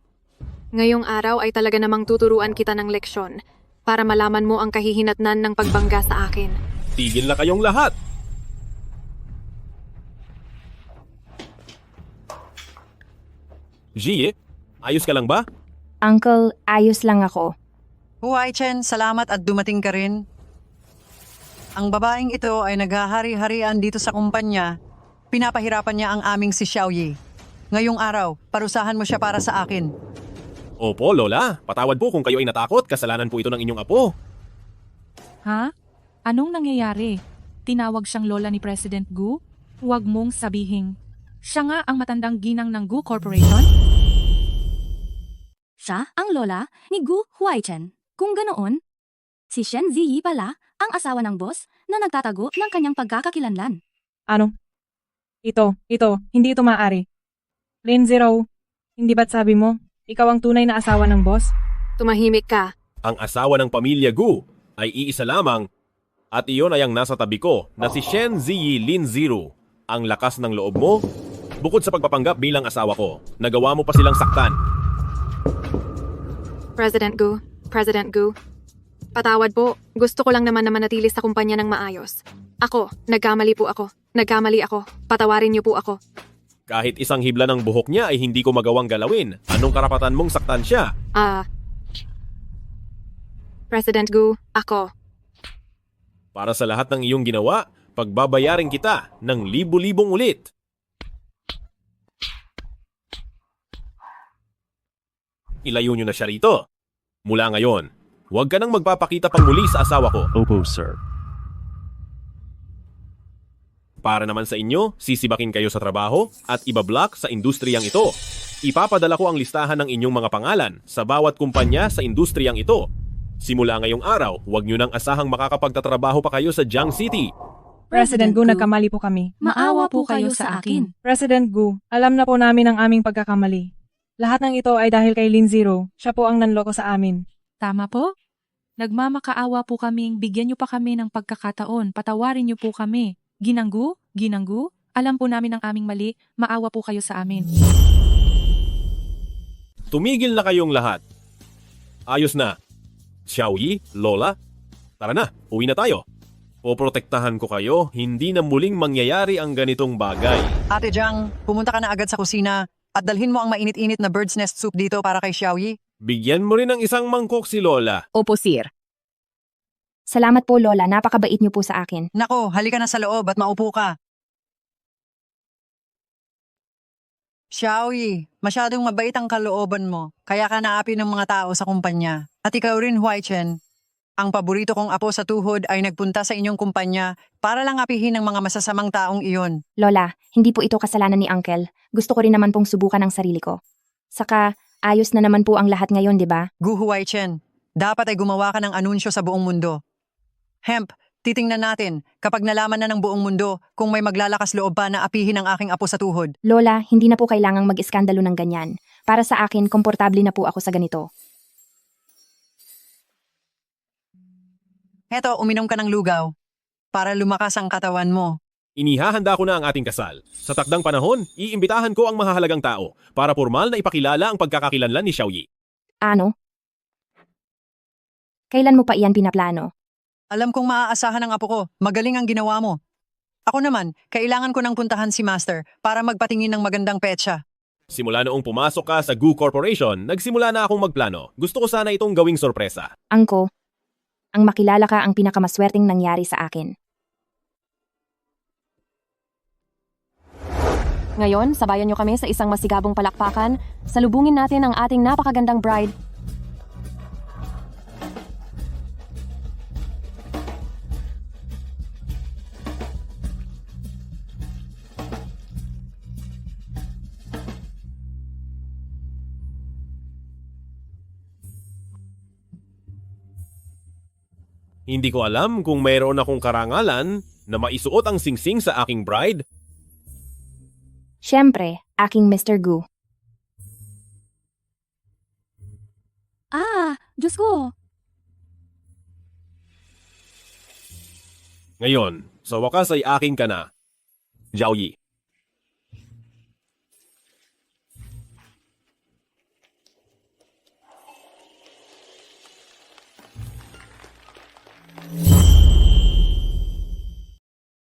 Ngayong araw ay talaga namang tuturuan kita ng leksyon para malaman mo ang kahihinatnan ng pagbangga sa akin. Tigil na kayong lahat! Jie, ayos ka lang ba? Uncle, ayos lang ako. Huay Chen, salamat at dumating ka rin. Ang babaeng ito ay naghahari-harian dito sa kumpanya. Pinapahirapan niya ang aming si Xiaoyi. Ngayong araw, parusahan mo siya para sa akin. Opo, Lola. Patawad po kung kayo ay natakot. Kasalanan po ito ng inyong apo. Ha? Anong nangyayari? Tinawag siyang lola ni President Gu? Huwag mong sabihin. Siya nga ang matandang ginang ng Gu Corporation? Siya ang lola ni Gu Huaichen. Kung ganoon, si Shen Ziyi pala ang asawa ng boss na nagtatago ng kanyang pagkakakilanlan. Ano? Ito, hindi ito maaari. Lin Zero, hindi ba't sabi mo, ikaw ang tunay na asawa ng boss? Tumahimik ka. Ang asawa ng pamilya Gu ay iisa lamang at iyon ay ang nasa tabi ko na si Shen Ziyi Lin Zero. Ang lakas ng loob mo, bukod sa pagpapanggap bilang asawa ko, nagawa mo pa silang saktan. President Gu, patawad po. Gusto ko lang naman na manatili sa kumpanya ng maayos. Nagkamali ako. Patawarin niyo po ako. Kahit isang hibla ng buhok niya ay hindi ko magawang galawin. Anong karapatan mong saktan siya? President Gu, ako. Para sa lahat ng iyong ginawa, pagbabayarin kita ng libu-libong ulit. Ilayo niyo na siya rito. Mula ngayon, huwag ka nang magpapakita pang muli sa asawa ko. Opo, sir. Para naman sa inyo, sisibakin kayo sa trabaho at ibablock sa industriyang ito. Ipapadala ko ang listahan ng inyong mga pangalan sa bawat kumpanya sa industriyang ito. Simula ngayong araw, huwag nyo nang asahang makakapagtatrabaho pa kayo sa Jiang City. President Gu, nagkamali po kami. Maawa po kayo sa akin. President Gu, alam na po namin ang aming pagkakamali. Lahat ng ito ay dahil kay Lin Zero. Siya po ang nanloko sa amin. Tama po? Nagmamakaawa po kaming bigyan niyo pa kami ng pagkakataon. Patawarin niyo po kami. Ginanggu, alam po namin ang aming mali. Maawa po kayo sa amin. Tumigil na kayong lahat. Ayos na. Xiaoyi, Lola, tara na, uwi na tayo. Poprotektahan ko kayo, hindi na muling mangyayari ang ganitong bagay. Ate Jiang, pumunta ka na agad sa kusina at dalhin mo ang mainit-init na bird's nest soup dito para kay Xiaoyi. Bigyan mo rin ng isang mangkok si Lola. Opo, sir. Salamat po, Lola. Napakabait niyo po sa akin. Nako, halika na sa loob at maupo ka. Xiaoyi, masyadong mabait ang kalooban mo, kaya ka naapi ng mga tao sa kumpanya. At ikaw rin, Huai Chen. Ang paborito kong apo sa tuhod ay nagpunta sa inyong kumpanya para lang apihin ng mga masasamang taong iyon. Lola, hindi po ito kasalanan ni Uncle. Gusto ko rin naman pong subukan ang sarili ko. Saka, ayos na naman po ang lahat ngayon, di ba? Gu Huwaichen, dapat ay gumawa ka ng anunsyo sa buong mundo. Hemp, titingnan natin kapag nalaman na ng buong mundo kung may maglalakas loob pa na apihin ang aking apo sa tuhod. Lola, hindi na po kailangang mag-iskandalo ng ganyan. Para sa akin, komportable na po ako sa ganito. Heto, uminom ka ng lugaw para lumakas ang katawan mo. Inihahanda ko na ang ating kasal. Sa takdang panahon, iimbitahan ko ang mahahalagang tao para formal na ipakilala ang pagkakakilanlan ni Xiaoyi. Ano? Kailan mo pa iyan pinaplano? Alam kong maaasahan ang apo ko. Magaling ang ginawa mo. Ako naman, kailangan ko nang puntahan si Master para magpatingin ng magandang petsa. Simula noong pumasok ka sa Gu Corporation, nagsimula na akong magplano. Gusto ko sana itong gawing sorpresa. Angko, ang makilala ka ang pinakamaswerteng nangyari sa akin. Ngayon, sabayan niyo kami sa isang masigabong palakpakan. Salubungin natin ang ating napakagandang bride. Hindi ko alam kung mayroon akong karangalan na maisuot ang singsing sa aking bride. Siyempre, aking Mr. Gu. Diyos ko! Ngayon, sa wakas ay aking ka na, Xiaoyi.